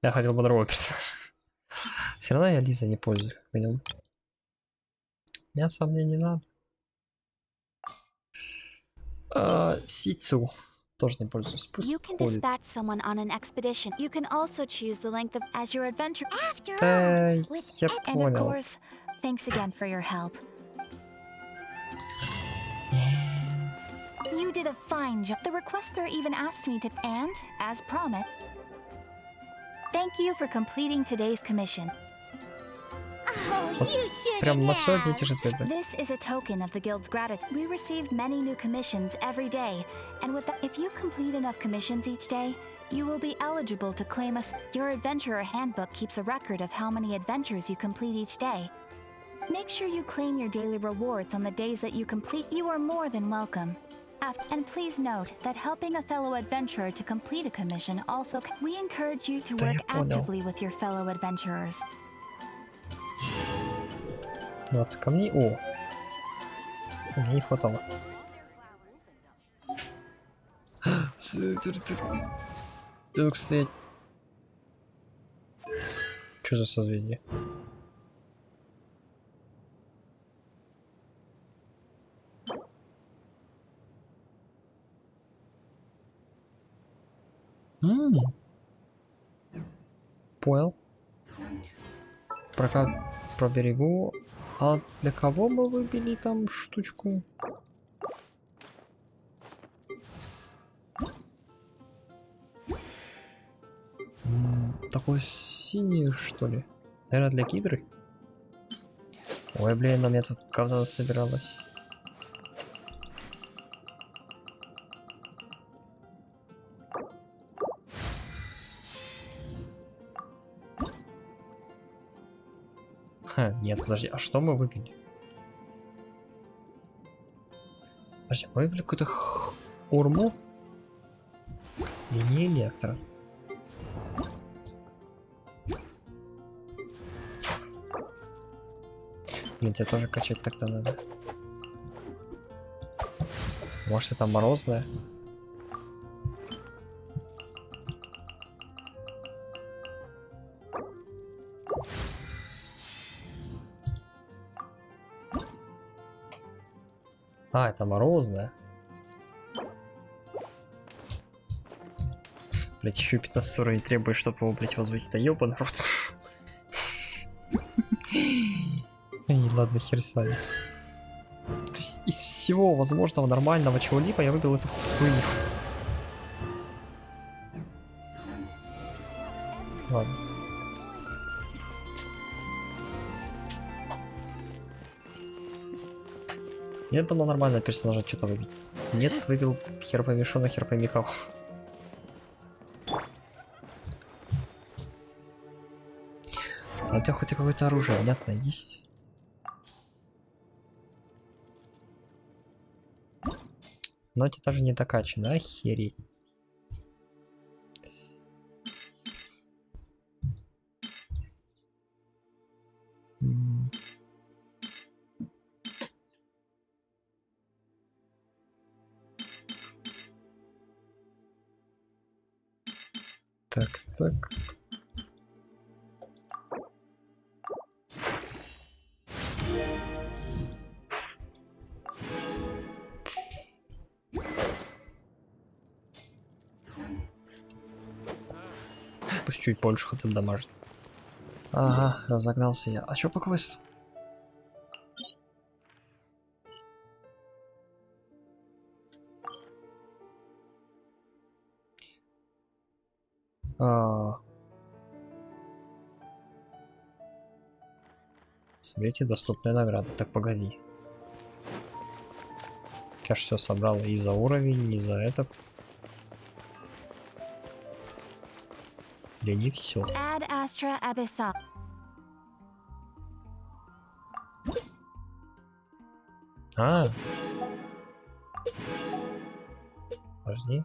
Я хотел бы другого персонажа. Все равно я Лиза не пользуюсь, как минимум. Мясо мне не надо. Сицу тоже не пользуюсь. Пусть you can ходит. dispatch someone on an expedition. You can also choose the length of as your adventure. After Да, all, with я And of понял. course, thanks again for your help. You did a fine job. The requester even asked me to, and, as promised, thank you for completing today's commission. Oh, you should Прям на все have. одни и те же ответы. This is a token of the Guild's gratitude. We receive many new commissions every day, and with that, if you complete enough commissions each day, you will be eligible to claim your adventurer handbook keeps a record of how many adventures you complete each day. Make sure you claim your daily rewards on the days that you complete. You are more than welcome. And please note that helping a fellow adventurer to complete a commission also we encourage you to Да, work я понял. actively with your fellow adventurers. 20 камней. О! Мне не хватало. Тут, кстати... Что за созвездие? Понял. Про берегу. А для кого мы выбили там штучку? Такой синий, что ли? Наверное, для гидры? Ой, блин, у меня тут говно собиралось. Ха, нет, подожди, а что мы выбили? Подожди, мы выбили какую-то урму? И не электро. Блин, тебе тоже качать тогда надо. Может, это морозное? А, это морозное. Блять, еще 15 уровень требует, чтобы его, блять, возвысить. Да ёбаный рот. Эй, ладно, хер с вами. То есть из всего возможного нормального чего-либо я выбил эту хуйню. Ладно. Нет, было нормально персонажа что-то выбить. Нет, выбил хер пойми шо, на хер пойми кого. А у тебя хоть и какое-то оружие, понятно, есть? Но эти даже не докачаны, охереть. Так, так. Пусть чуть больше хотя бы дамажит. Ага, разогнался я. А чё по квесту? Соберите доступные награды. Так, погоди. Я ж все собрал и за уровень, и за этот. Или не все. А. Подожди.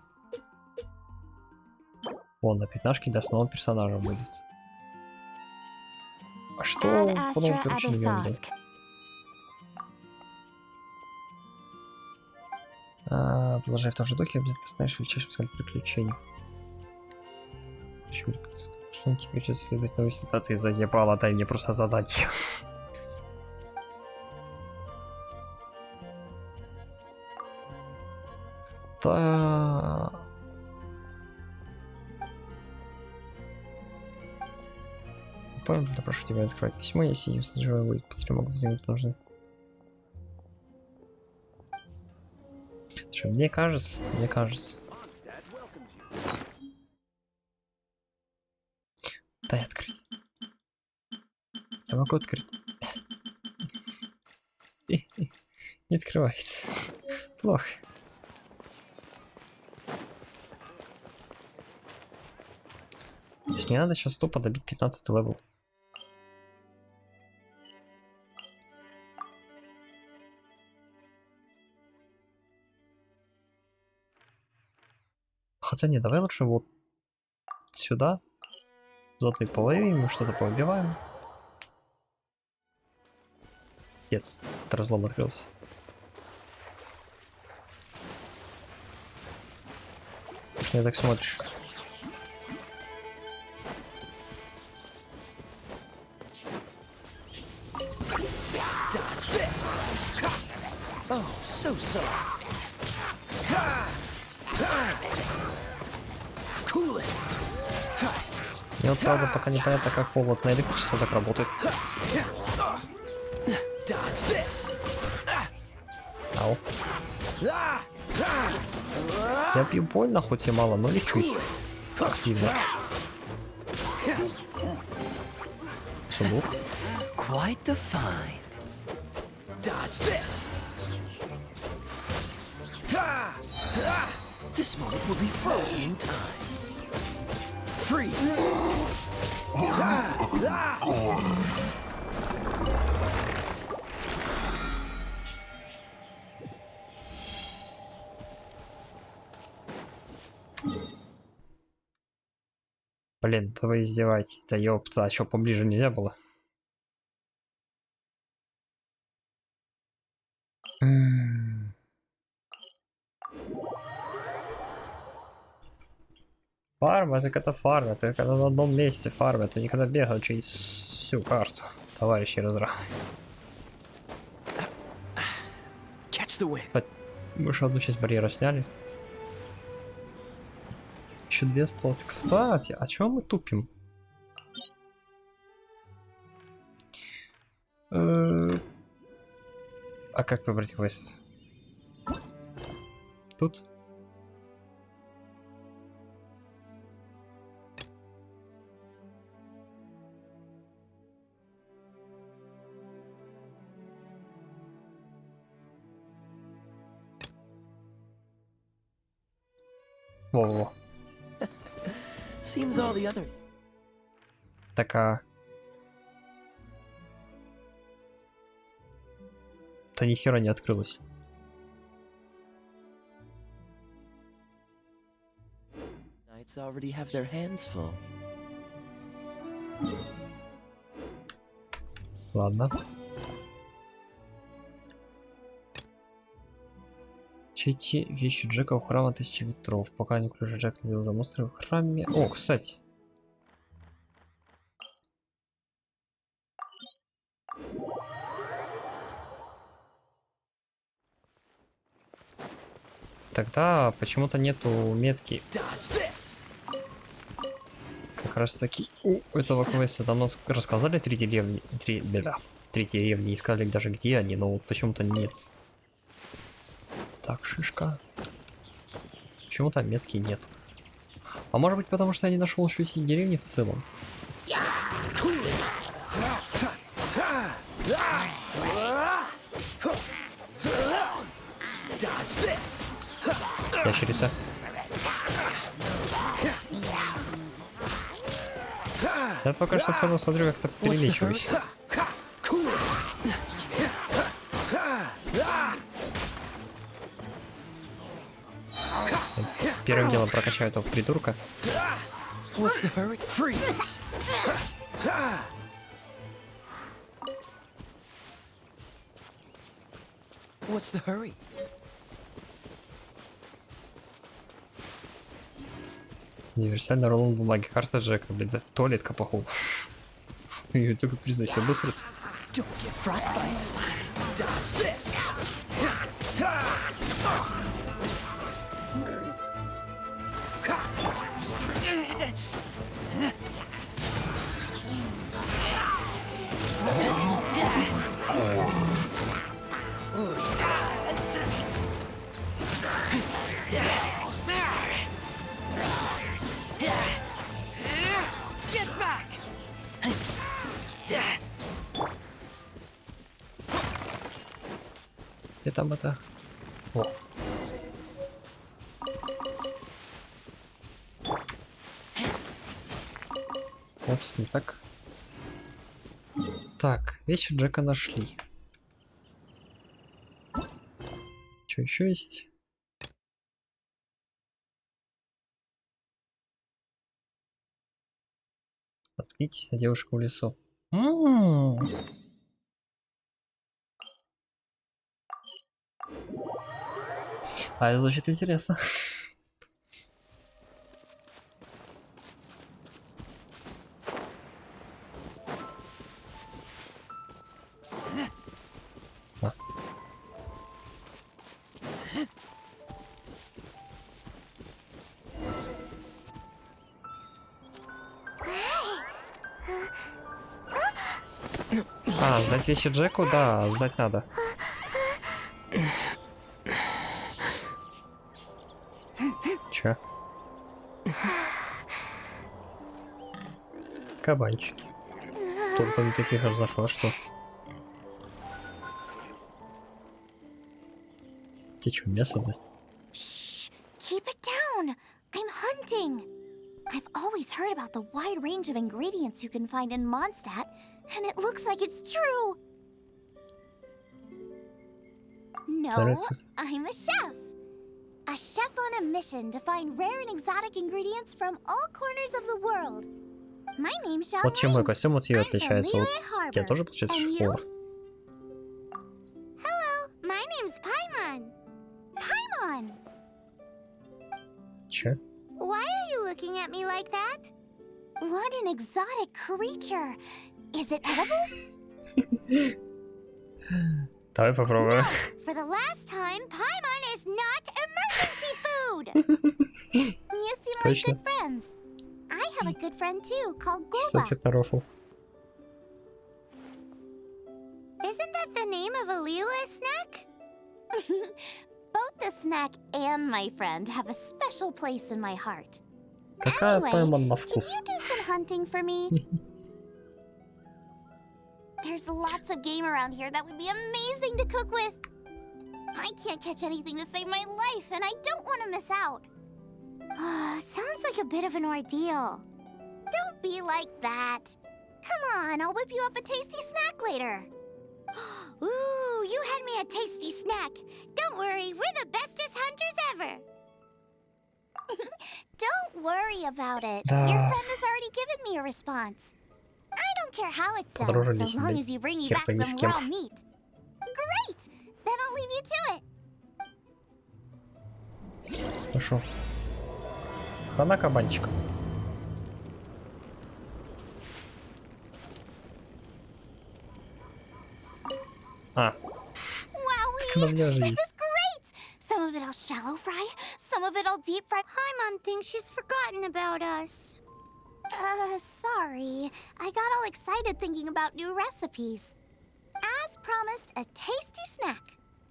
Вон, на пятнашке для основного персонажа будет. А что по новому короче не видел? Продолжай в том же духе, обязательно станешь величайшим скаль приключений. Что теперь придется следовать новости? Да ты заебала, дай мне просто задать. Да. Понял, да, прошу тебя открывать письмо, если ее содержимое будет потеря, могут возникнуть нужны. Что, мне кажется. Дай открыть. Я могу открыть. Не открывается. Плохо. То есть мне надо сейчас тупо добить 15 левел. Хотя не, давай лучше вот сюда. Заодно и половину, мы что-то поубиваем. Нет, это разлом открылся. Ты так смотришь. Мне вот правда пока непонятно, как холод на электричество так работает. Ау. Я бью больно, хоть и мало, но лечусь. Активно. Сундук. Quite the find. Dodge this. This moment will be frozen in time. Freeze. Блин, да вы издеваетесь, да ёпта, а чё, поближе нельзя было? Фарм это когда фарм, это когда на одном месте фарм, это не когда бегают через всю карту, товарищи разра. Мы же одну часть барьера сняли. Еще 2 осталось. Кстати, о чем мы тупим? А как выбрать квест? Тут? Во-во. Seems all the other. Так, а... Да ни хера не открылось. Knights already have their hands full. Ладно. Чьи вещи Джека у храма 1000 ветров. Пока не включу Джек следил за монстрами в храме. О, кстати. Тогда почему-то нету метки. Как раз таки у этого квеста там нас рассказали 3 деревни. 3 деревни, искали даже где они, но вот почему-то нет. Так, шишка. Почему там метки нет? А может быть потому что я не нашел еще эти деревни в целом? Ящерица. Я пока что все равно смотрю, как-то перелечиваюсь. Первым делом прокачаю этого придурка. What's the hurry? Универсальный рулон бумаги. Карта Джека, блин, да туалетка, походу. Я только признаюсь, обосраться. И там это... О. Опс, не так. Так, вещи Джека нашли. Что еще есть? Наткнитесь на девушку в лесу. А это звучит интересно. А, сдать вещи Джеку? Да, сдать надо. Чё? Кабанчики. Только не таких разошло, что? Ты чё, мясо дать? Shh! Keep it down! I'm hunting! I've always heard about the wide range of ingredients you can find in Mondstadt, and it looks like it's true! No, I'm a chef! A chef on a mission to find rare and exotic ingredients from all corners of the world. My name's Xiao Вот чем мой костюм от её I'm from отличается. Вот Liyue Harbor. я тоже, получается, And you? шеф-повар. Hello, my name's Че? Why are you looking at me like that? What an exotic creature. Is it edible? Давай попробуем. For the last time, Paimon is not emergency food! You seem like Точно. good friends. I have a good friend too, called Чисто Gulba. цвет на рофл. Isn't that the name of a Liyue snack? Both the snack and my friend have a special place in my heart. Какая Anyway, Паймон на can вкус? you do some hunting for me? There's lots of game around here that would be amazing to cook with. I can't catch anything to save my life, and I don't want to miss out. Sounds like a bit of an ordeal. Don't be like that. Come on, I'll whip you up a tasty snack later. Ooh, you had me a tasty snack. Don't worry, we're the bestest hunters ever. Don't worry about it. Your friend has already given me a response. I don't care how it's done, Подружились, so long блядь. as you bring me Хер back пойми с some кем. raw meat. Great! Then I'll leave you to it. Хорошо. Хана кабанчика. А, Wowee! у меня же This есть. is great! Some of it I'll shallow fry, some of it I'll deep fry. Paimon thinks she's forgotten about us. Sorry. I got all excited thinking about new recipes. As promised, a tasty snack.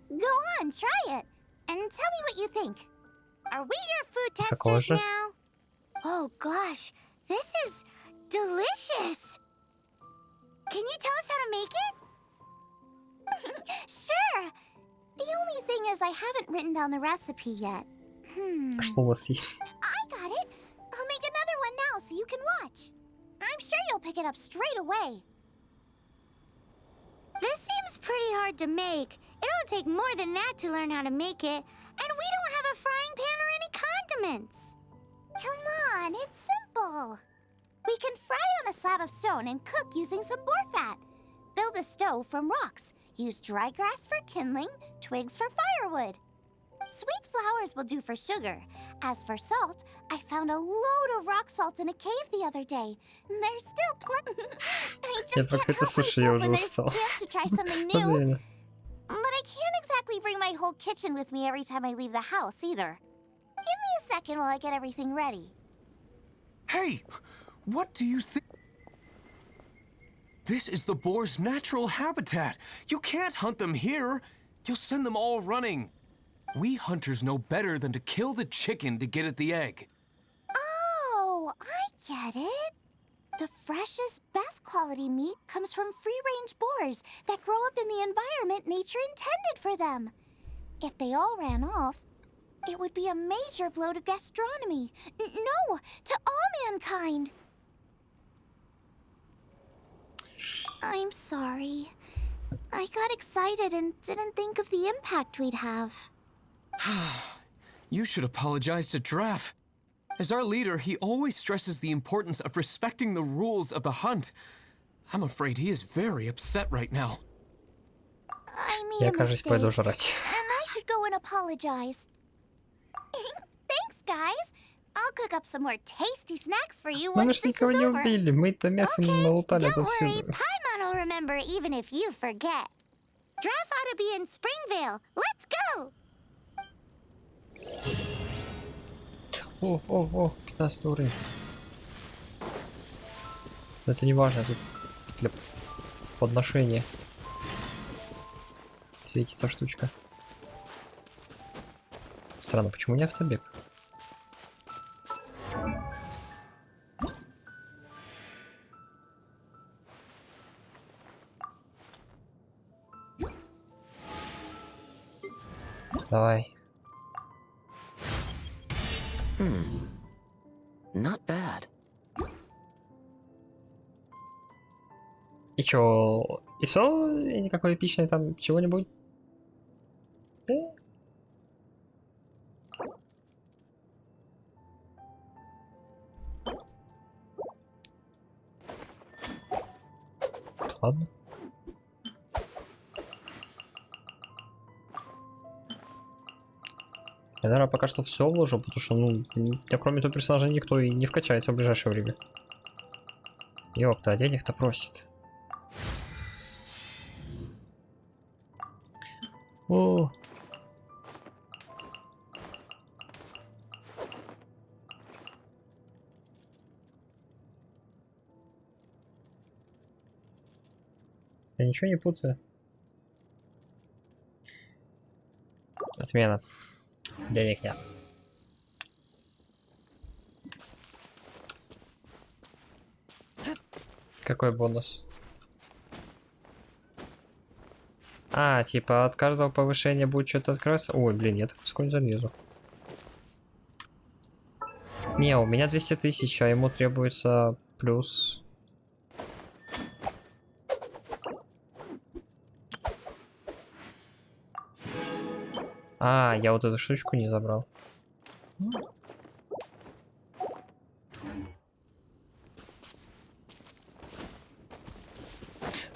Go on, try it, and tell me what you think. Are we your food Какого testers же? now? Oh gosh, this is delicious. Can you tell us how to make it? Sure. The only thing is I haven't written down the recipe yet. А что у вас есть? I got it. I'll make another one now so you can watch. I'm sure you'll pick it up straight away. This seems pretty hard to make. It'll take more than that to learn how to make it. And we don't have a frying pan or any condiments. Come on, it's simple. We can fry on a slab of stone and cook using some boar fat. Build a stove from rocks. Use dry grass for kindling, twigs for firewood. Sweet flowers will do for sugar. As for salt, I found a load of rock salt in a cave the other day. There's still plenty. I Я just про can't какой-то help суши я myself уже when there's a устал. chance to try something new. Реально. But I can't exactly bring my whole kitchen with me every time I leave the house either. Give me a second while I get everything ready. Hey! What do you think? This is the boar's natural habitat. You can't hunt them here. You'll send them all running. We hunters know better than to kill the chicken to get at the egg. Oh, I get it. The freshest, best quality meat comes from free-range boars that grow up in the environment nature intended for them. If they all ran off, it would be a major blow to gastronomy. No, to all mankind. I'm sorry. I got excited and didn't think of the impact we'd have. You should apologize to Draff. As our leader, he always stresses the importance of respecting the rules of the hunt. I'm afraid he is very upset right now. I made Я, a кажется, mistake, пойду жрать. and I should go and apologize. Thanks, guys. I'll cook up some more tasty snacks for you Ну мы once ж this никого is не over. убили, мы-то мясо не налутали Don't worry, отовсюду. Paimon will remember even if you forget. Draff ought to be in Springvale. Let's go! О, 15 уровень. Но это не важно, это для подношения светится штучка. Странно, почему не автобег? Давай. Not bad. И чё? И всё? И никакой эпичной там чего-нибудь? Ладно. Я, наверное, пока что все вложу, потому что, ну, кроме этого персонажа никто и не вкачается в ближайшее время. Ёпта, а денег-то просит. О. Я ничего не путаю. Отмена. Денег нет. Какой бонус? А, типа от каждого повышения будет что-то открываться? Ой, блин, я так вскоре залезу. Не, у меня 200 тысяч, а ему требуется плюс. А, я вот эту штучку не забрал.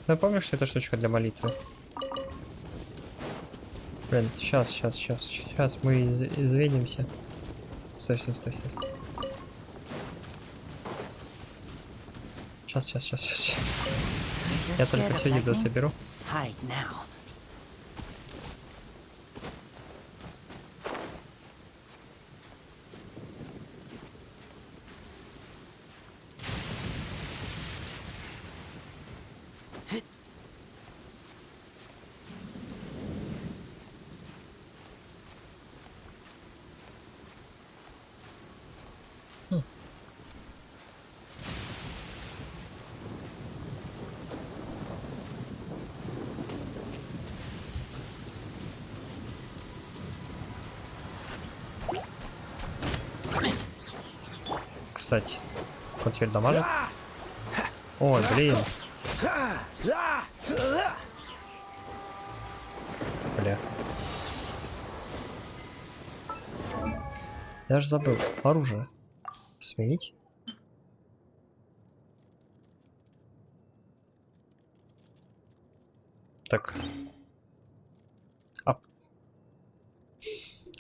Напомню, что это штучка для молитвы. Блин, сейчас мы извинимся. Стой. Сейчас. Я только всю еду соберу. Кстати, он теперь дамажит. Ой, блин. Бля. Я же забыл. Оружие. Сменить? Так. А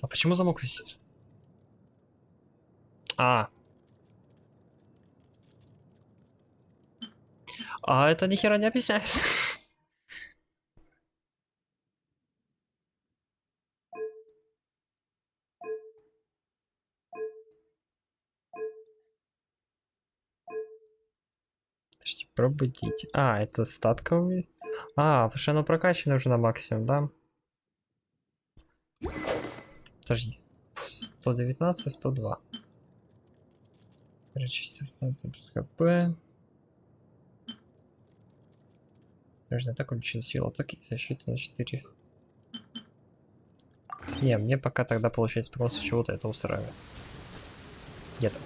почему замок висит? А это ни хера не объясняет. Подожди, пробудить. А, это статковый. А, потому что оно прокачано уже на максимум, да? Подожди. 119, 102. Перечислить без ХП. Нужно так увеличить силу атаки и защиту на 4. Не, мне пока тогда получается в таком случае вот это устраивает. Где-то.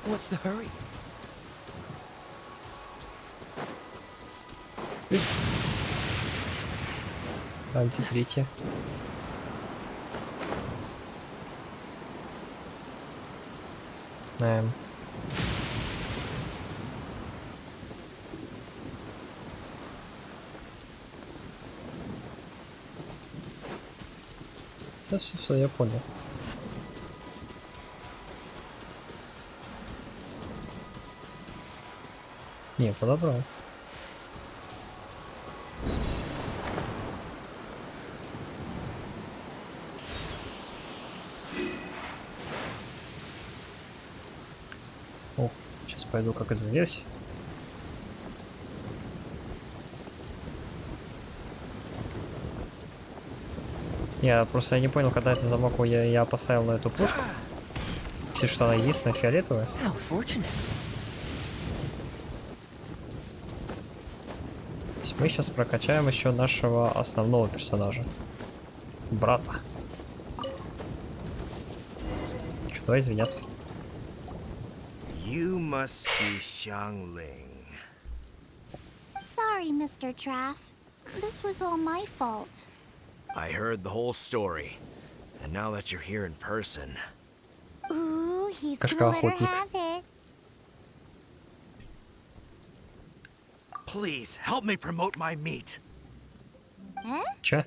What's the hurry? Антитретье. Да, все, я понял. Не, подобрал. О, сейчас пойду как извинюсь. Я просто не понял, когда это замок я поставил на эту пушку. Все, что она единственная фиолетовая. Мы сейчас прокачаем еще нашего основного персонажа. Брата. Чё, давай извиняться. You must be Xiangling. Sorry, Mr. Traff. This was all my fault. I heard the whole story. And now that you're here in person... Ooh, he's gonna let her have it. Please, help me promote my meat. Huh? Чё?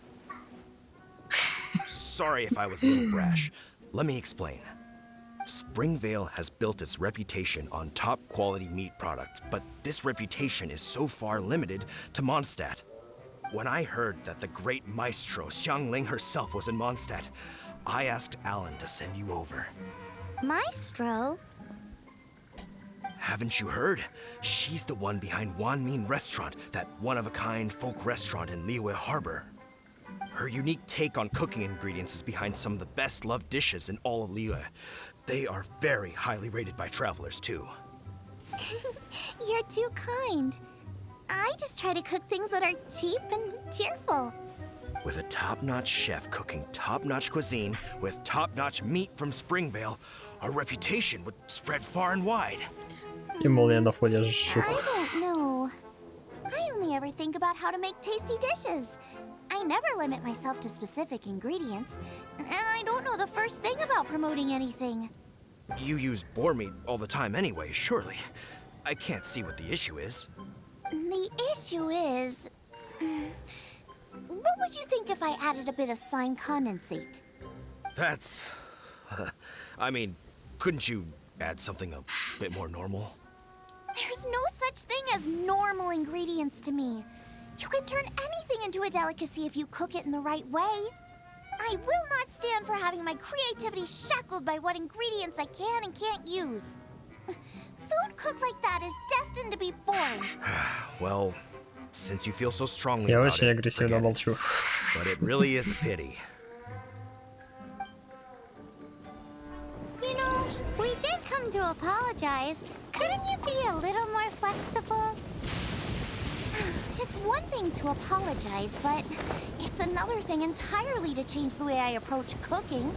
Sorry if I was a little brash. Let me explain. Springvale has built its reputation on top quality meat products, but this reputation is so far limited to Mondstadt. When I heard that the great maestro Xiangling herself was in Mondstadt, I asked Alan to send you over. Maestro? Haven't you heard? She's the one behind Wanmin Restaurant, that one-of-a-kind folk restaurant in Liyue Harbor. Her unique take on cooking ingredients is behind some of the best-loved dishes in all of Liyue. They are very highly rated by travelers, too. You're too kind. I just try to cook things that are cheap and cheerful. With a top-notch chef cooking top-notch cuisine with top-notch meat from Springvale, our reputation would spread far and wide. И молния на фоне жжёт. I don't know. I only ever think about how to make tasty dishes. I never limit myself to specific ingredients, and I don't know the first thing about promoting anything. You use boar meat all the time anyway, surely. I can't see what the issue is. The issue is... What would you think if I added a bit of slime condensate? That's... I mean, couldn't you add something a bit more normal? There's no such thing as normal ingredients to me. You can turn anything into a delicacy if you cook it in the right way. I will not stand for having my creativity shackled by what ingredients I can and can't use. Food cooked like that is destined to be boring. Well, since you feel so strongly Я about очень it, агрессивно forget it. молчу. But it really is a pity. You know, we did come to apologize. Couldn't you be a little more flexible? It's one thing to apologize, but it's another thing entirely to change the way I approach cooking.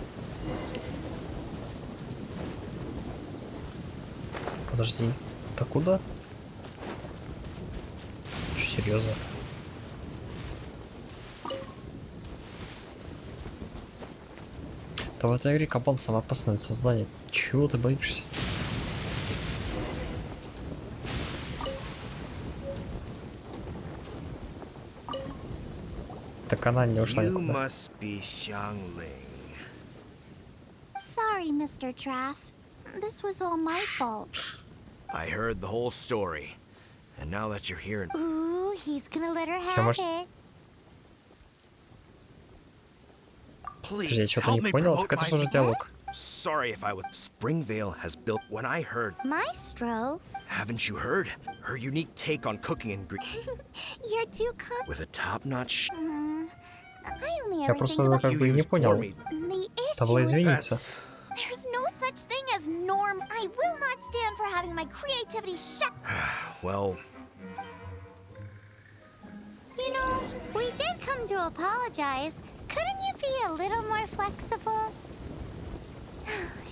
Подожди, это куда? Чё, серьезно? Да в этой игре кабан самое опасное создание. Чего ты боишься? Так она не ушла You никуда. must be Xiangling. Sorry, Mr. Traff. This was all my fault. I heard the whole story. And now that you're here... Ooh, he's gonna let her Всё, have может- it. Подожди, я Please, что-то help не me понял. promote Так это my... что же диалог? Sorry if I was... Springvale has built... When I heard... Maestro, Haven't you heard? Her unique take on cooking ingredients... you're too kind. With a top-notch... I only Я ever просто think about как бы и не понял. the Надо было issue. извиниться. There's no such thing as norm. I will not stand for having my creativity shut. Well... You know, we did come to apologize. Couldn't you be a little more flexible?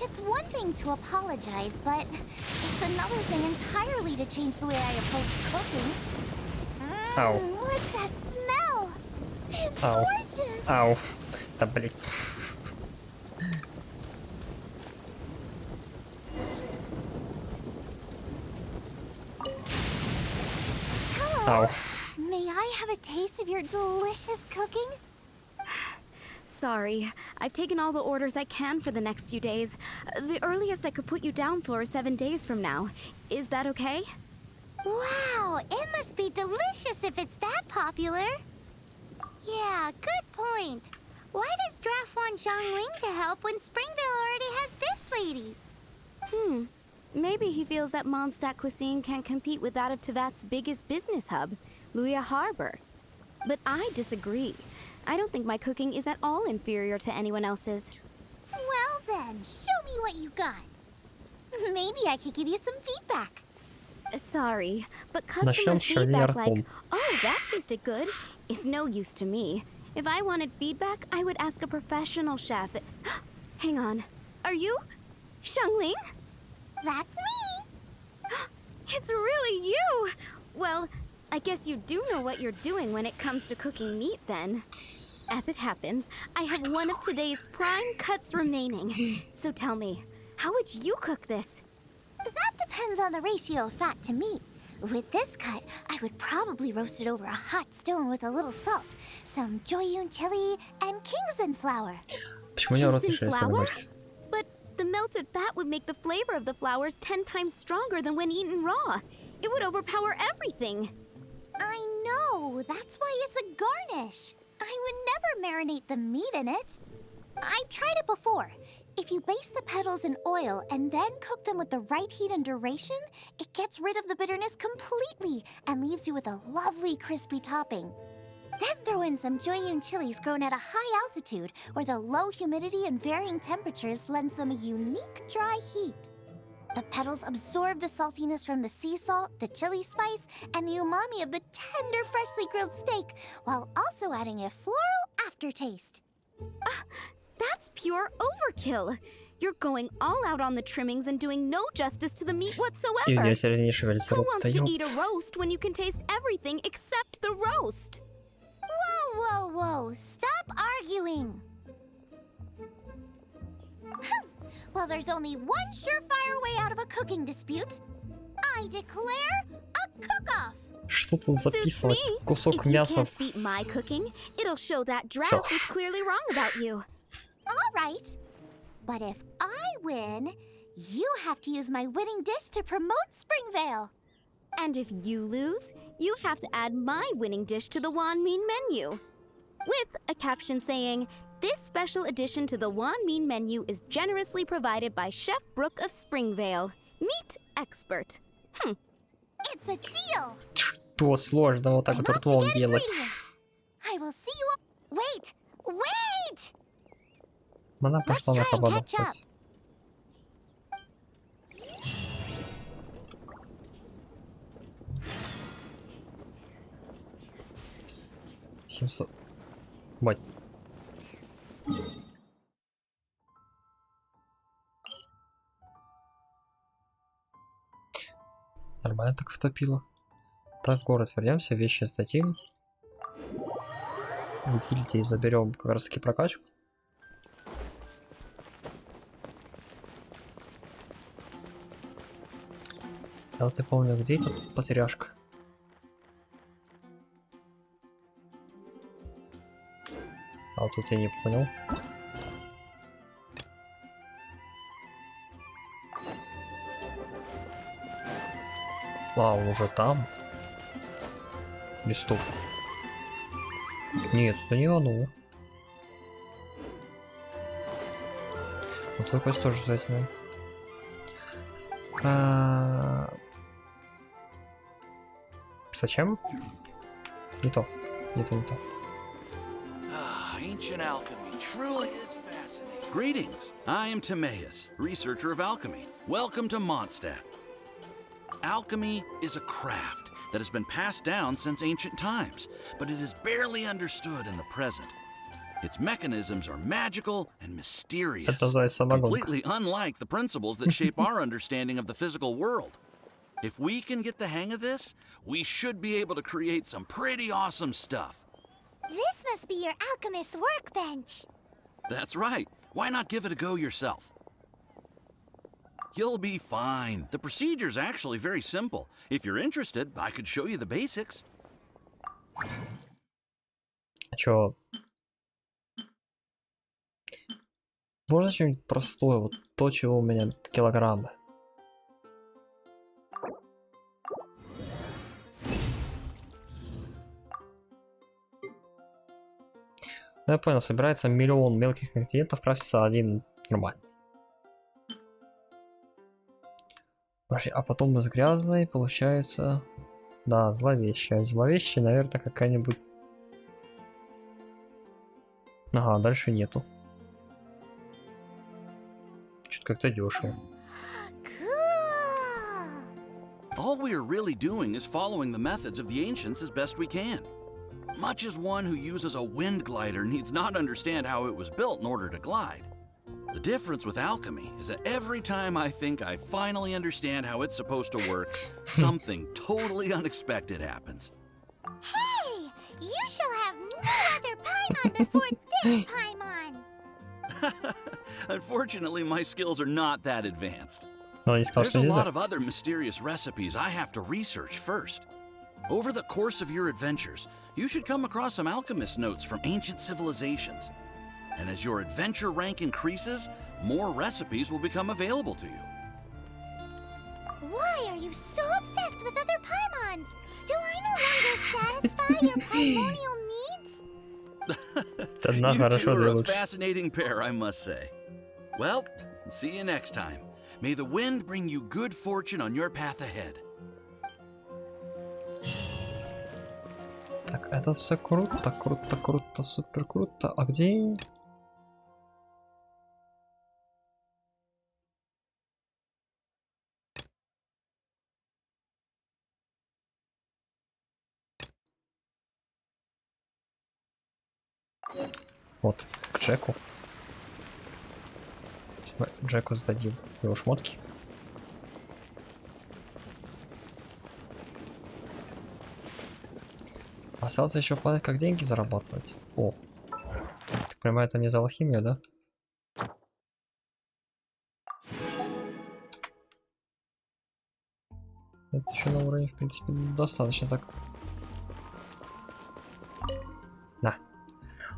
It's one thing to apologize, but it's another thing entirely to change the way I approach cooking. Ow. What's that smell? It's Ow. gorgeous. Ау. Да блин. Hello. Ow. May I have a taste of your delicious cooking? Sorry, I've taken all the orders I can for the next few days. The earliest I could put you down for is 7 days from now. Is that okay? Wow, it must be delicious if it's that popular. Yeah, good point. Why does Draft want Xiangling to help when Springvale already has this lady? Maybe he feels that Mondstadt cuisine can't compete with that of Tevat's biggest business hub, Liyue Harbor. But I disagree. I don't think my cooking is at all inferior to anyone else's. Well then, show me what you got. Maybe I could give you some feedback. Sorry, but customer Начнем с feedback шарниртом. like, oh, that tasted good, is no use to me. If I wanted feedback, I would ask a professional chef. Hang on. Are you Xiangling? That's me. It's really you! Well, I guess you do know what you're doing when it comes to cooking meat, then. As it happens, I have one of today's prime cuts remaining. So tell me, how would you cook this? That depends on the ratio of fat to meat. With this cut, I would probably roast it over a hot stone with a little salt, some Joyun chili, and Kingston flour. Почему не рот Ginseng если она flour? говорит? But the melted fat would make the flavor of the flowers 10 times stronger than when eaten raw. It would overpower everything. I know. That's why it's a garnish. I would never marinate the meat in it. I've tried it before. If you baste the petals in oil and then cook them with the right heat and duration, it gets rid of the bitterness completely and leaves you with a lovely crispy topping. Then throw in some Joyun chilies grown at a high altitude where the low humidity and varying temperatures lends them a unique dry heat. The petals absorb the saltiness from the sea salt, the chili spice, and the umami of the tender, freshly grilled steak, while also adding a floral aftertaste. That's pure overkill. You're going all out on the trimmings and doing no justice to the meat И у whatsoever. нее теперь не шевелится Who рот. wants Да to ёп. eat a roast when you can taste everything except the roast? Whoa, whoa, whoa! Stop arguing! Well, there's only one surefire way out of a cooking dispute. I declare a cook-off! Что тут Suits записывать? me. Кусок If you мяса. can't beat my cooking, it'll show that draft was clearly wrong about you. All right. But if I win, you have to use my winning dish to promote Springvale. And if you lose, you have to add my winning dish to the Wanmin menu. With a caption saying, "This special addition to the Wanmin menu is generously provided by Chef Brooke of Springvale, meat expert." It's a deal. Что сложно вот так вот ртом делать? I will see you. Wait, wait! Она пошла на кабану. Бать. Нормально так втопило. Так, в город вернемся, вещи сдадим. Утилити заберем как раз таки прокачку. Я вот не помню, где эта потеряшка. А вот тут я не понял. А, он уже там. Или стоп. Нет, это не оно. Вот твой квест тоже возьмем. Зачем? Не то. Не то, не то. Ancient alchemy truly is fascinating. Greetings. I am Timaeus, researcher of alchemy. Welcome to Mondstadt. Alchemy is a craft that has been passed down since ancient times, but it is barely understood in the present. Its mechanisms are magical and mysterious, completely unlike the principles that shape our understanding of the physical world. If we can get the hang of this, we should be able to create some pretty awesome stuff. This must be your alchemist's workbench. That's right. Why not give it a go yourself? You'll be fine. The procedure's actually very simple. If you're interested, I could show you the basics. А чё? Можно что-нибудь простое? Вот то, чего у меня килограммы. Ну, я понял, собирается миллион мелких ингредиентов, крафтится один нормальный. А потом из грязной получается... Да, зловещая. Зловещая, наверное, какая-нибудь... Ага, дальше нету. Что-то как-то дешево. All we're really doing is following the methods of the ancients as best we can. Much as one who uses a wind glider needs not understand how it was built in order to glide. The difference with alchemy is that every time I think I finally understand how it's supposed to work, something totally unexpected happens. Hey! You shall have no other Paimon before this Paimon! Unfortunately, my skills are not that advanced. There's a lot of other mysterious recipes I have to research first. Over the course of your adventures, you should come across some alchemist notes from ancient civilizations. And as your adventure rank increases, more recipes will become available to you. Why are you so obsessed with other Paimons? Do I no longer satisfy your primordial needs? You two are a fascinating pair, I must say. Well, see you next time. May the wind bring you good fortune on your path ahead. Так, это все круто, круто, круто, супер круто. А где? Вот, к Джеку. Джеку сдадим его шмотки. Осталось еще понять, как деньги зарабатывать. О, так понимаю, это не за алхимию, да? Это еще на уровне, в принципе, достаточно так. На.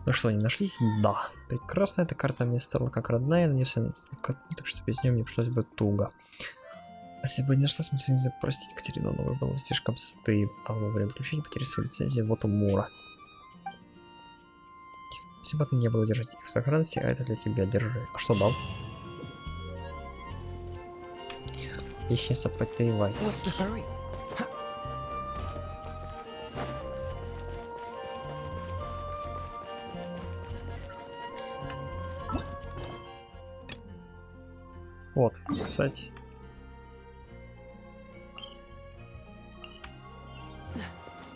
Ну что, не нашлись? Да. Прекрасно, эта карта мне стала как родная, нанесена, так что без нее мне пришлось бы туго. А если бы не нашлась, мне нельзя простить Катерину, но было бы слишком стыдно во время приключения потерять свою лицензию вот у Мура. Спасибо, ты не было держать их в сохранности, а это для тебя, держи. А что дал? Ищется потейвайс. Вот, кстати.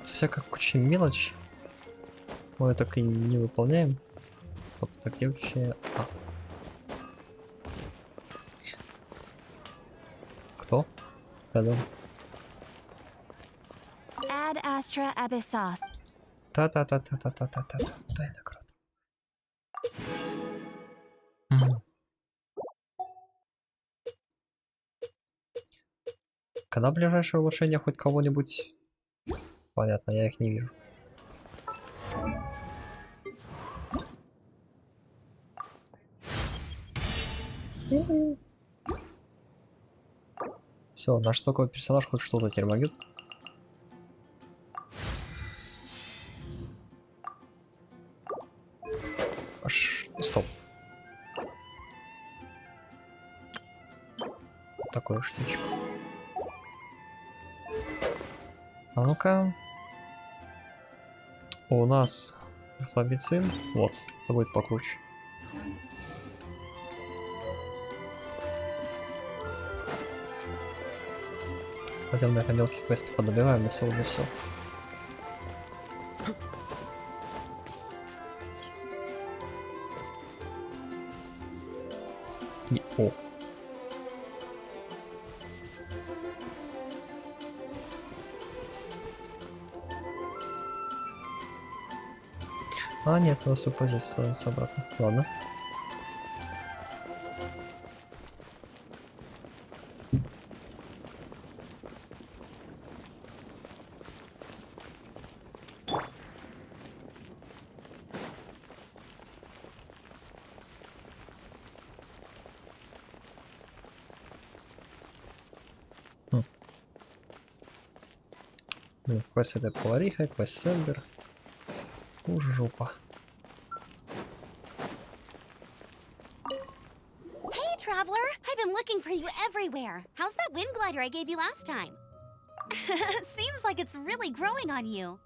Всякая куча мелочи. Мы так и не выполняем. Вот так, где вообще... А. Кто? Рядом. Ad Astra Abyssos. Та-та-та-та-та-та-та-та. Дай награду. Когда ближайшее улучшение хоть кого-нибудь? Понятно, я их не вижу. Все, наш стоковый персонаж хоть что-то теперь могет. Стоп. Такую штучку. А ну-ка. У нас флабицин. Вот, это будет покруче. Пойдем, наверное, мелкие квесты подобиваем, на сегодня все. О. А, нет, у нас позиция становится обратно. Ладно. Квест это повариха, квест Сэмбер. Жопа. Hey, traveler! I've been looking for you everywhere. How's that wind glider I gave you last time? Seems like it's really growing on you.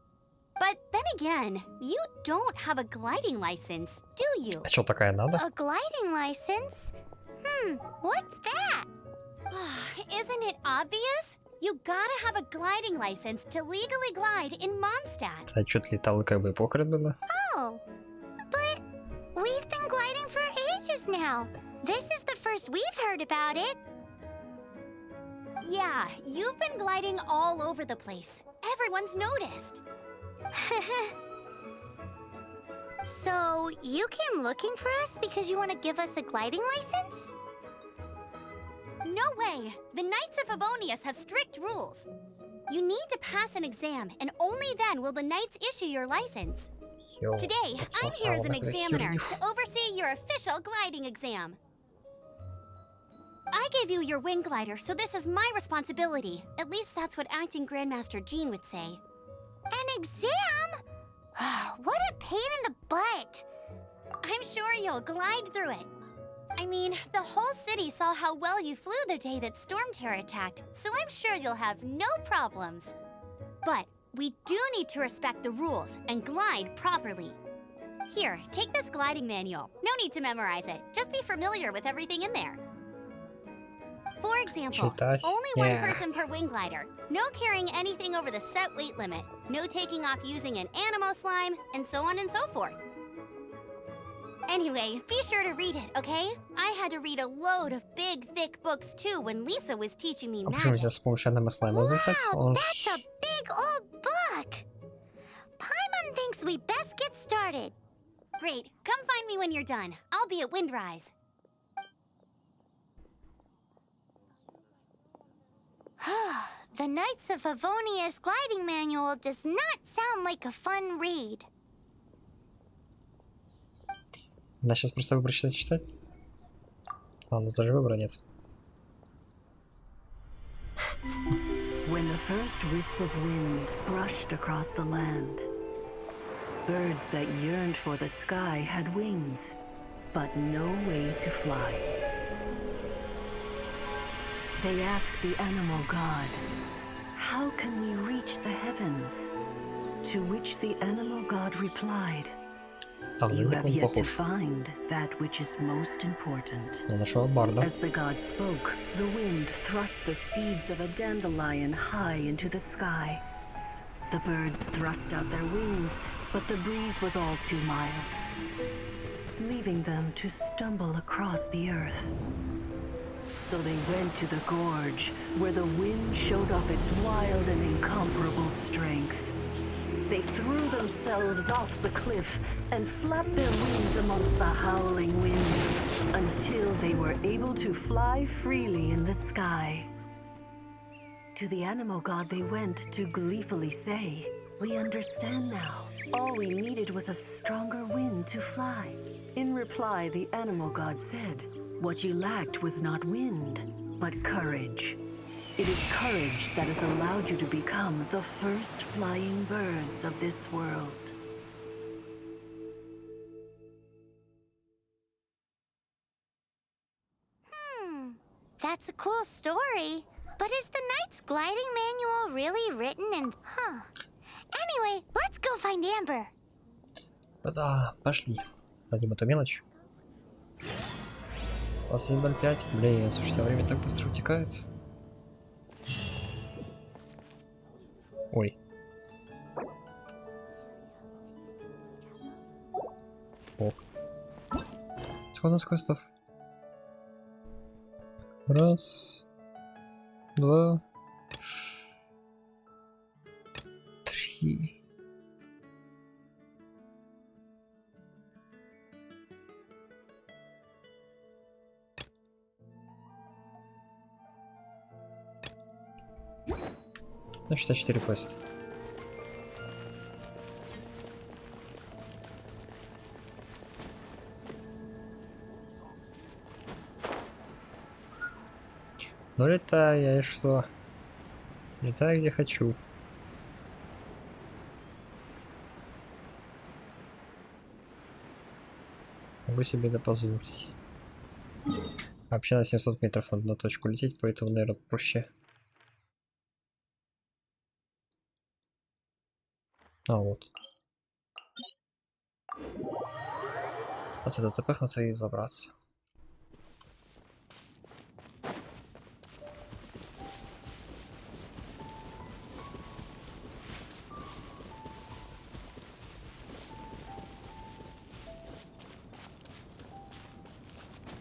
But then again, you don't have a gliding license, do you? А чё такая надо? A gliding license? What's that? Isn't it obvious? You gotta have a gliding license to legally glide in Mondstadt. А чё-то летал, как бы покрыт было. Oh, but we've been gliding for ages now. This is the first we've heard about it. Yeah, you've been gliding all over the place. Everyone's noticed. So, you came looking for us because you want to give us a gliding license? No way! The Knights of Favonius have strict rules. You need to pass an exam, and only then will the Knights issue your license. Йо, Today, I'm here as подсосала an на examiner херню. to oversee your official gliding exam. I gave you your wing glider, so this is my responsibility. At least that's what acting Grandmaster Jean would say. An exam? What a pain in the butt. I'm sure you'll glide through it. I mean, the whole city saw how well you flew the day that Storm Terror attacked, so I'm sure you'll have no problems. But we do need to respect the rules and glide properly. Here, take this gliding manual. No need to memorize it. Just be familiar with everything in there. For example, Читать. only one Yeah. person per wing glider. No carrying anything over the set weight limit. No taking off using an animo slime, and so on and so forth. Anyway, be sure to read it, okay? I had to read a load of big, thick books too when Lisa was teaching me А почему magic. нельзя с помощью аниме слайма записать? Он That's a big old book. Paimon thinks we best get started. Great. Come find me when you're done. I'll be at Windrise. The Knights of Favonia's gliding manual does not sound like a fun read. Она сейчас просто выбор читать? А, у нас даже выбора нет. When the first wisp of wind brushed across the land, birds that yearned for the sky had wings, but no way to fly. They asked the animal god, "How can we reach the heavens?" To which the animal god replied, "You have yet to find that which is most important." Я нашел барда. As the god spoke, the wind thrust the seeds of a dandelion high into the sky. The birds thrust out their wings, but the breeze was all too mild, leaving them to stumble across the earth. So they went to the gorge, where the wind showed off its wild and incomparable strength. They threw themselves off the cliff and flapped their wings amongst the howling winds until they were able to fly freely in the sky. To the animal god they went to gleefully say, "We understand now. All we needed was a stronger wind to fly." In reply, the animal god said, "What you lacked was not wind, but courage. It is courage that has allowed you to become the first flying birds of this world." That's a cool story. But is the Knight's gliding manual really written in... Anyway, let's go find Amber. Да, пошли. Сдадим эту мелочь. 21:05. Блин, слушайте, время так быстро утекает. Ой. Ок. Сколько у нас квестов? Раз. Два. Три. Значит, 4 квеста. Ну летаю я и что? Летаю где хочу. Могу себе это позволить. Вообще на 700 метров надо на точку лететь, поэтому, наверное, проще. А вот. Отсюда тпхнуться и забраться.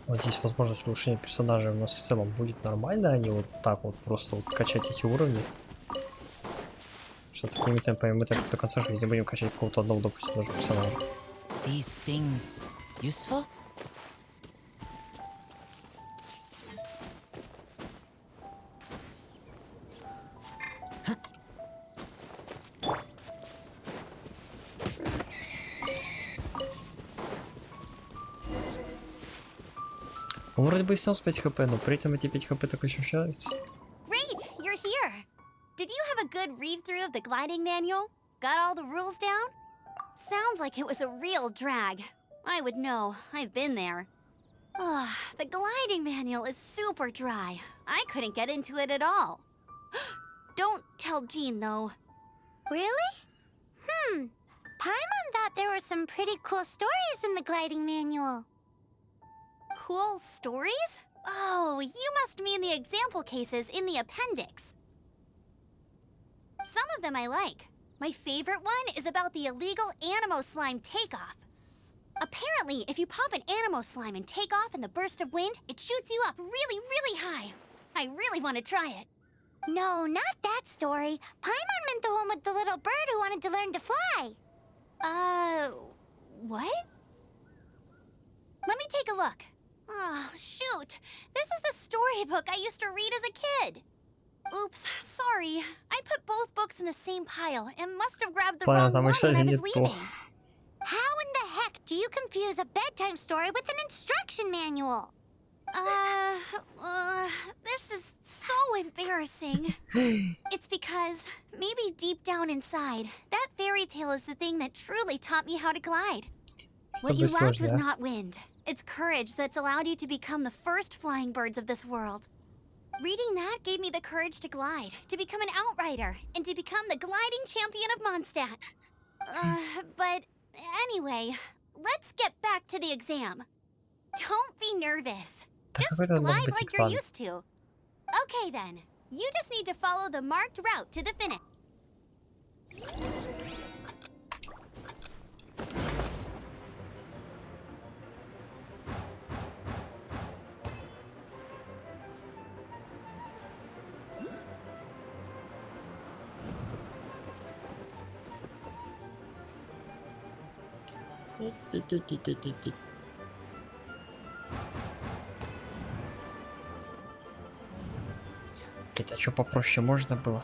Вот здесь возможность улучшения персонажей у нас в целом будет нормально, а не вот так вот просто вот качать эти уровни. Что такими темпами мы так до конца жизни будем качать какого-то одного, допустим, даже персонажа. These things useful? Он вроде бы снес 5 хп, но при этом эти 5 хп так ощущаются. Great, you're here. Did you have a good read-through of the gliding manual? Got all the rules down? Sounds like it was a real drag. I would know. I've been there. Ugh, the gliding manual is super dry. I couldn't get into it at all. Don't tell Jean, though. Really? Paimon thought there were some pretty cool stories in the gliding manual. Cool stories? Oh, you must mean the example cases in the appendix. Some of them I like. My favorite one is about the illegal Animo slime takeoff. Apparently, if you pop an Animo slime and take off in the burst of wind, it shoots you up really, really high. I really want to try it. No, not that story. Paimon meant the one with the little bird who wanted to learn to fly. What? Let me take a look. Oh, shoot. This is the storybook I used to read as a kid. Oops, sorry. I put both books in the same pile and must have grabbed the wrong one when I was leaving. How in the heck do you confuse a bedtime story with an instruction manual? This is so embarrassing. It's because, maybe deep down inside, that fairy tale is the thing that truly taught me how to glide. What you lacked was not wind. It's courage that's allowed you to become the first flying birds of this world. Reading that gave me the courage to glide, to become an outrider, and to become the gliding champion of Mondstadt. But anyway, let's get back to the exam. Don't be nervous. Just glide like you're used to. Okay then, you just need to follow the marked route to the finish. Блять, а что попроще можно было?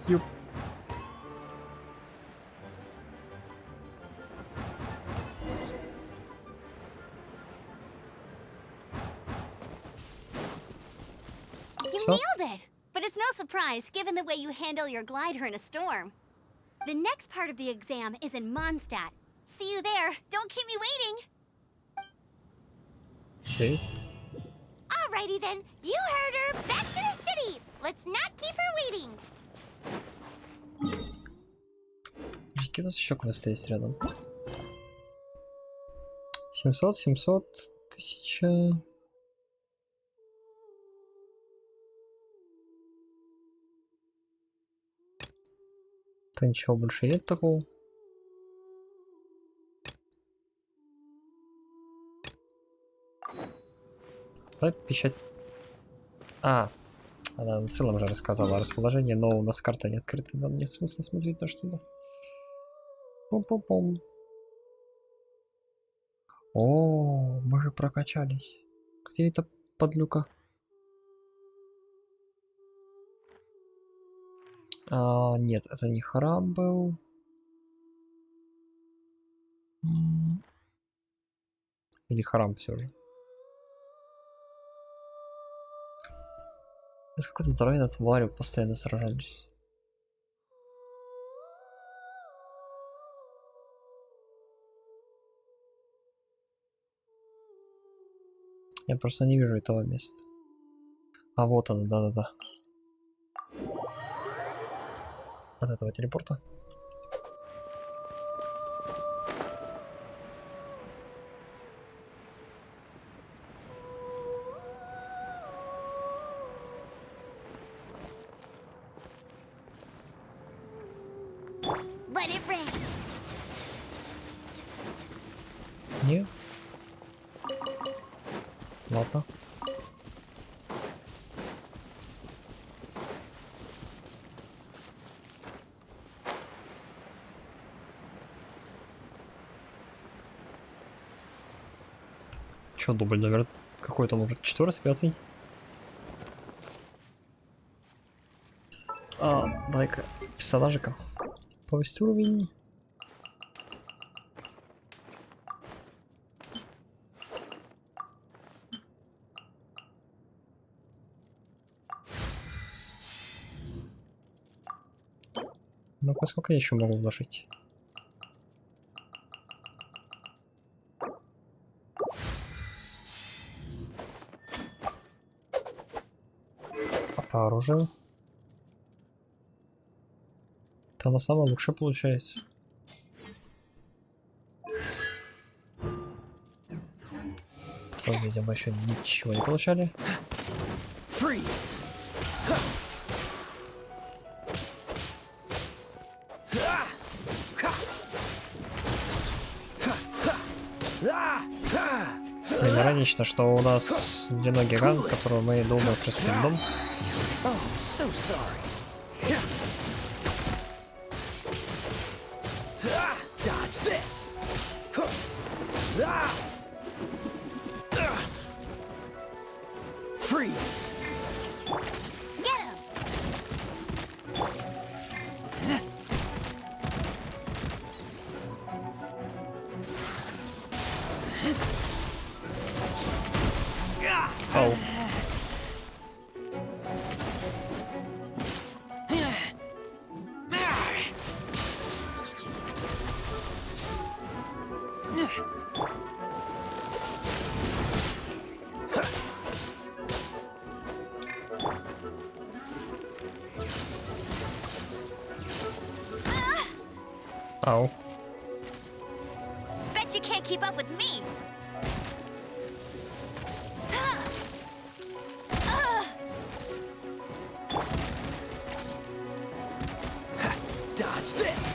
Юп. You nailed it! But it's no surprise, given the way you handle your glider in a storm. The next part of the exam is in Mondstadt. See you there. Don't keep me waiting. Okay. Alrighty then, you heard her. Back to the city. Let's not keep her waiting. Какие у нас еще квесты есть рядом? 700, 700, 1000... Да ничего больше нет такого. Давай печать. Она в целом уже рассказала о расположении, но у нас карта не открыта, нам нет смысла смотреть на что-то. Пом-пом-пом. О, мы же прокачались. Где эта подлюка? Нет, это не храм был. Или храм все же. С какой-то здоровенной тварью постоянно сражались. Я просто не вижу этого места. А вот оно, да-да-да. От этого телепорта. Let it rain. Нет. Ладно. Чё, дубль, наверное, какой там уже 4-й, 5-й? Дай-ка персонажика. Повысить уровень. Ну-ка, сколько я еще могу вложить? А по оружию? Это оно самое лучшее получается. Пацаны, видимо, еще ничего не получали. Иронично, что у нас одинокий гигант, которого мы долго преследуем. Оу. Оу. Bet you can't keep up with me. Dodge this.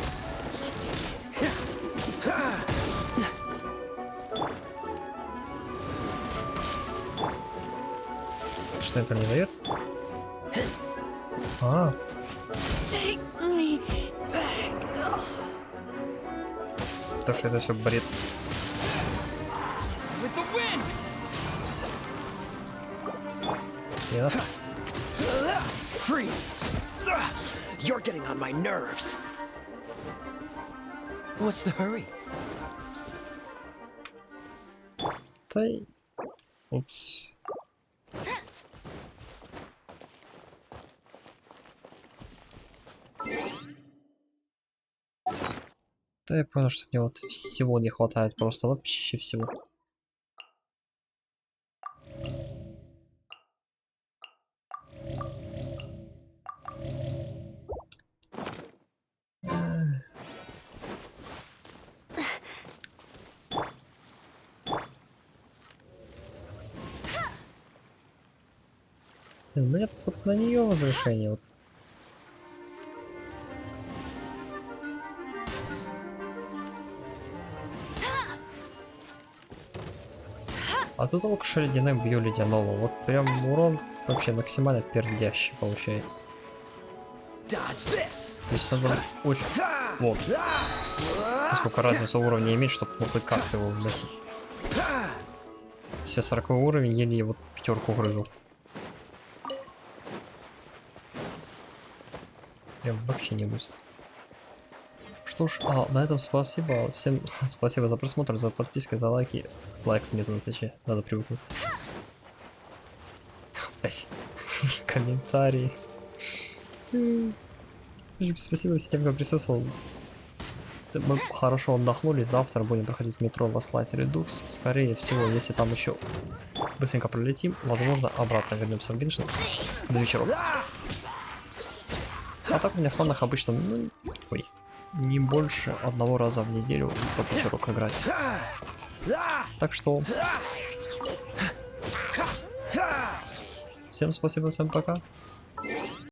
Что это не дает? А. То, что это все бред. Yeah. Freeze! You're getting on my nerves. What's the hurry? Упс. Да я понял, что мне вот всего не хватает, просто вообще всего. У меня вот на нее возвышение. Вот. А тут только что ледяным бью ледяного. Вот прям урон вообще максимально пердящий получается. То есть надо очень... Вот. Насколько разница уровня иметь, чтобы ну, хоть как-то его вносить. Все 40 уровень, еле вот пятерку грызу. Прям вообще не быстро. Что ж, на этом спасибо. Всем спасибо за просмотр, за подписки, за лайки. Лайков нету на Твиче, надо привыкнуть. Комментарии. Спасибо всем, кто присутствовал. Мы хорошо отдохнули. Завтра будем проходить метро Last Light Redux. Скорее всего, если там еще быстренько пролетим, возможно, обратно вернемся в Геншин до вечеров. А так у меня в планах обычно, ну, ой, не больше одного раза в неделю под вечерок играть. Так что... Всем спасибо, всем пока.